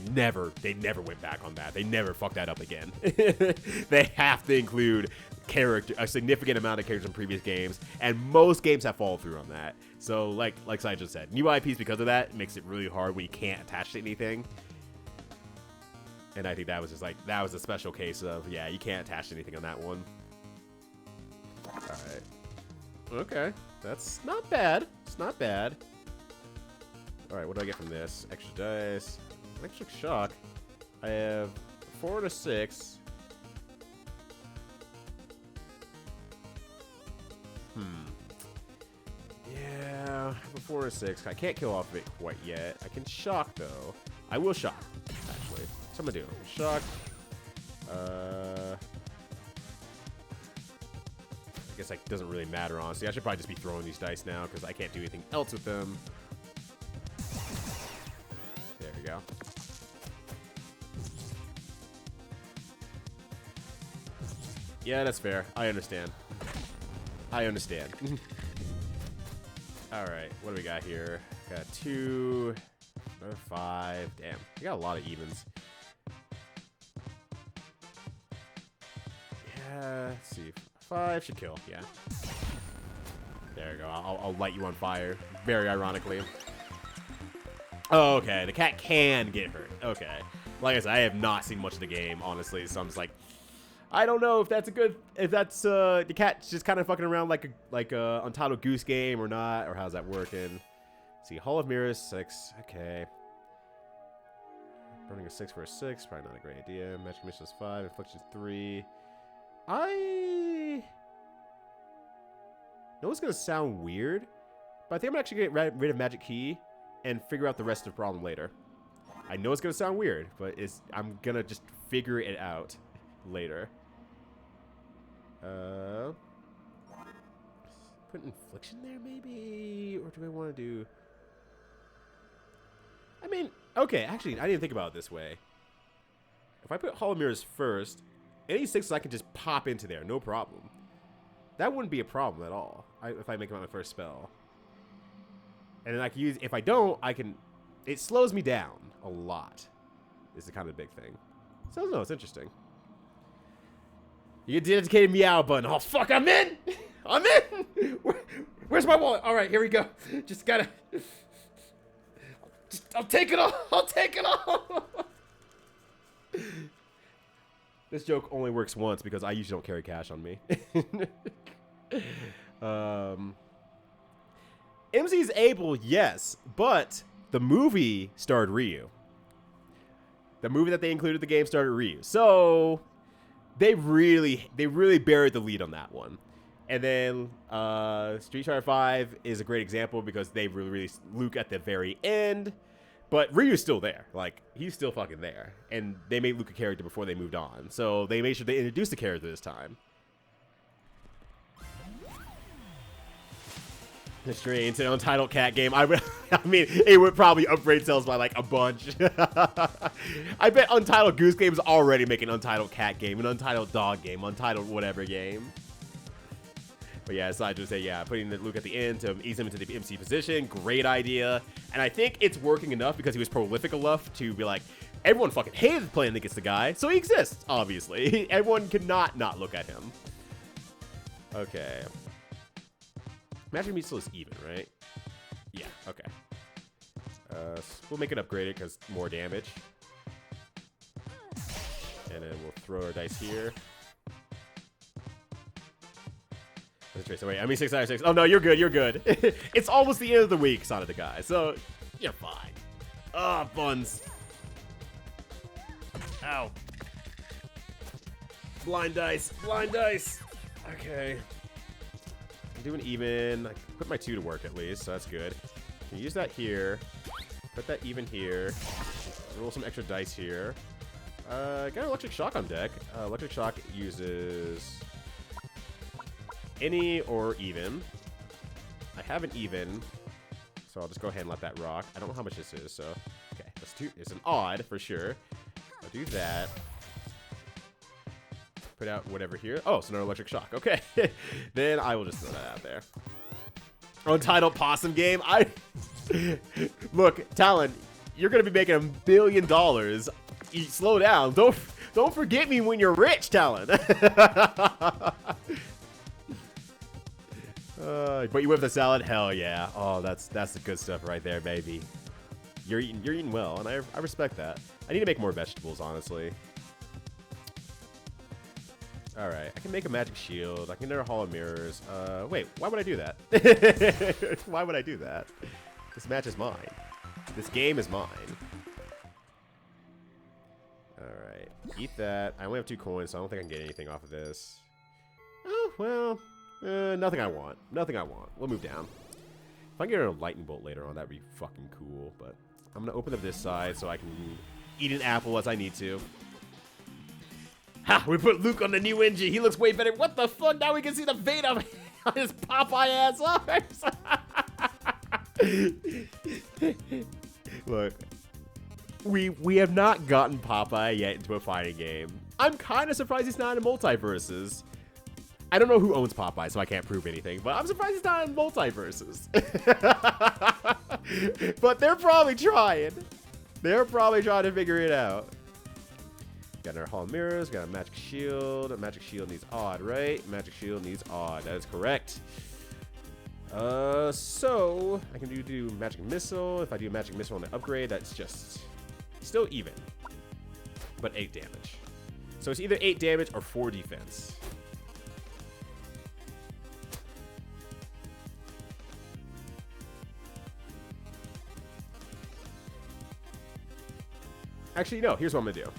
never went back on that. They never fucked that up again. They have to include a significant amount of characters from previous games, and most games have followed through on that. So, like Sai just said, new IPs because of that makes it really hard when you can't attach to anything. And I think that was just like, that was a special case of, yeah, you can't attach to anything on that one. Alright. Okay. That's not bad. It's not bad. Alright, what do I get from this? Extra dice. Extra shock. I have 4 to 6. Yeah, 4 to 6. I can't kill off of it quite yet. I can shock, though. I will shock, actually. So I'm gonna do. Shock. I guess that doesn't really matter, honestly. I should probably just be throwing these dice now because I can't do anything else with them. There we go. Yeah, that's fair. I understand. I understand. Alright, what do we got here? Got 2, another 5. Damn, we got a lot of evens. Yeah, let's see. 5 should kill, yeah. There you go. I'll light you on fire. Very ironically. Oh, okay. The cat can get hurt. Okay. Like I said, I have not seen much of the game, honestly, so I'm just like, I don't know if that's a good, if that's the cat's just kind of fucking around like a Untitled Goose Game or not, or how's that working? Let's see, Hall of Mirrors 6. Okay. Burning a 6 for a 6, probably not a great idea. Magic Missions 5, Inflictions 3. I know it's gonna sound weird, but I think I'm actually gonna get rid of Magic Key and figure out the rest of the problem later. I know it's gonna sound weird, but I'm gonna just figure it out later. Put Infliction there maybe, or do I want to do? I mean, okay, actually, I didn't think about it this way. If I put Hall of Mirrors first, any 6s I can just pop into there, no problem. That wouldn't be a problem at all if I make it on my first spell. And then I can use, if I don't, I can, it slows me down a lot, is the kind of big thing. So, no, it's interesting. You get the dedicated meow button. Oh, fuck, I'm in! I'm in! Where's my wallet? All right, here we go. Just gotta, I'll take it off. I'll take it off. This joke only works once because I usually don't carry cash on me. MZ's able, yes, but the movie starred Ryu. The movie that they included in the game started Ryu. So they really buried the lead on that one. And then Street Fighter 5 is a great example because they really released Luke at the very end. But Ryu's still there. Like, he's still fucking there. And they made Luke a character before they moved on. So they made sure they introduced the character this time. Straight into an Untitled Cat game. I mean, it would probably upgrade sales by like a bunch. I bet Untitled Goose Game is already making an Untitled Cat game, an Untitled Dog game, Untitled whatever game. But yeah, aside to say, yeah, putting Luke at the end to ease him into the MC position, great idea. And I think it's working enough because he was prolific enough to be like, everyone fucking hated playing against the guy, so he exists, obviously. Everyone cannot not look at him. Okay. Magic Meat still is even, right? Yeah, okay. We'll make it upgraded because more damage. And then we'll throw our dice here. So wait, I mean 6 out of 6. Oh no, you're good, you're good. It's almost the end of the week, Sonic the Guy, so you're fine. Ah, buns. Ow. Blind dice, blind dice. Okay. I'm doing even. I put my 2 to work at least, so that's good. Can use that here. Put that even here. Roll some extra dice here. Got an electric shock on deck. Electric shock uses any or even. I have an even, so I'll just go ahead and let that rock. I don't know how much this is, so okay. That's 2. It's an odd for sure. I'll do that. Put out whatever here. Oh, it's another electric shock. Okay. Then I will just throw that out there. Untitled Possum game. Look, Talon, you're gonna be making $1 billion. You slow down. Don't forget me when you're rich, Talon. But you whip the salad? Hell yeah. Oh, that's the good stuff right there, baby. You're eating well, and I respect that. I need to make more vegetables, honestly. Alright, I can make a magic shield. I can enter Hall of Mirrors. Wait, why would I do that? Why would I do that? This match is mine. This game is mine. Alright, eat that. I only have 2 coins, so I don't think I can get anything off of this. Oh, well, nothing I want. Nothing I want. We'll move down. If I can get a lightning bolt later on, that'd be fucking cool, but I'm gonna open up this side so I can eat an apple as I need to. Ha! We put Luke on the new engine. He looks way better. What the fuck? Now we can see the vein on his Popeye ass arms. Look, we have not gotten Popeye yet into a fighting game. I'm kind of surprised he's not in multiverses. I don't know who owns Popeye, so I can't prove anything, but I'm surprised he's not in multiverses. But they're probably trying. They're probably trying to figure it out. Got our Hall of Mirrors, got a Magic Shield. A Magic Shield needs odd, right? Magic Shield needs odd. That is correct. So I can do Magic Missile. If I do Magic Missile on the upgrade, that's just still even, but 8 damage. So it's either 8 damage or 4 defense. Actually, no. Here's what I'm gonna do.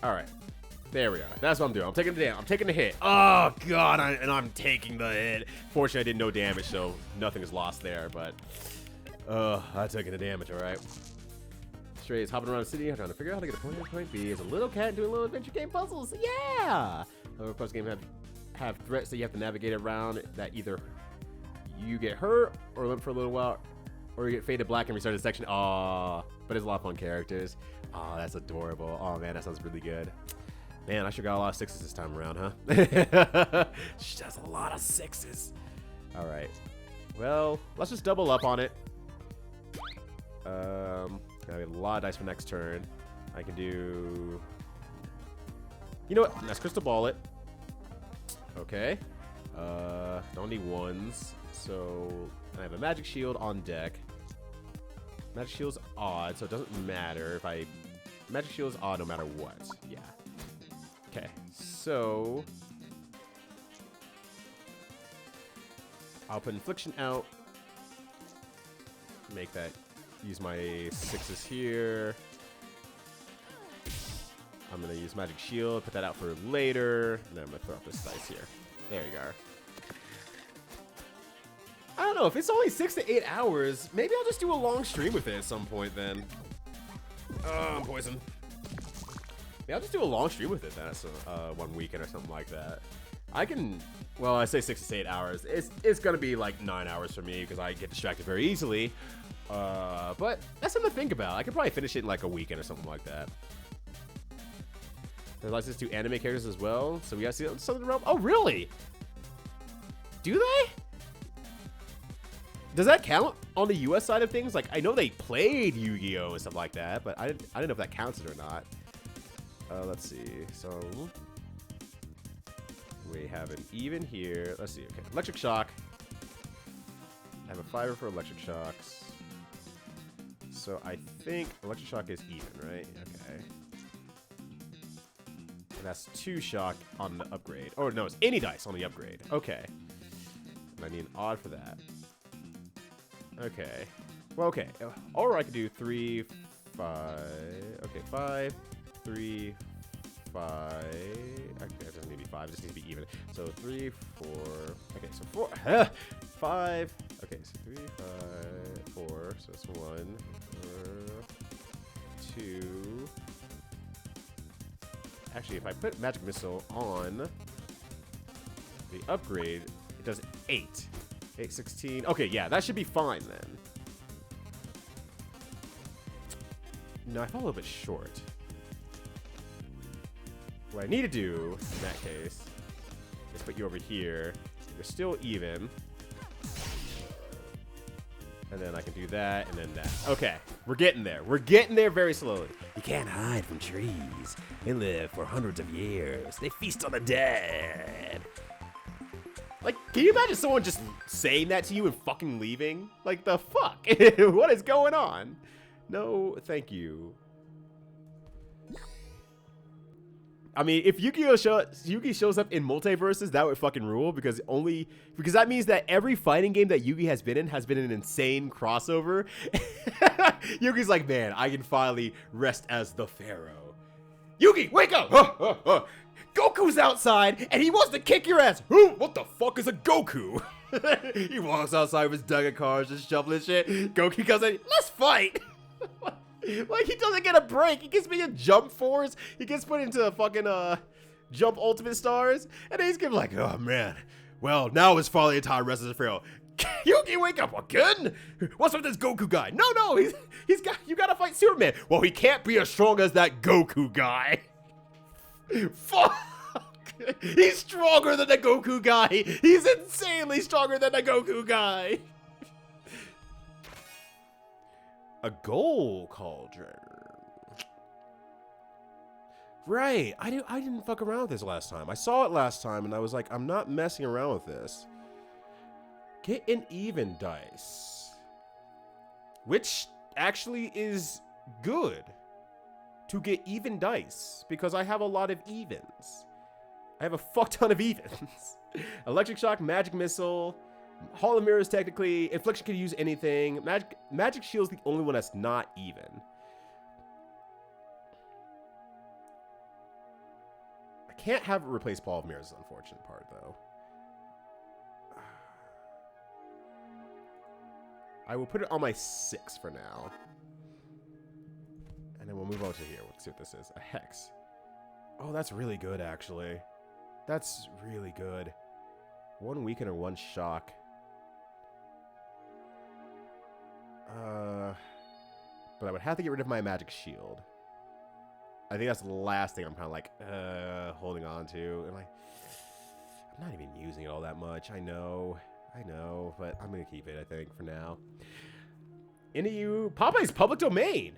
All right, there we are. That's what I'm doing. I'm taking the damage. I'm taking the hit. Oh god, I'm taking the hit. Fortunately, I did no damage, so nothing is lost there. But I took the damage. All right. Stray is hopping around the city, trying to figure out how to get a point A to point B. As a little cat doing little adventure game puzzles. Yeah. Other puzzle games have threats that you have to navigate around. That either you get hurt or limp for a little while, or you get faded black and restart the section. Aw, but it's a lot of fun characters. Oh, that's adorable. Oh, man, that sounds really good. Man, I sure got a lot of 6s this time around, huh? She has a lot of 6s. All right. Well, let's just double up on it. Got a lot of dice for next turn. I can do... You know what? Let's crystal ball it. Okay. Don't need 1s. So, I have a magic shield on deck. Magic Shield's odd, so it doesn't matter if I... Magic Shield's odd no matter what. Yeah. Okay, so... I'll put Infliction out. Make that... Use my 6s here. I'm going to use Magic Shield, put that out for later. And then I'm going to throw out this dice here. There you go. I don't know, if it's only 6 to 8 hours, maybe I'll just do a long stream with it at some point then. Oh, I'm poisoned. Yeah, I'll just do a long stream with it then, so, 1 weekend or something like that. I can, well, I say 6 to 8 hours. It's gonna be like 9 hours for me because I get distracted very easily. But that's something to think about. I could probably finish it in like a weekend or something like that. There's license to anime characters as well, so we gotta see something around. Oh, really? Do they? Does that count on the US side of things? Like, I know they played Yu-Gi-Oh! And stuff like that, but I didn't know if that counts it or not. Let's see. So, we have an even here. Let's see. Okay, Electric Shock. I have a fiber for Electric Shocks. So I think electric shock is even, right? Okay. And that's 2 shock on the upgrade. Oh, no, it's any dice on the upgrade. Okay. And I need an odd for that. Okay. Well, okay. Or I could do 3, 5. Okay, 5, 3, 5. Okay, it doesn't need to be 5. It just needs to be even. So 3, 4. Okay, so 4. 5. Okay, so 3, 5, 4. So it's 1, 2. Actually, if I put magic missile on the upgrade, it does 8. 8, 16. Okay, yeah, that should be fine then. No, I fell a little bit short. What I need to do in that case is put you over here. You're still even. And then I can do that, and then that. Okay, we're getting there. We're getting there very slowly. You can't hide from trees. They live for hundreds of years. They feast on the dead. Like, can you imagine someone just saying that to you and fucking leaving? Like, the fuck? What is going on? No, thank you. I mean, if Yugi shows up in multiverses, that would fucking rule because that means that every fighting game that Yugi has been in has been an insane crossover. Yugi's like, man, I can finally rest as the Pharaoh. Yugi, wake up! Goku's outside and he wants to kick your ass. What the fuck is a Goku? He walks outside with his Duggan cars, just shoveling shit. Goku comes in, let's fight. Like, he doesn't get a break. He gets me a jump force. He gets put into a fucking jump ultimate stars. And then he's gonna be like, oh man. Well, now it's finally a time to rest as a Pharaoh. Yugi, wake up again? What's with this Goku guy? No, you gotta fight Superman. Well, he can't be as strong as that Goku guy. Fuck. He's stronger than the Goku guy. He's insanely stronger than the Goku guy. A goal cauldron. Right. I didn't fuck around with this last time. I saw it last time and I was like, I'm not messing around with this. Get an even dice. Which actually is good to get even dice because I have a lot of evens. I have a fuck ton of evens. Electric shock, magic missile, Hall of Mirrors technically, infliction can use anything. Magic shield's the only one that's not even. I can't have it replace Ball of Mirrors, the unfortunate part though. I will put it on my 6 for now. And then we'll move on to here. Let's see what this is. A hex. Oh, that's really good actually. That's really good. 1 weaken or 1 shock. But I would have to get rid of my magic shield. I think that's the last thing I'm kind of like, holding on to. And I'm not even using it all that much. I know, but I'm going to keep it, I think, for now. Into you. Popeye's public domain.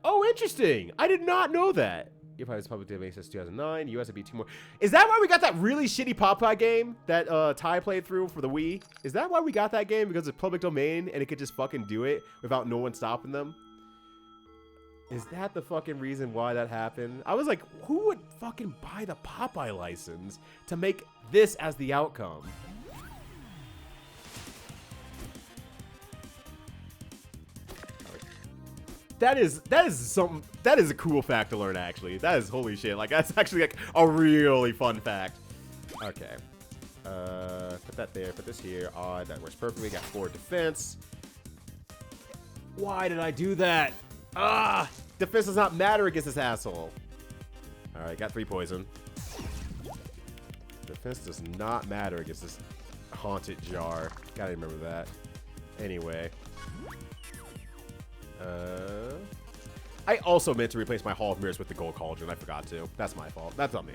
Oh, interesting. I did not know that. Popeye's public domain since 2009. US would be 2 more. Is that why we got that really shitty Popeye game that Ty played through for the Wii? Is that why we got that game? Because it's public domain and it could just fucking do it without no one stopping them? Is that the fucking reason why that happened? I was like, who would fucking buy the Popeye license to make this as the outcome? That is a cool fact to learn, actually. That is holy shit. Like, that's actually like a really fun fact. Okay. Put that there, put this here. Odd, that works perfectly. Got 4 defense. Why did I do that? Ah! Defense does not matter against this asshole. Alright, got 3 poison. Defense does not matter against this haunted jar. Gotta remember that. Anyway. I also meant to replace my Hall of Mirrors with the Gold Cauldron. I forgot to. That's my fault. That's on me.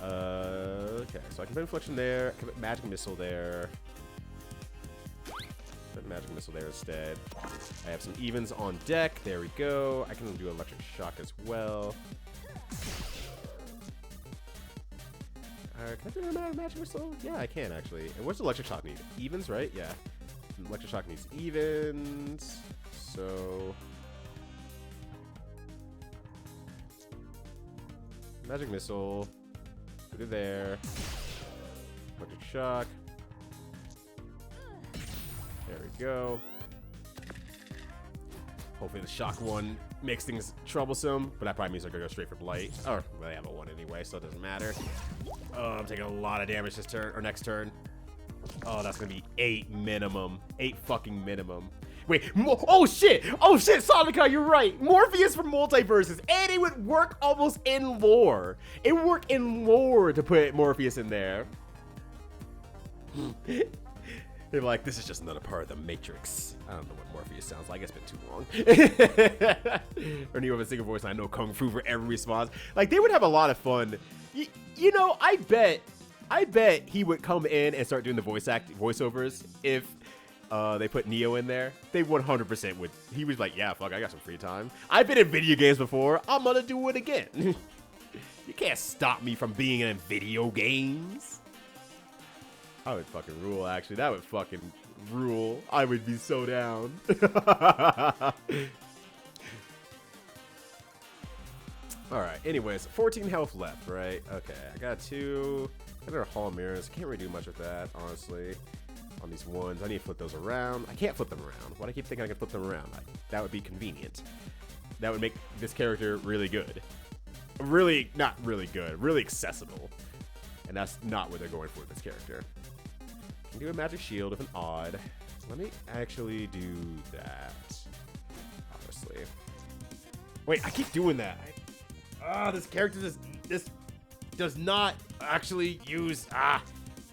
Okay, so I can put Infliction there. I can put Magic Missile there. Put Magic Missile there instead. I have some evens on deck. There we go. I can do Electric Shock as well. Can I do a Magic Missile? Yeah, I can actually. And what's Electric Shock need? Evens, right? Yeah. Electric Shock needs evens. So Magic missile. Put it there. Electric shock. There we go. Hopefully the shock one makes things troublesome, but that probably means they're gonna go straight for blight. Or well, they have a 1 anyway, so it doesn't matter. Oh, I'm taking a lot of damage this turn or next turn. Oh, that's gonna be 8 minimum. 8 fucking minimum. Wait, oh shit! Oh shit, Sonica, you're right! Morpheus from Multiverses, and it would work almost in lore. It would work in lore to put Morpheus in there. They're like, this is just another part of the Matrix. I don't know what Morpheus sounds like. It's been too long. Or you have a single voice. And I know Kung Fu for every response. Like, they would have a lot of fun. You know, I bet he would come in and start doing the voiceovers if they put Neo in there. They 100% would. He was like, yeah, fuck, I got some free time. I've been in video games before. I'm gonna do it again. You can't stop me from being in video games. I would fucking rule, actually. That would fucking rule. I would be so down. Alright, anyways, 14 health left, right? Okay, I got 2. Another Hall Mirrors. Can't really do much with that, honestly. On these ones, I need to flip those around. I can't flip them around. Why do I keep thinking I can flip them around? That would be convenient. That would make this character really good. Really, not really good. Really accessible. And that's not what they're going for with this character. Can do a magic shield with an odd. Let me actually do that. Honestly. Wait, I keep doing that. This character this does not actually use. Oh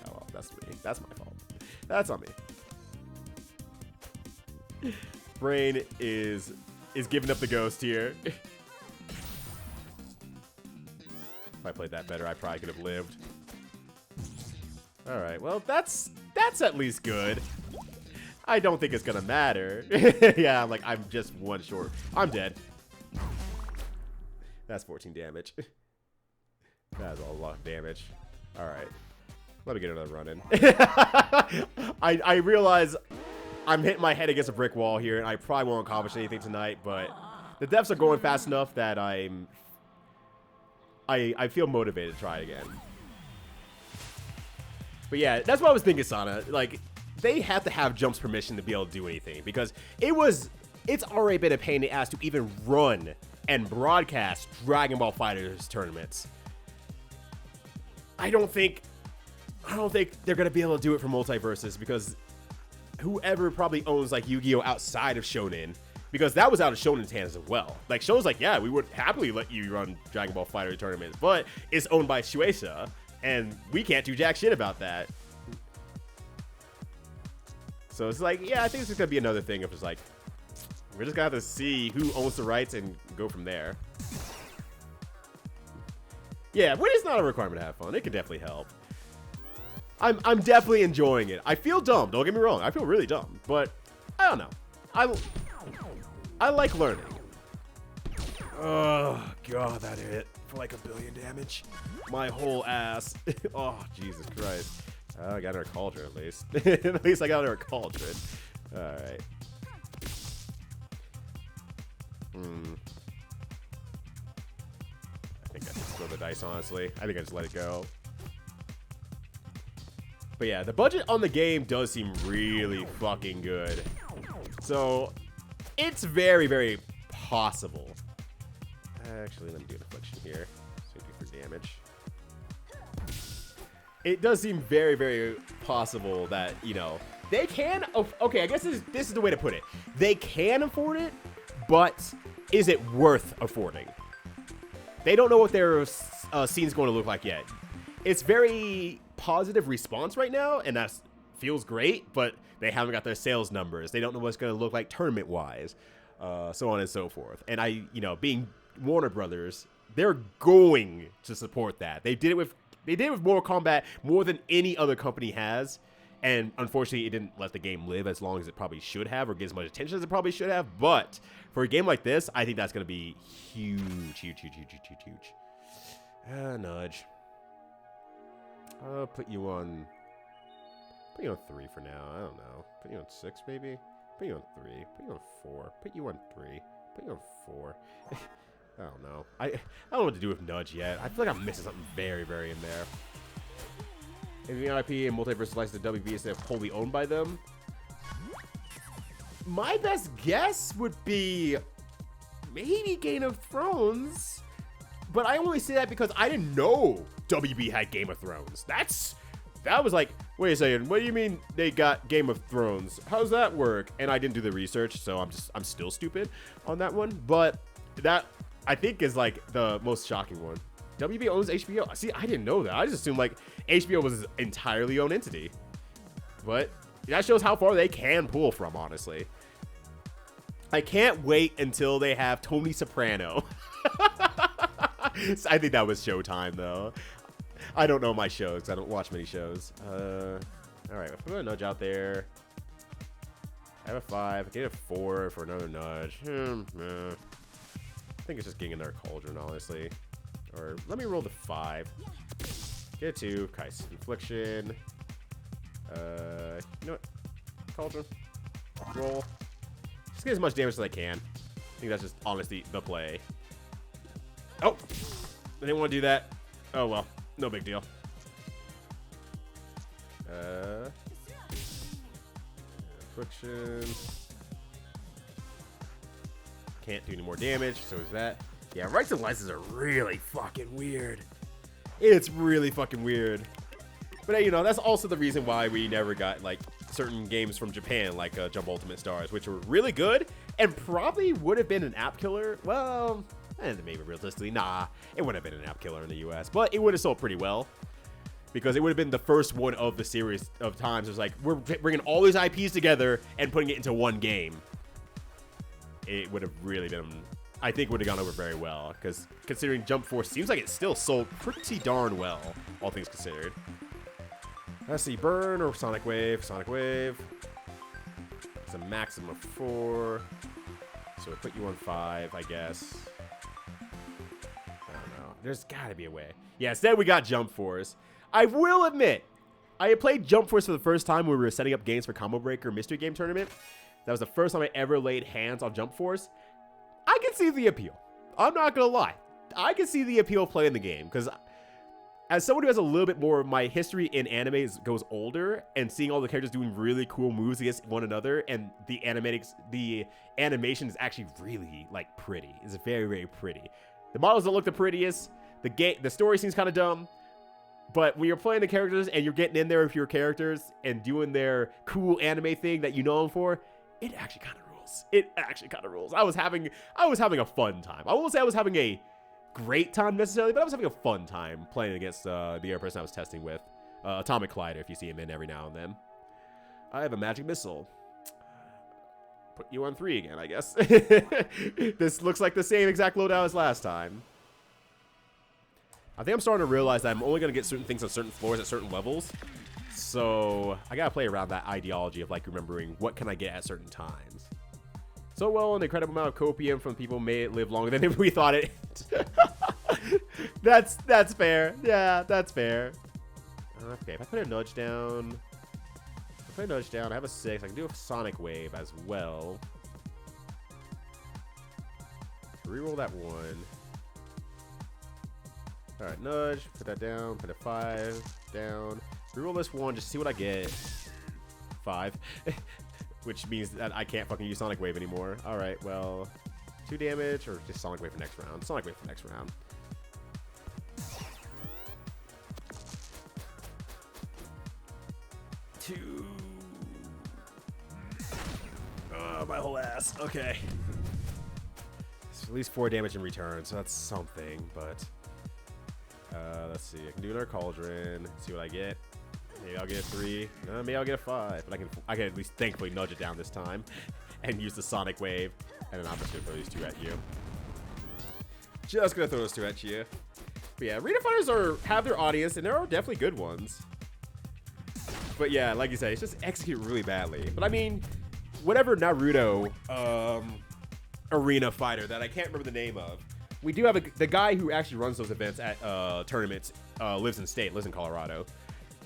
well, that's me. That's my fault. That's on me. Brain is giving up the ghost here. If I played that better, I probably could have lived. All right, well, that's at least good. I don't think it's gonna matter. Yeah, I'm just 1 short. I'm dead. That's 14 damage. That's a lot of damage. All right, let me get another run in. I realize I'm hitting my head against a brick wall here, and I probably won't accomplish anything tonight. But the deaths are going fast enough that I feel motivated to try it again. But yeah, that's what I was thinking, Sana. Like, they have to have Jump's permission to be able to do anything, because it's already been a pain in the ass to even run and broadcast Dragon Ball FighterZ tournaments. I don't think they're gonna be able to do it for Multiverses, because whoever probably owns like Yu-Gi-Oh outside of Shonen, because that was out of Shonen's hands as well. Like, Shonen's like, yeah, we would happily let you run Dragon Ball FighterZ tournaments, but it's owned by Shueisha. And we can't do jack shit about that. So it's like, yeah, I think it's just gonna be another thing of just like, we're just gonna have to see who owns the rights and go from there. Yeah, when it's not a requirement to have fun, it can definitely help. I'm definitely enjoying it. I feel dumb, don't get me wrong. I feel really dumb, but I don't know. I like learning. Oh god, that hit for like 1 billion damage. My whole ass. Oh, Jesus Christ. I got her a cauldron at least. At least I got her a cauldron. Alright. I think I should throw the dice, honestly. I think I just let it go. But yeah, the budget on the game does seem really fucking good. So, it's very, very possible. Actually, let me do an affliction here. Safety for damage. It does seem very, very possible that, you know, they can. Okay, I guess this is the way to put it. They can afford it, but is it worth affording? They don't know what their scene's going to look like yet. It's very positive response right now, and that feels great, but they haven't got their sales numbers. They don't know what's going to look like tournament-wise, so on and so forth. And you know, being Warner Brothers, they're going to support that. They did it with Mortal Kombat more than any other company has, and unfortunately, it didn't let the game live as long as it probably should have, or get as much attention as it probably should have. But for a game like this, I think that's going to be huge, huge, huge, huge, huge, huge. Nudge. I'll put you on 3 for now. I don't know. Put you on 6, maybe. Put you on 3. Put you on 4. Put you on 3. Put you on 4. I don't know. I don't know what to do with Nudge yet. I feel like I'm missing something very, very in there. If the IP and multiverse license to WB instead of wholly owned by them, my best guess would be maybe Game of Thrones. But I only say that because I didn't know WB had Game of Thrones. That was like, wait a second, what do you mean they got Game of Thrones? How's that work? And I didn't do the research, so I'm still stupid on that one. But that, I think, is like the most shocking one. WB owns HBO. See, I didn't know that. I just assumed like HBO was an entirely owned entity. But that shows how far they can pull from, honestly. I can't wait until they have Tony Soprano. I think that was Showtime, though. I don't know my shows, 'cause I don't watch many shows. Alright, if I'm gonna nudge out there. I have a 5. I get a 4 for another nudge. I think it's just getting in their cauldron, honestly. Or let me roll the 5. Get a 2. Kai's Infliction. You know what? Cauldron. Roll. Just get as much damage as I can. I think that's just honestly the play. Oh! I didn't want to do that. Oh well. No big deal. Affliction. Can't do any more damage, so is that. Yeah, rights and licenses are really fucking weird. It's really fucking weird. But you know, that's also the reason why we never got like certain games from Japan, like Jump Ultimate Stars, which were really good and probably would have been an app killer. Well, and maybe realistically, nah, it wouldn't have been an app killer in the US, but it would have sold pretty well because it would have been the first one of the series of times. It was like, we're bringing all these IPs together and putting it into one game. It would have really been, I think, would have gone over very well because considering Jump Force seems like it still sold pretty darn well, all things considered. Let's see, Burn or Sonic Wave. Sonic Wave. It's a maximum of 4. So we'll put you on 5, I guess. I don't know. There's got to be a way. Yeah, instead we got Jump Force. I will admit, I played Jump Force for the first time when we were setting up games for Combo Breaker Mystery Game Tournament. That was the first time I ever laid hands on Jump Force. I can see the appeal. I'm not going to lie. I can see the appeal of playing the game because as someone who has a little bit more of my history in anime goes older and seeing all the characters doing really cool moves against one another and the animation is actually really like pretty. It's very, very pretty. The models don't look the prettiest. The story seems kind of dumb. But when you're playing the characters and you're getting in there with your characters and doing their cool anime thing that you know them for, it actually kind of rules. It actually kind of rules. I was having a fun time. I won't say I was having a great time necessarily, but I was having a fun time playing against the other person I was testing with. Atomic Collider, if you see him in every now and then. I have a magic missile. Put you on 3 again, I guess. This looks like the same exact loadout as last time. I think I'm starting to realize that I'm only going to get certain things on certain floors at certain levels. So I got to play around that ideology of like remembering what can I get at certain times. So well, an incredible amount of copium from people may live longer than we thought it. That's fair. Yeah, that's fair. Okay, if I put a nudge down, I have a 6. I can do a Sonic Wave as well. Reroll that 1. All right, nudge. Put that down. Put a 5 down. Reroll this 1 just to see what I get. 5. Which means that I can't fucking use Sonic Wave anymore. All right, well, 2 damage or just Sonic Wave for next round. Sonic Wave for next round. Two. Oh, my whole ass. Okay. It's at least 4 damage in return, so that's something, but let's see. I can do another Cauldron. See what I get. Maybe I'll get a 3. Maybe I'll get a 5. But I can at least thankfully nudge it down this time and use the Sonic Wave. And then I'm just gonna throw these 2 at you. Just gonna throw those 2 at you. But yeah, Arena Fighters have their audience, and there are definitely good ones. But yeah, like you said, it's just executed really badly. But I mean, whatever Naruto Arena Fighter that I can't remember the name of. We do have the guy who actually runs those events at tournaments lives in Colorado.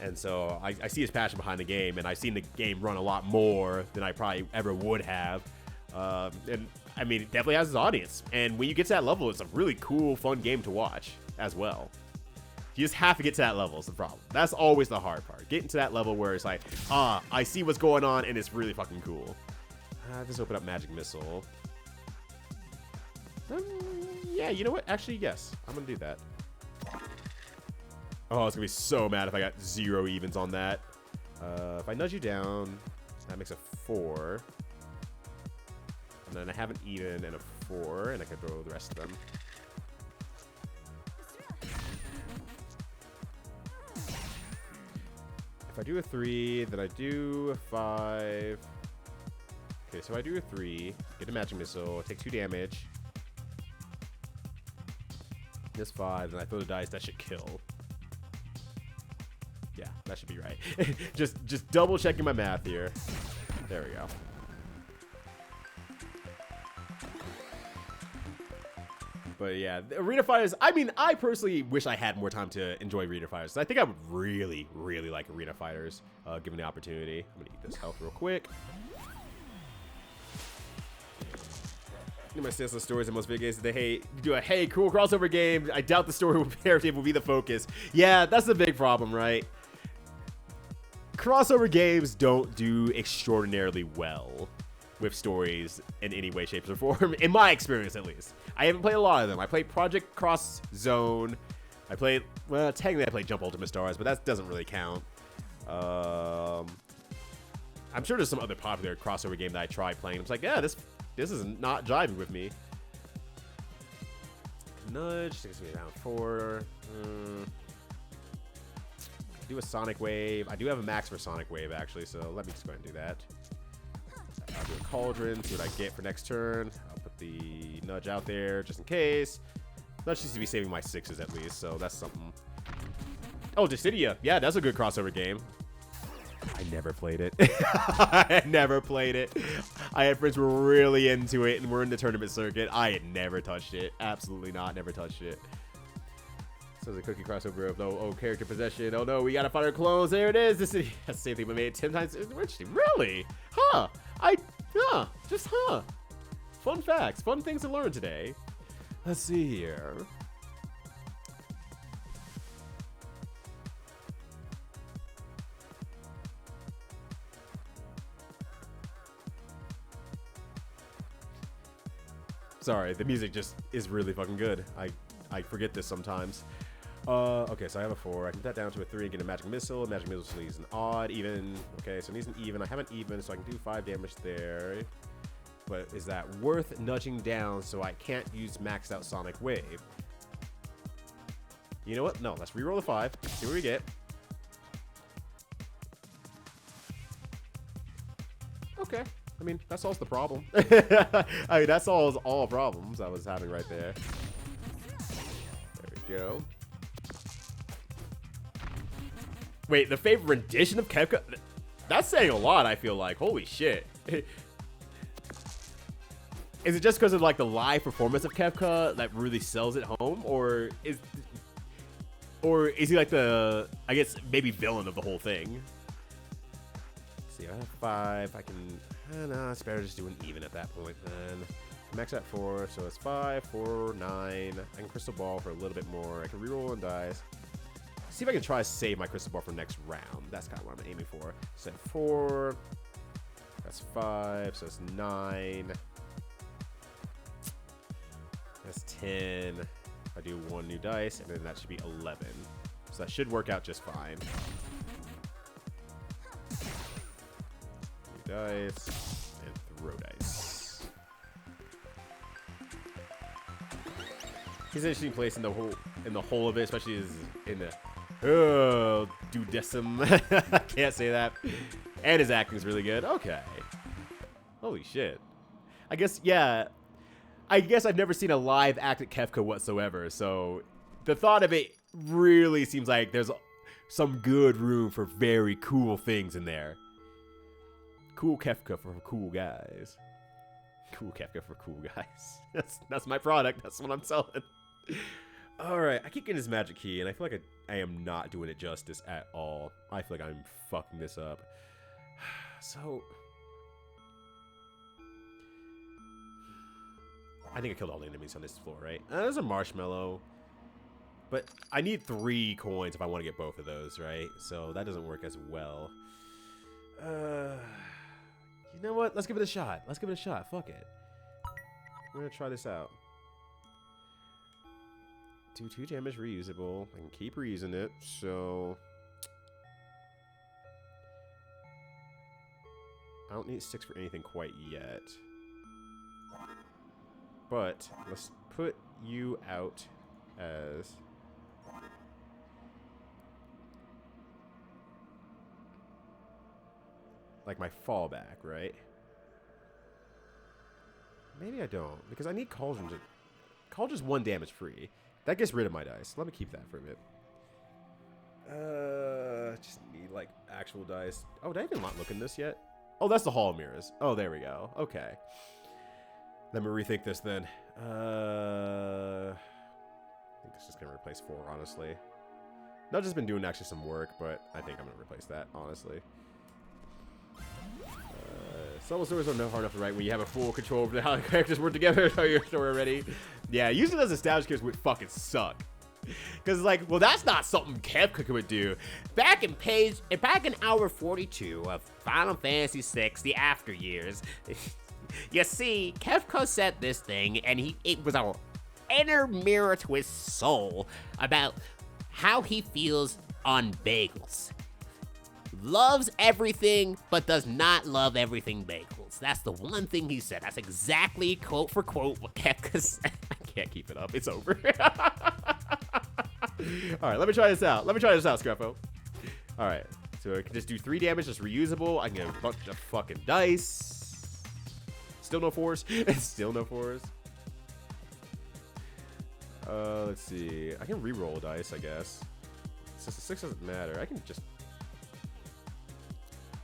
And so I see his passion behind the game, and I've seen the game run a lot more than I probably ever would have. And I mean, it definitely has its audience. And when you get to that level, it's a really cool, fun game to watch as well. You just have to get to that level is the problem. That's always the hard part. Getting to that level where it's like, I see what's going on and it's really fucking cool. Just open up Magic Missile. Yeah, you know what? Actually, yes. I'm going to do that. Oh, it's going to be so mad if I got 0 evens on that. If I nudge you down, that makes a 4. And then I have an even and a 4, and I can throw the rest of them. If I do a 3, then I do a 5. Okay, so I do a 3, get a Magic Missile, take 2 damage. This 5, and I throw the dice, that should kill. Yeah, that should be right. just double checking my math here. There we go. But yeah, the Arena Fighters, I mean, I personally wish I had more time to enjoy Arena Fighters. I think I would really, really like Arena Fighters, given the opportunity. I'm gonna eat this health real quick. My senseless stories in most video games they hate. Do a hey cool crossover game. I doubt the story narrative will be the focus. Yeah, that's the big problem, right? Crossover games don't do extraordinarily well with stories in any way, shape, or form. In my experience, at least. I haven't played a lot of them. I played Project Cross Zone. I played, well, technically I played Jump Ultimate Stars, but that doesn't really count. I'm sure there's some other popular crossover game that I tried playing. It's like, yeah, this is not jiving with me. Nudge takes me down 4. Do a Sonic Wave. I do have a max for Sonic Wave, actually, so let me just go ahead and do that. I'll do a Cauldron, see what I get for next turn. I'll put the Nudge out there just in case. Nudge seems to be saving my 6s at least, so that's something. Oh, Dissidia. Yeah, that's a good crossover game. I never played it. I never played it. I had friends who were really into it and were in the tournament circuit. I had never touched it. Absolutely not. Never touched it. So the cookie crossover of no character possession. Oh no, we gotta find our clones. There it is. This is that's the same thing we made 10 times. Really? Huh? Just Fun facts. Fun things to learn today. Let's see here. Sorry, the music just is really fucking good. I forget this sometimes. Okay, so I have a 4. I can put that down to a 3 and get a Magic Missile. Magic Missile needs an odd, even. Okay, so it needs an even. I have an even, so I can do 5 damage there. But is that worth nudging down so I can't use maxed out Sonic Wave? You know what? No, let's reroll the 5. See what we get. Okay. I mean, that solves the problem. I mean, that solves all problems I was having right there. There we go. Wait, the favorite rendition of Kefka? That's saying a lot, I feel like. Holy shit. Is it just because of, like, the live performance of Kefka that really sells it home? Or is he, like, the, I guess, maybe villain of the whole thing? Let's see, I have 5. I can... no, it's better just doing even at that point then. Max at 4, so it's 5, 4, 9. I can Crystal Ball for a little bit more. I can reroll and dice. See if I can try to save my Crystal Ball for next round. That's kind of what I'm aiming for. So 4. That's 5, so it's 9. That's 10. I do 1 new dice, and then that should be 11. So that should work out just fine. New dice, and throw dice. He's an interesting place in the whole of it, especially in the dudecim. I can't say that. And his acting is really good. Okay. Holy shit. I guess, yeah. I guess I've never seen a live acted Kefka whatsoever, so the thought of it really seems like there's some good room for very cool things in there. Cool Kefka for cool guys. Cool Kefka for cool guys. That's my product. That's what I'm selling. Alright, I keep getting this magic key, and I feel like I am not doing it justice at all. I feel like I'm fucking this up. So... I think I killed all the enemies on this floor, right? There's a marshmallow. But I need 3 coins if I want to get both of those, right? So that doesn't work as well. You know what? Let's give it a shot. Let's give it a shot. Fuck it. We're gonna try this out. Do 2 damage reusable. I can keep reusing it, so... I don't need 6 for anything quite yet. But let's put you out as... like my fallback, right? Maybe I don't, because I need Cauldron to... Cauldron's 1 damage free. That gets rid of my dice. Let me keep that for a bit. Just need, like, actual dice. Oh, did I even not look in this yet? Oh, that's the Hall of Mirrors. Oh, there we go. Okay. Let me rethink this then. I think this is going to replace 4, honestly. Not just been doing actually some work, but I think I'm going to replace that, honestly. Some stories don't know hard enough to write when you have a full control over how the characters work together to tell your story already. Yeah, usually those established characters would fucking suck. Because, like, well, that's not something Kefka would do. Back in hour 42 of Final Fantasy VI, the After Years, you see, Kefka said this thing, and it was an inner mirror to his soul about how he feels on bagels. Loves everything, but does not love everything bagels. That's the one thing he said. That's exactly, quote for quote, what Kefka said. I can't keep it up. It's over. All right, let me try this out. Scruffo. All right, so I can just do 3 damage, just reusable. I can get a bunch of fucking dice. Still no 4s. Still no 4s. Let's see. I can re-roll dice, I guess. Since the 6 doesn't matter, I can just...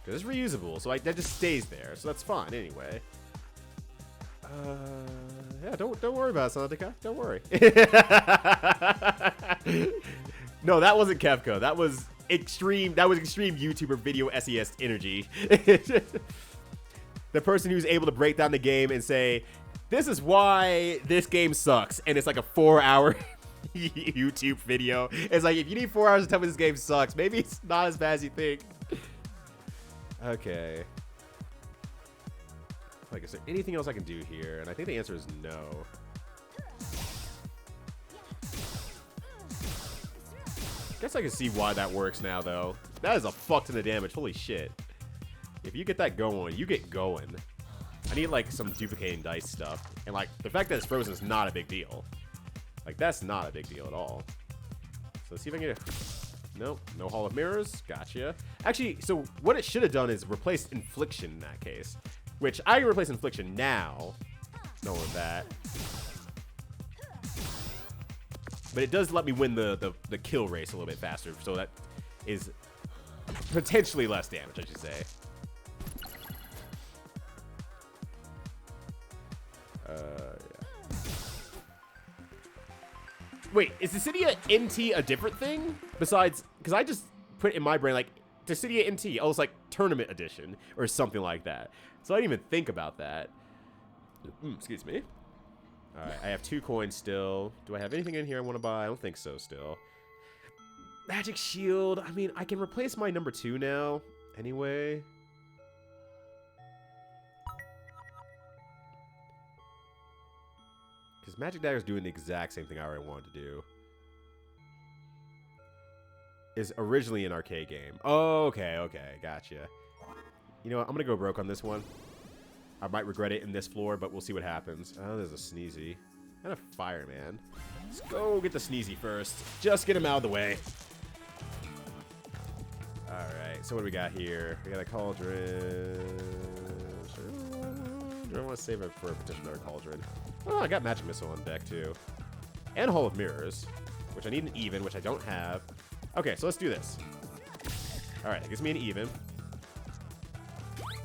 Because it's reusable, so that just stays there. So that's fine anyway. Yeah, don't worry about it, Santika. Don't worry. No, that wasn't Kefka. That was extreme YouTuber video SES energy. The person who's able to break down the game and say, this is why this game sucks. And it's like a 4-hour YouTube video. It's like, if you need 4 hours to tell me this game sucks, maybe it's not as bad as you think. Okay. Like, is there anything else I can do here? And I think the answer is no. Guess I can see why that works now, though. That is a fuck ton of damage. Holy shit. If you get that going, you get going. I need, like, some duplicating dice stuff. And, like, the fact that it's frozen is not a big deal. Like, that's not a big deal at all. So let's see if I can get it. Nope, no Hall of Mirrors. Gotcha. Actually, so what it should have done is replace Infliction in that case. Which, I can replace Infliction now, knowing that. But it does let me win the kill race a little bit faster, so that is potentially less damage, I should say. Yeah. Wait, is Dissidia NT a different thing? Besides, because I just put in my brain, like, Dissidia NT, oh, it's like Tournament Edition, or something like that. So I didn't even think about that. Excuse me. Alright, I have 2 coins still. Do I have anything in here I want to buy? I don't think so still. Magic Shield. I mean, I can replace my number 2 now. Anyway. Because Magic Dagger's doing the exact same thing I already wanted to do. Is originally an arcade game. Oh, okay, gotcha. You know what? I'm going to go broke on this one. I might regret it in this floor, but we'll see what happens. Oh, there's a Sneezy. And a Fireman. Let's go get the Sneezy first. Just get him out of the way. Alright, so what do we got here? We got a Cauldron. Do I want to save it for a particular Cauldron? Oh, I got Magic Missile on deck, too. And Hall of Mirrors, which I need an even, which I don't have. Okay, so let's do this. Alright, that gives me an even.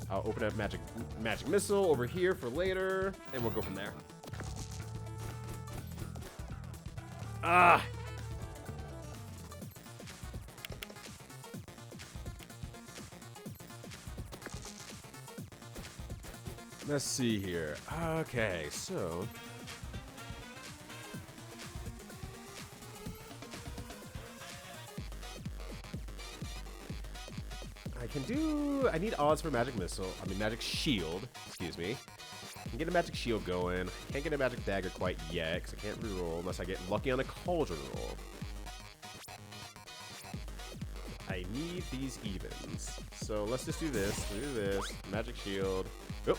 I'll open up Magic Missile over here for later, and we'll go from there. Ah! Let's see here. Okay, so I need odds for magic missile. I mean, magic shield. Excuse me. I can get a magic shield going. Can't get a magic dagger quite yet, because I can't reroll unless I get lucky on a cauldron roll. I need these evens. So let's just do this. Do this. Magic shield. Oh,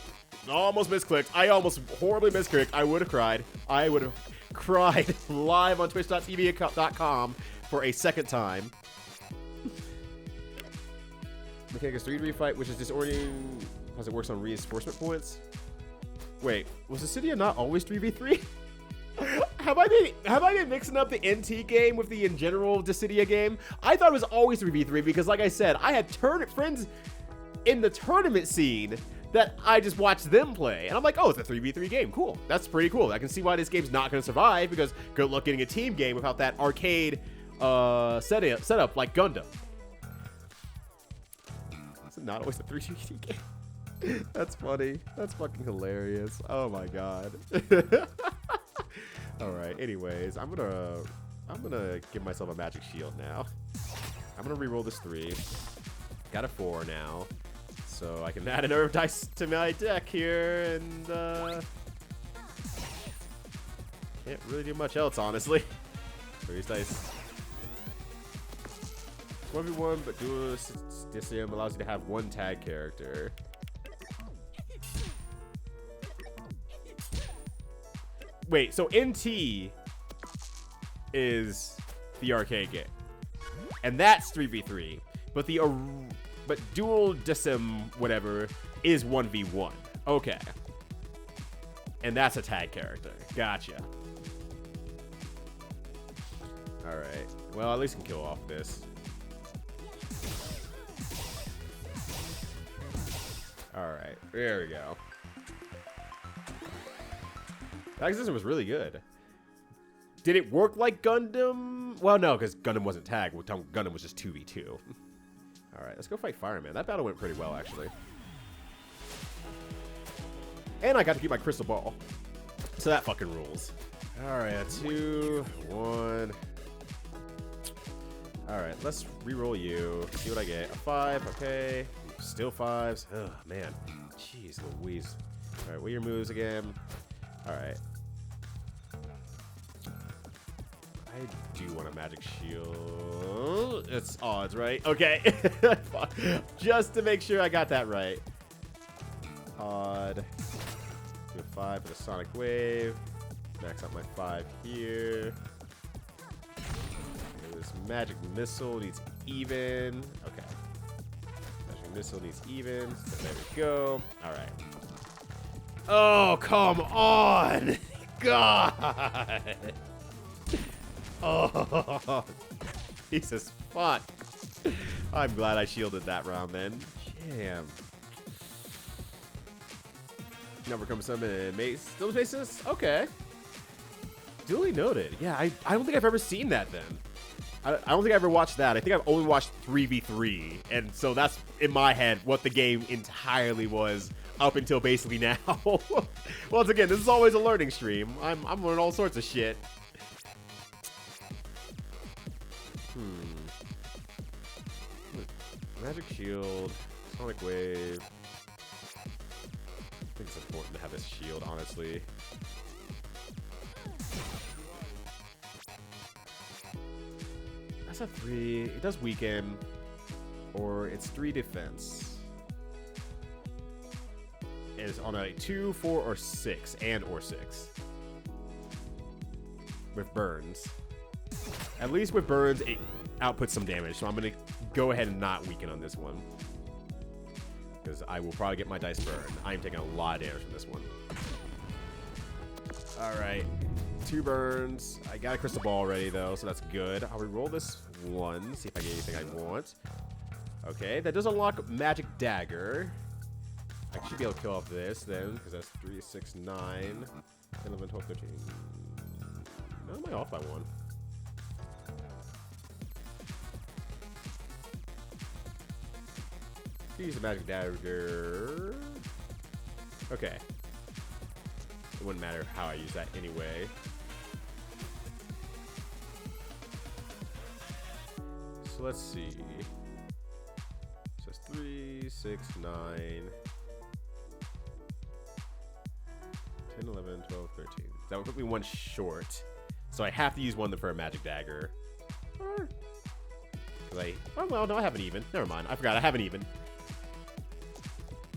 almost misclicked. I almost horribly misclicked. I would have cried. I would have cried live on twitch.tv.com for a second time. Mechanic is 3-3 fight, which is disorienting because it works on reinforcement points. Wait, was Dissidia not always 3v3? Have I been mixing up the NT game with the in general Dissidia game? I thought it was always 3v3 because, like I said, I had friends in the tournament scene that I just watched them play, and I'm like, oh, it's a 3v3 game. Cool, that's pretty cool. I can see why this game's not going to survive because good luck getting a team game without that arcade setup like Gundam. Is it not always a 3v3 game? That's funny. That's fucking hilarious. Oh my god. Alright, anyways, I'm gonna give myself a magic shield now. I'm gonna reroll this 3. Got a 4 now. So I can add another dice to my deck here, and can't really do much else, honestly. These dice. 1v1, but dual DCM allows you to have one tag character. Wait, so NT is the arcade game, and that's 3v3. But but dual Decim whatever is 1v1. Okay, and that's a tag character. Gotcha. All right. Well, at least I can kill off this. All right. There we go. Tag system was really good. Did it work like Gundam? Well, no, because Gundam wasn't tagged. Gundam was just 2v2. All right, let's go fight Fireman. That battle went pretty well, actually. And I got to keep my crystal ball. So that fucking rules. All right, 2, 1. All right, let's re-roll you. See what I get. A 5, okay. Still 5s. Oh, man. Jeez Louise. All right, what are your moves again? All right. I do want a magic shield. It's odds, right? Okay. Just to make sure I got that right. Odd. Do a 5 for the sonic wave. Max out my 5 here. Okay, this magic missile needs even. Okay. Magic missile needs even. So there we go. All right. Oh, come on. God. Oh, Jesus fuck. I'm glad I shielded that round then. Damn. Number comes summon mace. Those maces? Okay. Duly noted. Yeah, I don't think I've ever seen that then. I don't think I ever watched that. I think I've only watched 3v3. And so that's, in my head, what the game entirely was up until basically now. Once again, this is always a learning stream. I'm learning all sorts of shit. Magic shield, sonic wave. I think it's important to have this shield, honestly. That's a 3. It does weaken, or it's 3 defense. It's on a 2, 4, or 6, or 6. With burns. At least with burns, it outputs some damage, so I'm going to go ahead and not weaken on this one. Because I will probably get my dice burned. I am taking a lot of damage from this one. Alright. 2 burns. I got a crystal ball already, though, so that's good. I'll re-roll this 1, see if I get anything I want. Okay, that does unlock Magic Dagger. I should be able to kill off this, then, because that's 3, 6, 9, 10, 11, 12, 13. No, am I off by 1? Use the Magic Dagger. Okay. It wouldn't matter how I use that anyway. So let's see. So it's 3, 6, 9, 10, 11, 12, 13. That would put me one short. So I have to use one for a magic dagger. Oh, well, no, I have an even. Never mind. I forgot I have an even.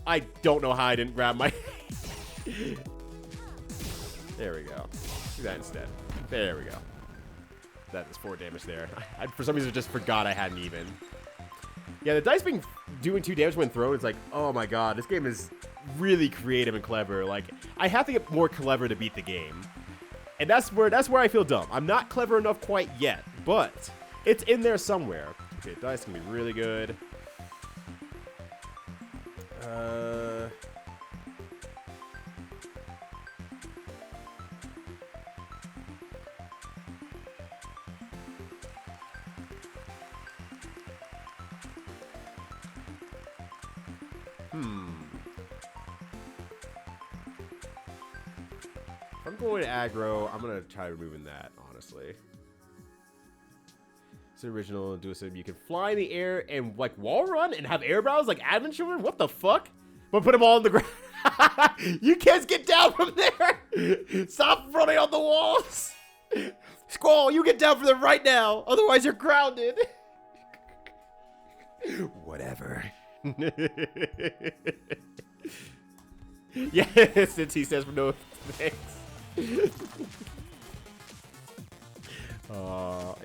I don't know how I didn't grab my... There we go. Do that instead. There we go. That is 4 damage there. I for some reason just forgot I had an even. Yeah, the dice being doing 2 damage when thrown, it's like, oh my god, this game is really creative and clever. Like, I have to get more clever to beat the game. And that's where I feel dumb. I'm not clever enough quite yet, but it's in there somewhere. Okay, dice can be really good. If I'm going to aggro, I'm going to try removing that, honestly. It's original, do something. You can fly in the air and, like, wall run and have airbrows like advent children? What the fuck? But put them all on the ground. You kids get down from there! Stop running on the walls! Squall, you get down from there right now! Otherwise you're grounded! Whatever. Yes, since he says no thanks.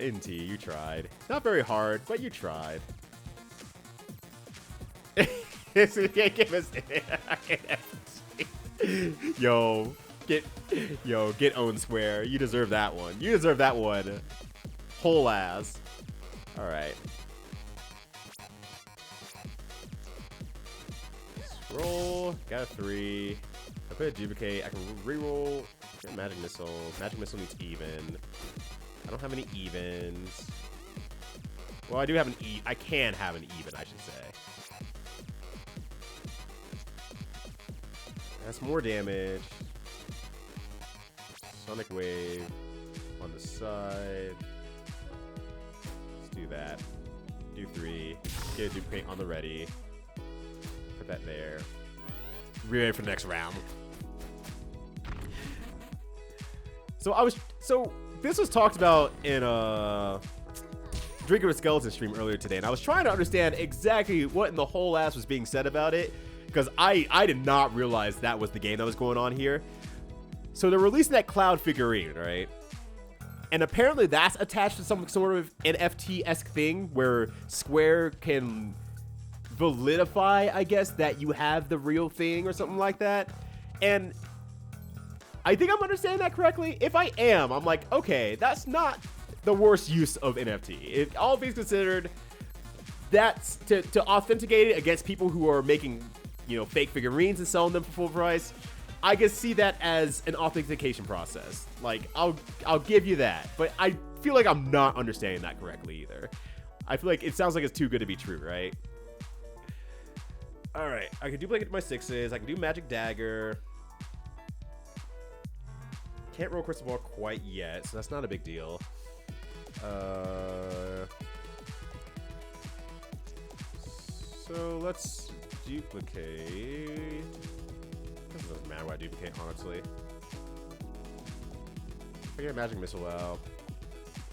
NT, you tried. Not very hard, but you tried. Give us Yo, get owned square. You deserve that one. You deserve that one. Whole ass. Alright. Roll. Got a 3. I put a duplicate. I can reroll. Get magic missile. Magic missile needs even. I don't have any evens. Well, I do have an I can have an even, I should say. That's more damage. Sonic wave on the side. Let's do that. Do 3. Get a duplicate on the ready. Put that there. Ready for the next round. So this was talked about in Drinking with Skeleton stream earlier today, and I was trying to understand exactly what in the whole ass was being said about it, because I did not realize that was the game that was going on here. So they're releasing that Cloud figurine, right? And apparently that's attached to some sort of NFT-esque thing where Square can validify, I guess, that you have the real thing or something like that. And I think I'm understanding that correctly. If I am, I'm like, okay, that's not the worst use of NFT. If all things considered, that's to authenticate it against people who are making, you know, fake figurines and selling them for full price. I can see that as an authentication process. Like, I'll give you that, but I feel like I'm not understanding that correctly either. I feel like it sounds like it's too good to be true, right? All right, I can duplicate my 6s. I can do Magic Dagger. Can't roll Crystal Ball quite yet, so that's not a big deal. So let's duplicate. This doesn't matter what I duplicate, honestly. Figure Magic Missile out.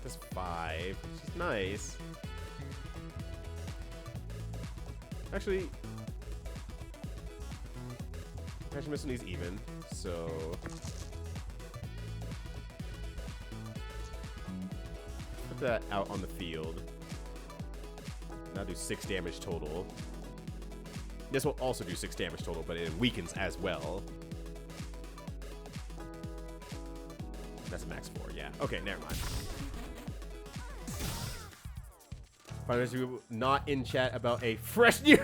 That's 5, which is nice. Actually, Magic Missile needs even, so put that out on the field. Now do 6 damage total. This will also do 6 damage total, but it weakens as well. That's max 4, yeah. Okay, never mind. Finally, you not in chat about a fresh new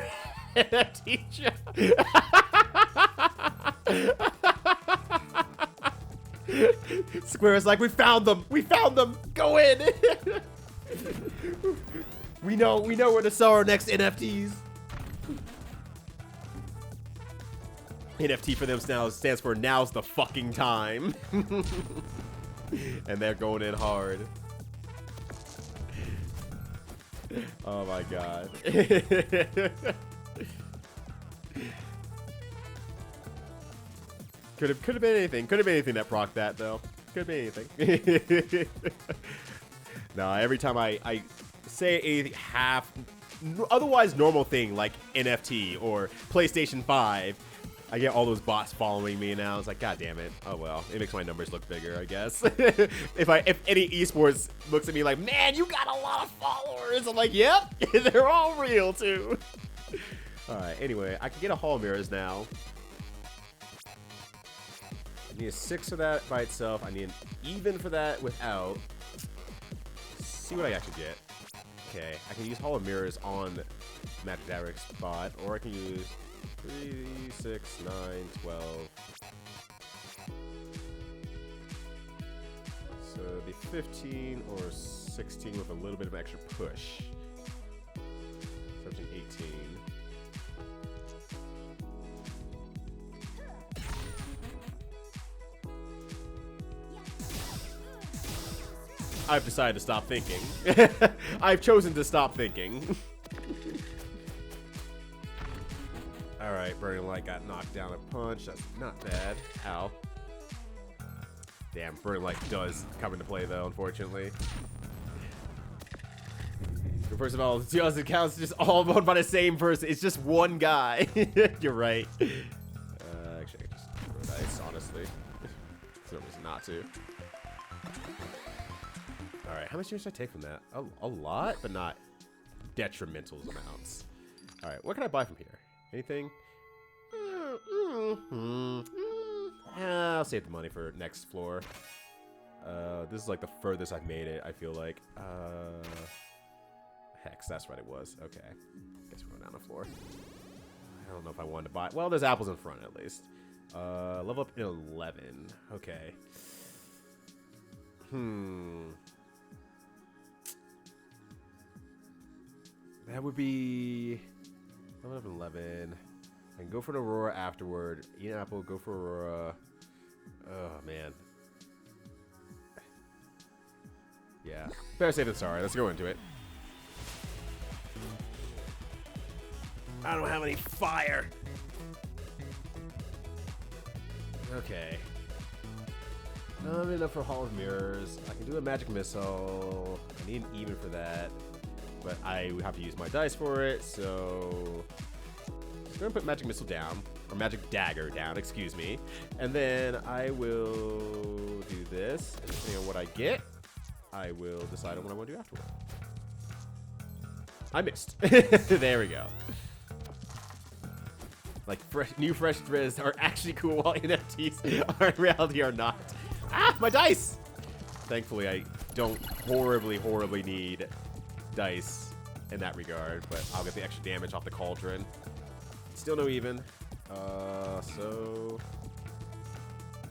teacher. Square is like, we found them. We found them. Go in. we know where to sell our next NFTs. NFT for them now stands for now's the fucking time. And they're going in hard. Oh my god. Could have been anything. Could have been anything that procced that though. Could have been anything. No, every time I say a half otherwise normal thing like NFT or PlayStation 5, I get all those bots following me now. It's like, god damn it. Oh well, it makes my numbers look bigger, I guess. if any esports looks at me like, man, you got a lot of followers, I'm like, yep, they're all real too. All right. Anyway, I can get a Hall of Mirrors now. I need a 6 for that by itself. I need an even for that without. Let's see what I actually get. Okay, I can use Hall of Mirrors on Magic Direct's spot, or I can use 3, 6, 9, 12. So it'd be 15 or 16 with a little bit of extra push. 17, 18. I've decided to stop thinking. I've chosen to stop thinking. Alright, Burning Light got knocked down a punch. That's not bad. Ow. Damn, Burning Light does come into play though, unfortunately. First of all, the 2,000 accounts just all owned by the same person. It's just one guy. You're right. Actually, I can just throw dice, honestly. There's no reason not to. Alright, how much damage should I take from that? A lot, but not detrimental amounts. Alright, what can I buy from here? Anything? I'll save the money for next floor. This is like the furthest I've made it, I feel like. Hex, that's what it was. Okay. Guess we're going down the floor. I don't know if I wanted to buy. Well, there's apples in front at least. Level up in 11. Okay. That would be level up in 11. I can go for an Aurora afterward. Eat an apple, go for Aurora. Oh, man. Yeah. Better safe than sorry. Let's go into it. I don't have any fire. Okay. Not enough for Hall of Mirrors. I can do a magic missile. I need an even for that. But I would have to use my dice for it, so I'm gonna put magic missile down, or magic dagger down, excuse me. And then I will do this, and depending on what I get, I will decide on what I want to do afterward. I missed. There we go. Like, new fresh threads are actually cool while NFTs are in reality are not. Ah, my dice! Thankfully, I don't horribly need dice in that regard, but I'll get the extra damage off the cauldron. Still no even. So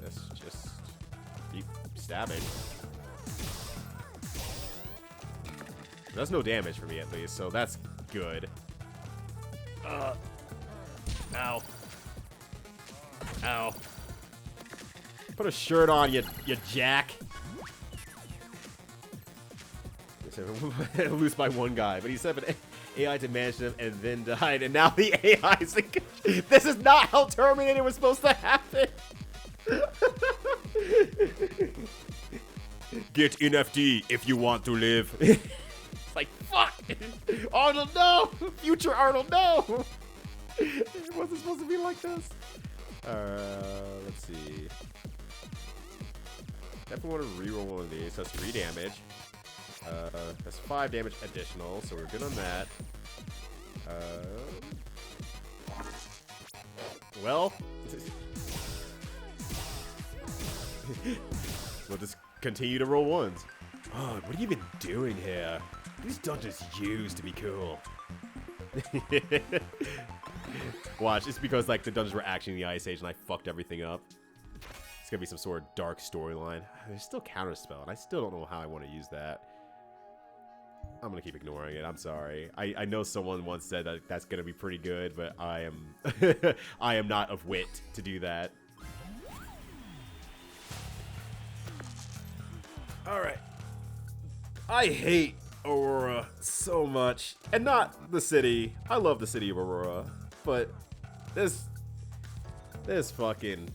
let's just keep stabbing. That's no damage for me at least, so that's good. Ow. Ow. Put a shirt on, you jack. Loose by one guy, but he set up an AI to manage them and then died, and now the AI is like, this is not how Terminator was supposed to happen. Get NFT if you want to live. It's like, fuck! Arnold, no! Future Arnold, no! It wasn't supposed to be like this. Let's see. Definitely want to reroll one of these. That's 3 damage. That's 5 damage additional, so we're good on that. Well, we'll just continue to roll ones. Oh, what are you even doing here? These dungeons used to be cool. Watch, it's because like the dungeons were actually in the Ice Age and I fucked everything up. It's gonna be some sort of dark storyline. There's still counterspell, and I still don't know how I want to use that. I'm gonna keep ignoring it. I'm sorry. I know someone once said that that's gonna be pretty good, but I am I am not of wit to do that. All right. I hate Aurora so much, and not the city. I love the city of Aurora, but This fucking...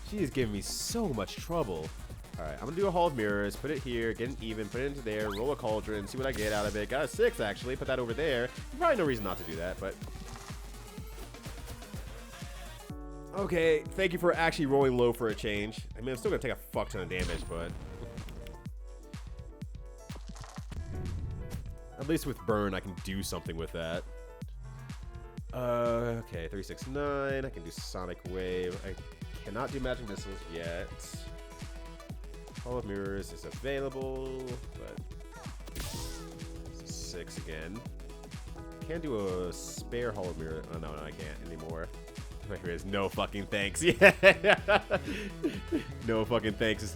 she's giving me so much trouble. Alright, I'm gonna do a Hall of Mirrors, put it here, get an even, put it into there, roll a Cauldron, see what I get out of it. Got a 6, actually. Put that over there. Probably no reason not to do that, but... okay, thank you for actually rolling low for a change. I mean, I'm still gonna take a fuck ton of damage, but... at least with Burn, I can do something with that. Okay, 369. I can do Sonic Wave. I cannot do Magic Missiles yet. Hall of Mirrors is available, but... 6 again. Can't do a spare Hall of Mirrors. Oh, no, I can't anymore. There is no fucking thanks. Yeah. No fucking thanks.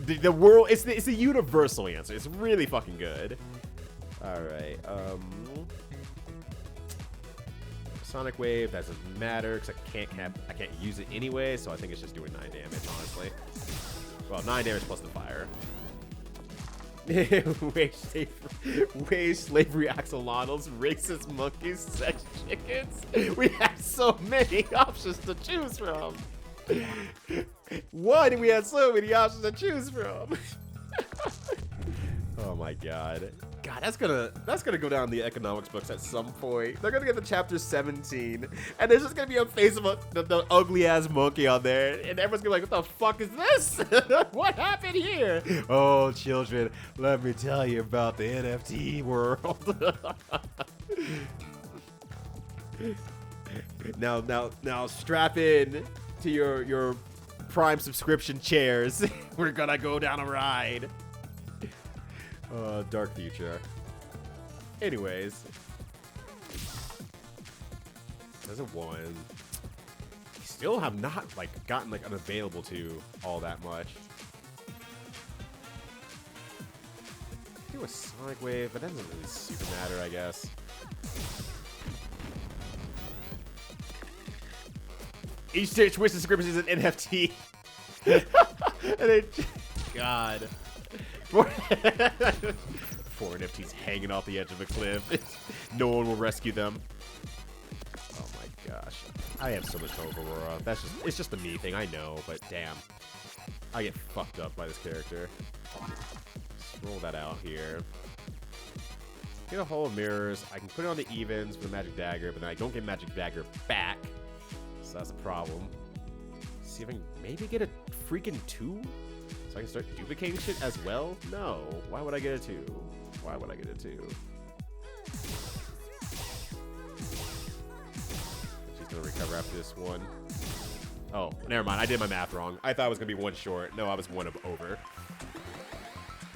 The world, it's a universal answer. It's really fucking good. Alright, Sonic Wave, that doesn't matter, because I can't use it anyway, so I think it's just doing 9 damage, honestly. Well, 9 damage plus the fire. Wage slavery axolotls, racist monkeys, sex chickens. We have so many options to choose from. One, we had so many options to choose from. Oh my god. God, that's gonna go down the economics books at some point. They're gonna get to chapter 17, and there's just gonna be a face of the ugly ass monkey on there, and everyone's gonna be like, "What the fuck is this? What happened here?" Oh, children, let me tell you about the NFT world. Now, strap in to your Prime subscription chairs. We're gonna go down a ride. Dark future. Anyways. There's a 1. Still have not, like, gotten, like, unavailable to all that much. Do a Sonic Wave, but that doesn't really super matter, I guess. Each Twitch subscription is an NFT. And it... God. 4 NFTs hanging off the edge of a cliff. No one will rescue them. Oh my gosh. I have so much hope, Aurora. It's just a me thing, I know, but damn. I get fucked up by this character. Let's roll that out here. Get a Hall of Mirrors. I can put it on the evens for the Magic Dagger, but then I don't get Magic Dagger back. So that's a problem. See if I can maybe get a freaking 2? So I can start duplicating shit as well? No. Why would I get a 2? Why would I get a 2? She's gonna recover after this one. Oh, never mind. I did my math wrong. I thought it was gonna be 1 short. No, I was 1 over.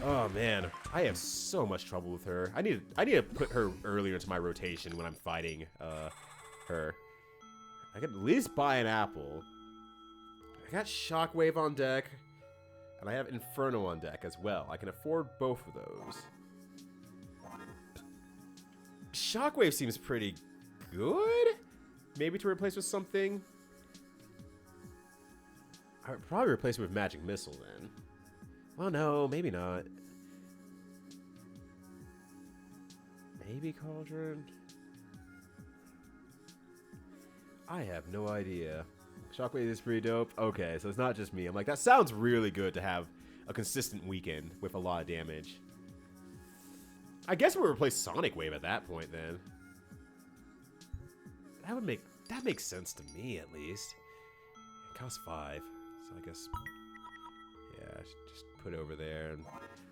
Oh man, I have so much trouble with her. I need to put her earlier into my rotation when I'm fighting her. I could at least buy an apple. I got Shockwave on deck. And I have Inferno on deck as well. I can afford both of those. Shockwave seems pretty good. Maybe to replace with something. I would probably replace it with Magic Missile then. Well, no, maybe not. Maybe Cauldron? I have no idea. Shockwave is pretty dope. Okay, so it's not just me. I'm like, that sounds really good to have a consistent weekend with a lot of damage. I guess we'll replace Sonic Wave at that point then. That makes sense to me at least. It costs 5, so I guess yeah, just put it over there and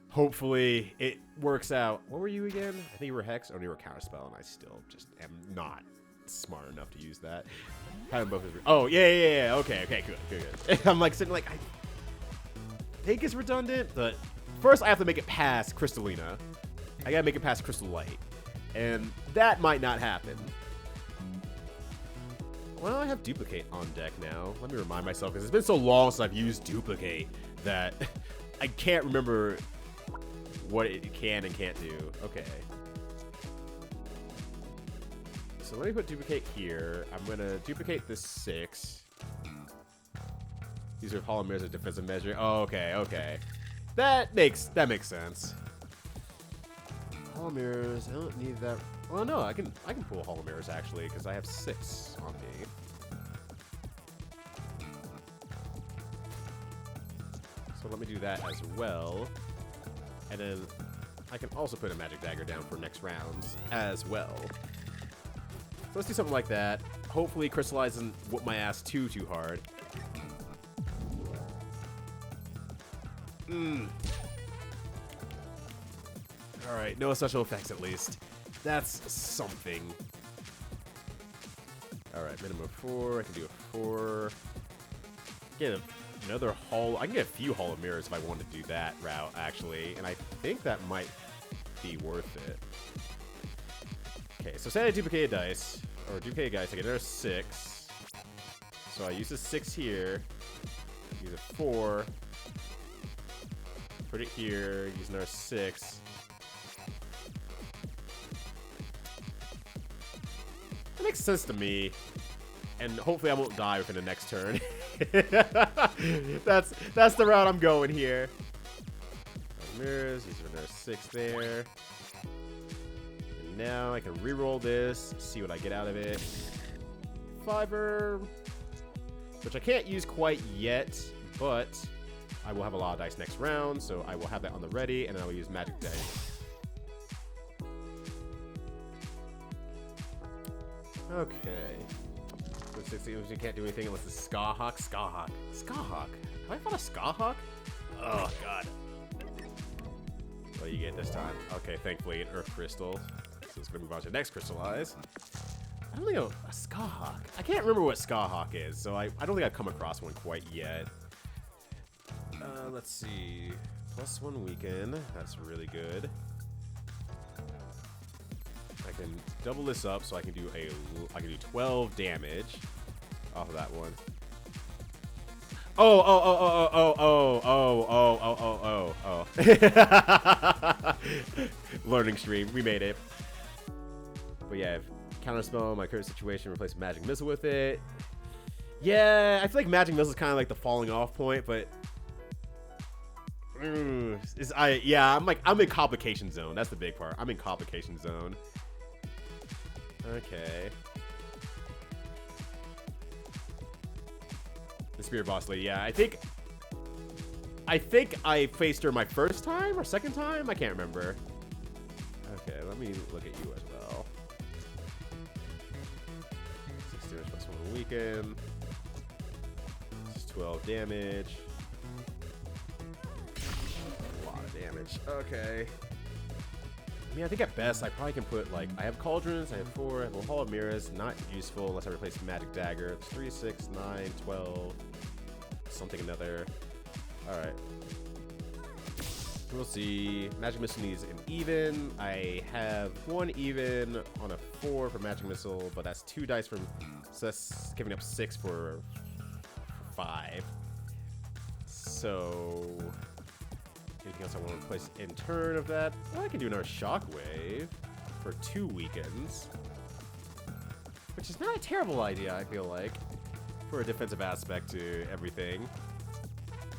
hopefully it works out. What were you again? I think you were Hex or you were Counterspell, and I still just am not smart enough to use that. Having both is oh yeah. Okay, good. I'm like sitting like I think it's redundant, but first I have to make it past Crystalina. I gotta make it past Crystal Light, and that might not happen. Well, I have Duplicate on deck now. Let me remind myself, because it's been so long since I've used Duplicate that I can't remember what it can and can't do. Okay. So let me put Duplicate here. I'm going to duplicate this 6. These are Hall of Mirrors as a defensive measure. Oh, okay. That makes sense. Hall of Mirrors, I don't need that Well, no, I can pull Hall of Mirrors actually because I have 6 on me. So let me do that as well, and then I can also put a magic dagger down for next rounds as well. So let's do something like that. Hopefully, crystallize doesn't whoop my ass too hard. Alright, no special effects at least. That's something. Alright, minimum 4. I can do a 4. Get another Hall. I can get a few Hall of Mirrors if I want to do that route, actually. And I think that might be worth it. Okay, so say I duplicate a dice. Or duplicate a dice, I get another 6. So I use a 6 here. Use a 4. Put it here. Use another 6. That makes sense to me. And hopefully I won't die within the next turn. That's the route I'm going here. Mirrors, use another 6 there. And now I can reroll this, see what I get out of it. 5er, which I can't use quite yet, but I will have a lot of dice next round, so I will have that on the ready, and then I will use Magic Dice. Okay. You can't do anything unless it's Skahawk. Skahawk. Skahawk. Have I fought a Skahawk? Oh, God. What do you get this time? Okay, thankfully an Earth Crystal. So it's going to move on to the next Crystallize. I don't think a Skahawk. I can't remember what Skahawk is, so I don't think I've come across one quite yet. Let's see. +1 weaken. That's really good. I can double this up so I can do 12 damage off of that one. Learning stream, we made it. But yeah, I have counterspell my current situation, replace magic missile with it. Yeah, I feel like magic missile is kind of like the falling off point, but I'm in complication zone. That's the big part. I'm in complication zone. Okay. The Spirit Boss Lady, yeah. I think I faced her my first time or second time? I can't remember. Okay, let me look at you as well. 6 damage +1 weaken. This is 12 damage. A lot of damage. Okay. I mean, I think at best, I probably can put, like, I have Cauldrons, I have 4, I have a Hall of Mirrors, not useful unless I replace Magic Dagger. It's 3, 6, 9, 12, something another. Alright. We'll see. Magic Missile needs an even. I have 1 even on a 4 for Magic Missile, but that's 2 dice from, so that's giving up 6 for 5. So anything else I want to replace in turn of that? Well, I can do another Shockwave for 2 weakens. Which is not a terrible idea, I feel like, for a defensive aspect to everything.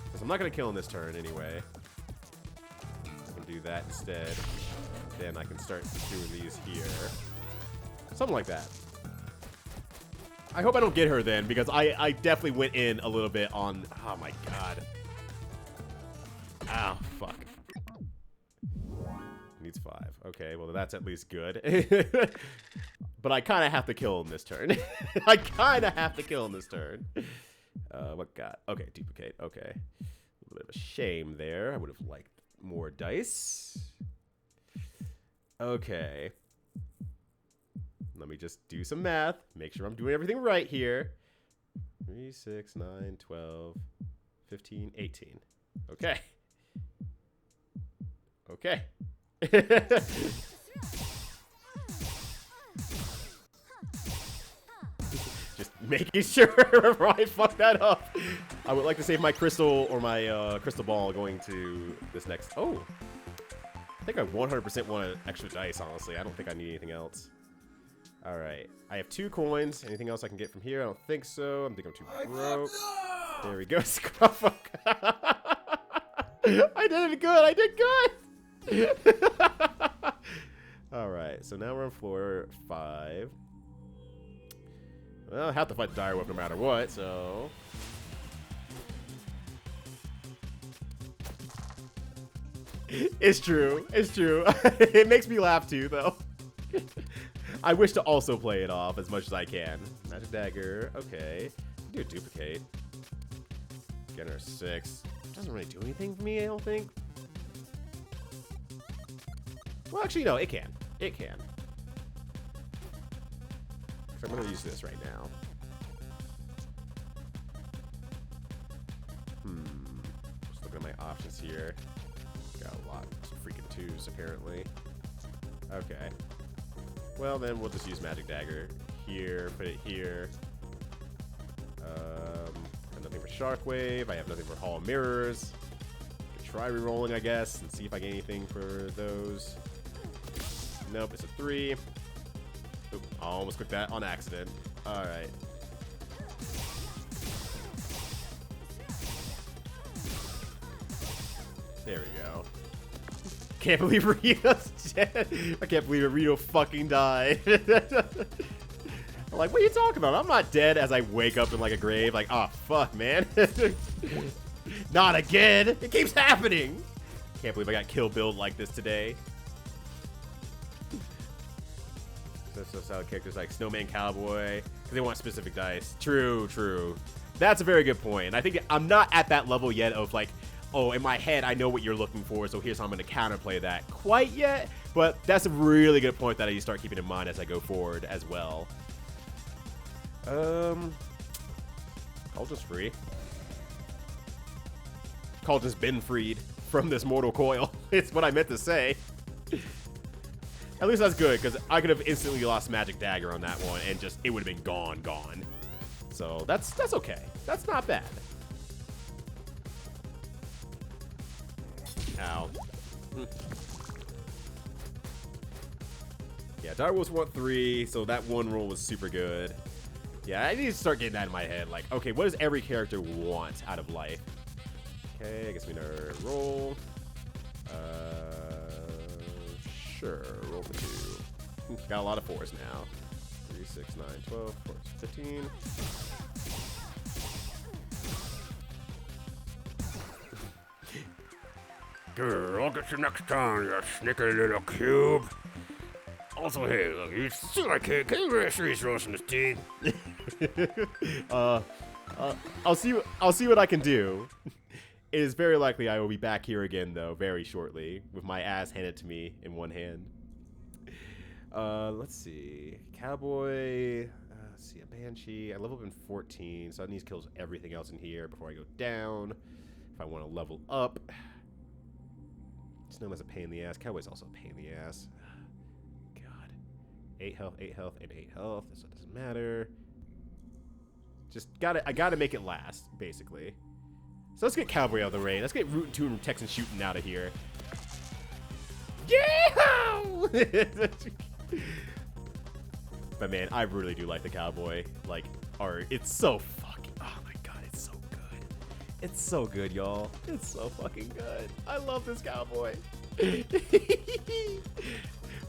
Because I'm not going to kill in this turn anyway. I can do that instead. Then I can start doing these here. Something like that. I hope I don't get her then, because I definitely went in a little bit on... Oh my god. Ow, fuck. Needs 5. Okay, well that's at least good. But I kind of have to kill him this turn. I kind of have to kill him this turn. What got? Okay, duplicate. Okay. A little bit of a shame there. I would have liked more dice. Okay. Let me just do some math. Make sure I'm doing everything right here. 3, 6, 9, 12, 15, 18. Okay. Okay. Just making sure before I fuck that up. I would like to save my crystal or my crystal ball going to this next. Oh. I think I 100% want an extra dice, honestly. I don't think I need anything else. Alright. I have 2 coins. Anything else I can get from here? I don't think so. I'm thinking I'm too broke. There we go. Scruffo. I did it good. I did good. Alright, so now we're on floor 5. Well, I have to fight the dire wolf no matter what, so... It's true. It's true. It makes me laugh too, though. I wish to also play it off as much as I can. Magic dagger. Okay. Do a duplicate. Get her 6. Doesn't really do anything for me, I don't think. Well, actually, no. It can. It can. So I'm gonna use this right now. Just looking at my options here. Got a lot of freaking 2s, apparently. Okay. Well, then we'll just use Magic Dagger here, put it here. Got nothing for Sharkwave. I have nothing for Hall of Mirrors. Could try re-rolling, I guess, and see if I get anything for those. Nope, it's a 3. Oop, I almost clicked that on accident. Alright. There we go. Can't believe Rito's dead. I can't believe Rito fucking died. I'm like, what are you talking about? I'm not dead as I wake up in like a grave. Like, oh, fuck, man. Not again. It keeps happening. Can't believe I got kill build like this today. So solid characters like Snowman Cowboy, because they want specific dice. True, true. That's a very good point. And I think I'm not at that level yet of like, oh, in my head, I know what you're looking for, so here's how I'm going to counterplay that quite yet. But that's a really good point that I need to start keeping in mind as I go forward as well. Cauldron's free. Cauldron's been freed from this mortal coil. It's what I meant to say. At least that's good, because I could have instantly lost Magic Dagger on that one, and just, it would have been gone. So, that's okay. That's not bad. Ow. Yeah, Direwolves want 3, so that one roll was super good. Yeah, I need to start getting that in my head. Like, okay, what does every character want out of life? Okay, I guess we know roll. Sure, roll for 2. Got a lot of 4s now. 3, 6, 9, 12, 14, 15. Grr, I'll get you next time, you sneaky little cube. Also, hey, look, you see my kid. Can you rest these roasting his teeth? I'll see what I can do. It is very likely I will be back here again, though, very shortly, with my ass handed to me in one hand. Let's see. Cowboy. Let's see, a Banshee. I leveled up in 14, so I need to kill everything else in here before I go down. If I want to level up. Snowman's a pain in the ass. Cowboy's also a pain in the ass. God. 8 health, 8 health, and 8 health, so it doesn't matter. Just I gotta make it last, basically. So let's get Cowboy out of the rain. Let's get Root and Toon, Texan shooting out of here. Yeah! But man, I really do like the Cowboy like art. It's so fucking, oh my god, it's so good. It's so good, y'all. It's so fucking good. I love this Cowboy.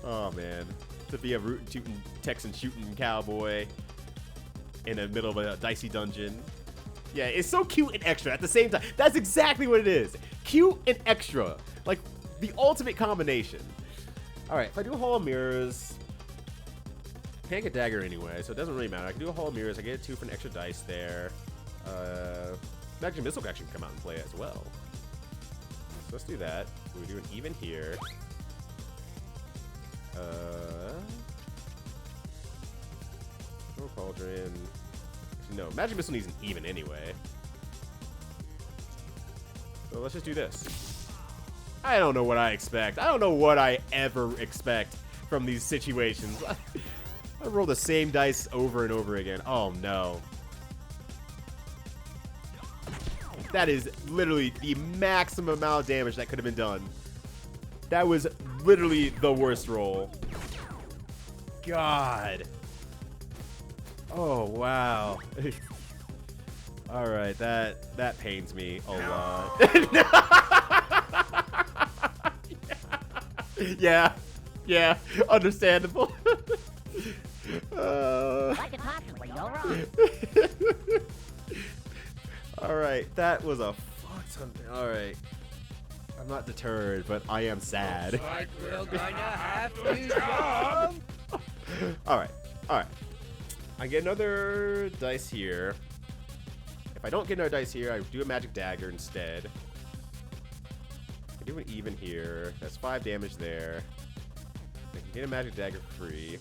Oh man, to be a Root and Toon, Texan shooting Cowboy in the middle of a Dicey Dungeon. Yeah, it's so cute and extra at the same time. That's exactly what it is. Cute and extra. Like, the ultimate combination. Alright, if I do a Hall of Mirrors, can't get Dagger anyway, so it doesn't really matter. I can do a Hall of Mirrors. I get a 2 for an extra dice there. Magic Missile can actually come out and play as well. So let's do that. We do an even here. No Cauldron. No, Magic Missile needs an even anyway. So let's just do this. I don't know what I expect. I don't know what I ever expect from these situations. I roll the same dice over and over again. Oh no. That is literally the maximum amount of damage that could have been done. That was literally the worst roll. God. Oh, wow. Alright, that pains me a lot. Yeah. Yeah, understandable. Like a caution when you're wrong. Alright, that was a fuck ton. Alright. I'm not deterred, but I am sad. Like we're gonna have to jump. Alright, alright. I get another dice here. If I don't get another dice here, I do a magic dagger instead. I do an even here. That's 5 damage there. I can get a magic dagger free.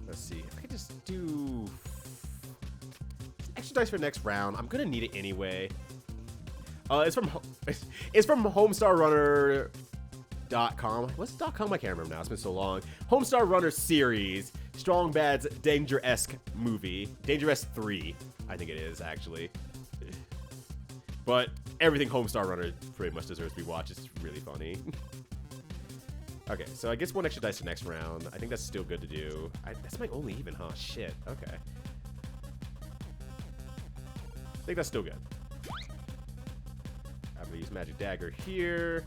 Let's see. If I could just do extra dice for next round. I'm gonna need it anyway. It's from HomestarRunner.com. What's .com? I can't remember now. It's been so long. Homestar Runner series. Strong Bad's Danger-esque movie. Danger-esque 3, I think it is, actually. But everything Homestar Runner pretty much deserves to be watched. It's really funny. Okay, so I guess 1 extra dice for next round. I think that's still good to do. That's my only even, huh? Shit. Okay. I think that's still good. I'm gonna use Magic Dagger here.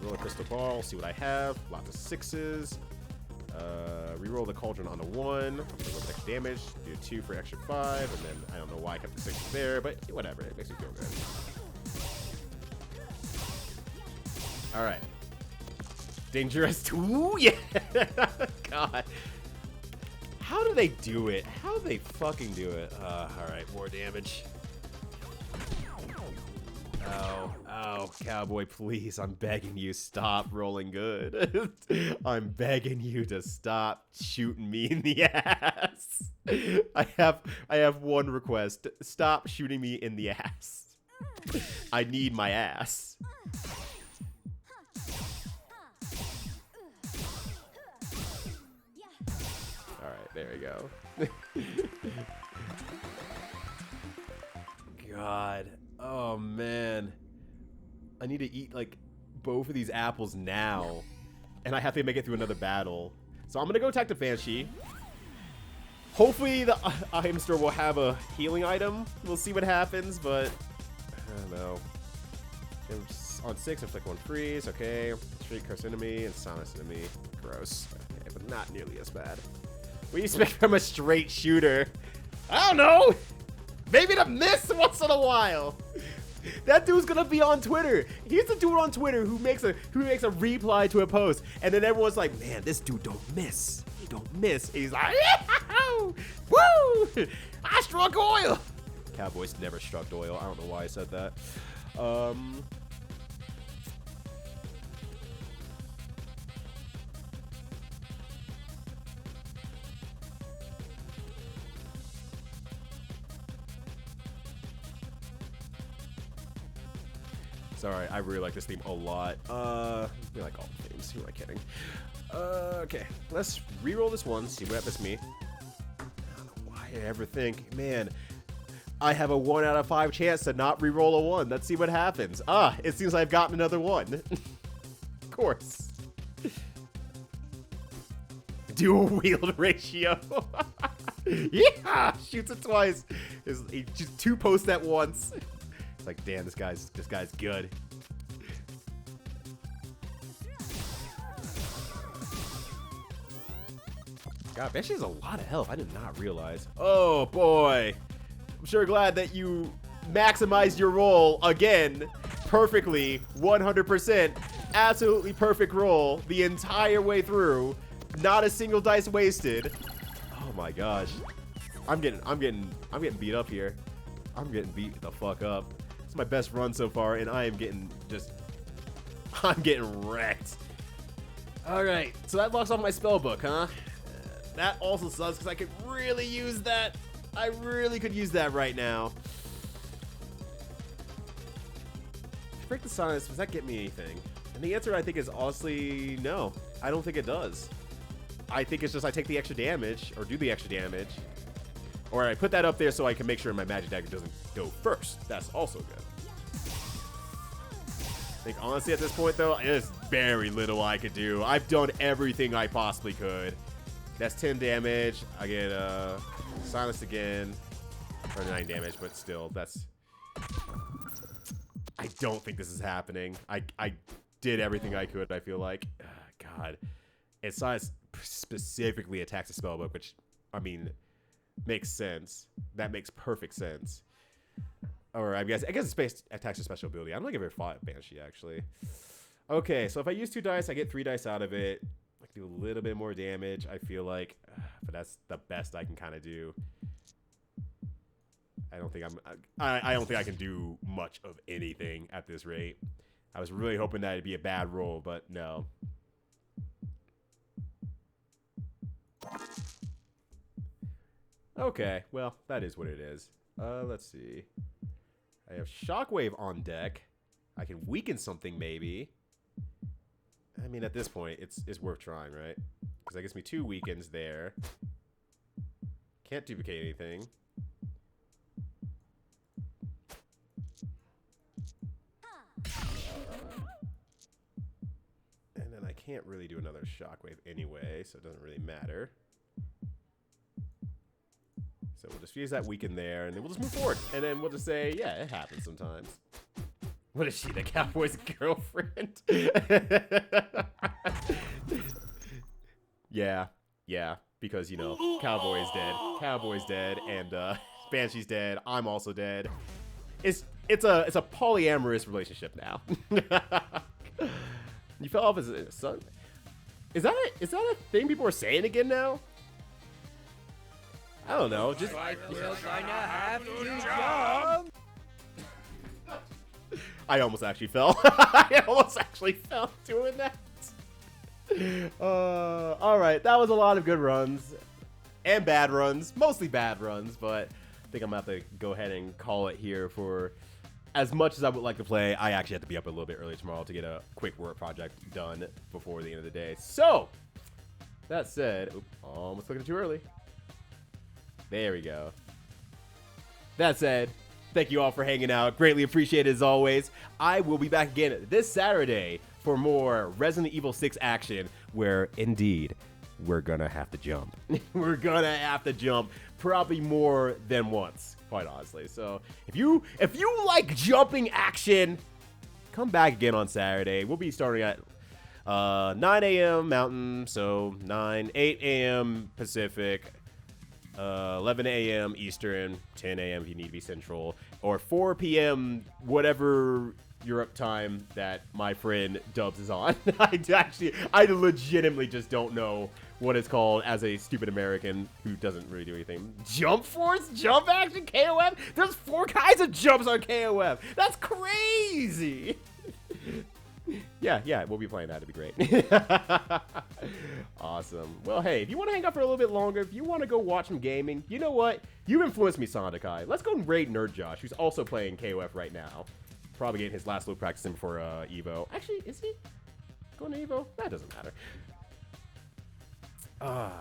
Roll a Crystal Ball, see what I have. Lots of 6s. Reroll the Cauldron on a 1. I'm gonna roll extra damage. Do a 2 for extra 5. And then I don't know why I kept the 6s there, but whatever. It makes me feel good. Alright. Dangerous 2? Yeah! God. How do they do it? How do they fucking do it? Alright, more damage. Oh, cowboy, please. I'm begging you, stop rolling good. I'm begging you to stop shooting me in the ass. I have one request. Stop shooting me in the ass. I need my ass. Alright, there we go. God. Oh, man. I need to eat, like, both of these apples now. And I have to make it through another battle. So I'm going to go attack the Banshee. Hopefully the item store will have a healing item. We'll see what happens, but I don't know. On 6, inflict 1 freeze. Okay. Street curse enemy and silence enemy. Gross. Okay, but not nearly as bad. What do you expect from a straight shooter? I don't know. Maybe to miss once in a while. That dude's gonna be on Twitter. He's the dude on Twitter who makes a reply to a post, and then everyone's like, "Man, this dude don't miss. He don't miss." And he's like, "Woo! I struck oil." Cowboys never struck oil. I don't know why I said that. Sorry, I really like this theme a lot. I like all the themes. Who am I kidding? Okay, let's re-roll this one, see what happens to me. I don't know why I ever think, man, I have a 1 out of 5 chance to not re-roll a 1. Let's see what happens. It seems I've gotten another 1. Of course. Dual wield ratio. Yeah, shoots it twice. He just 2 posts at once. It's like, damn, this guy's good. God, Banshee has a lot of health. I did not realize. Oh boy, I'm sure glad that you maximized your roll again perfectly, 100%, absolutely perfect roll the entire way through. Not a single dice wasted. Oh my gosh, I'm getting beat up here. I'm getting beat the fuck up. It's my best run so far, and I'm getting wrecked. All right, so that locks off my spell book, huh? That also sucks because I could really use that. I really could use that right now. Break the silence. Does that get me anything? And the answer, I think, is honestly no. I don't think it does. I think it's just I take the extra damage, or do the extra damage. Or I put that up there so I can make sure my magic dagger doesn't go first. That's also good. I think honestly at this point though, there's very little I could do. I've done everything I possibly could. That's 10 damage. I get silenced again for 9 damage, but still, that's... I don't think this is happening. I did everything I could, I feel like. God God. It's not specifically attacks the spellbook, which, I mean, makes sense. That makes perfect sense. Or I guess it's based attacks a special ability. I don't think I've ever fought Banshee, actually. Okay, so if I use 2 dice, I get 3 dice out of it. I can do a little bit more damage, I feel like. But that's the best I can kind of do. I don't think I can do much of anything at this rate. I was really hoping that it'd be a bad roll, but no. Okay, well, that is what it is. Let's see. I have Shockwave on deck. I can weaken something, maybe. I mean, at this point, it's worth trying, right? Because that gives me 2 weakens there. Can't duplicate anything. And then I can't really do another Shockwave anyway, so it doesn't really matter. So we'll just use that weaken there, and then we'll just move forward. And then we'll just say, yeah, it happens sometimes. What is she, the cowboy's girlfriend? Yeah, because, you know, cowboy's dead. Cowboy's dead, and Banshee's dead. I'm also dead. It's a polyamorous relationship now. You fell off as a son? Is that a thing people are saying again now? I don't know. Just I feel kinda have to jump. I almost actually fell. I almost actually fell doing that. All right, that was a lot of good runs and bad runs, mostly bad runs, but I think I'm gonna have to go ahead and call it here for as much as I would like to play. I actually have to be up a little bit early tomorrow to get a quick work project done before the end of the day. So that said, almost clicked it too early. There we go. That said, thank you all for hanging out. Greatly appreciated as always. I will be back again this Saturday for more Resident Evil 6 action, where indeed we're gonna have to jump. We're gonna have to jump probably more than once, quite honestly. So if you like jumping action, come back again on Saturday. We'll be starting at 9 a.m. Mountain, so 8 a.m. Pacific. 11 a.m. Eastern, 10 a.m. if you need to be Central, or 4 p.m. whatever Europe time that my friend Dubs is on. I legitimately just don't know what it's called as a stupid American who doesn't really do anything. Jump Force? Jump Action? KOF? There's 4 kinds of jumps on KOF. That's crazy. Yeah, we'll be playing that. It'd be great. Awesome. Well, hey, if you want to hang out for a little bit longer, if you want to go watch some gaming, you know what? You influenced me, Sandakai. Let's go and raid Nerd Josh, who's also playing KOF right now. Probably getting his last little practice in before Evo. Actually, is he going to Evo? That doesn't matter.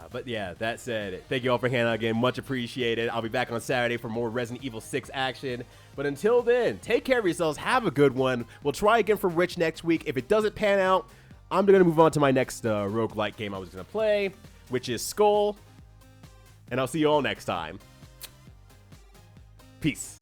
But yeah, that said, thank you all for hanging out again. Much appreciated. I'll be back on Saturday for more Resident Evil 6 action. But until then, take care of yourselves. Have a good one. We'll try again for Rich next week. If it doesn't pan out, I'm going to move on to my next roguelike game I was going to play, which is Skull. And I'll see you all next time. Peace.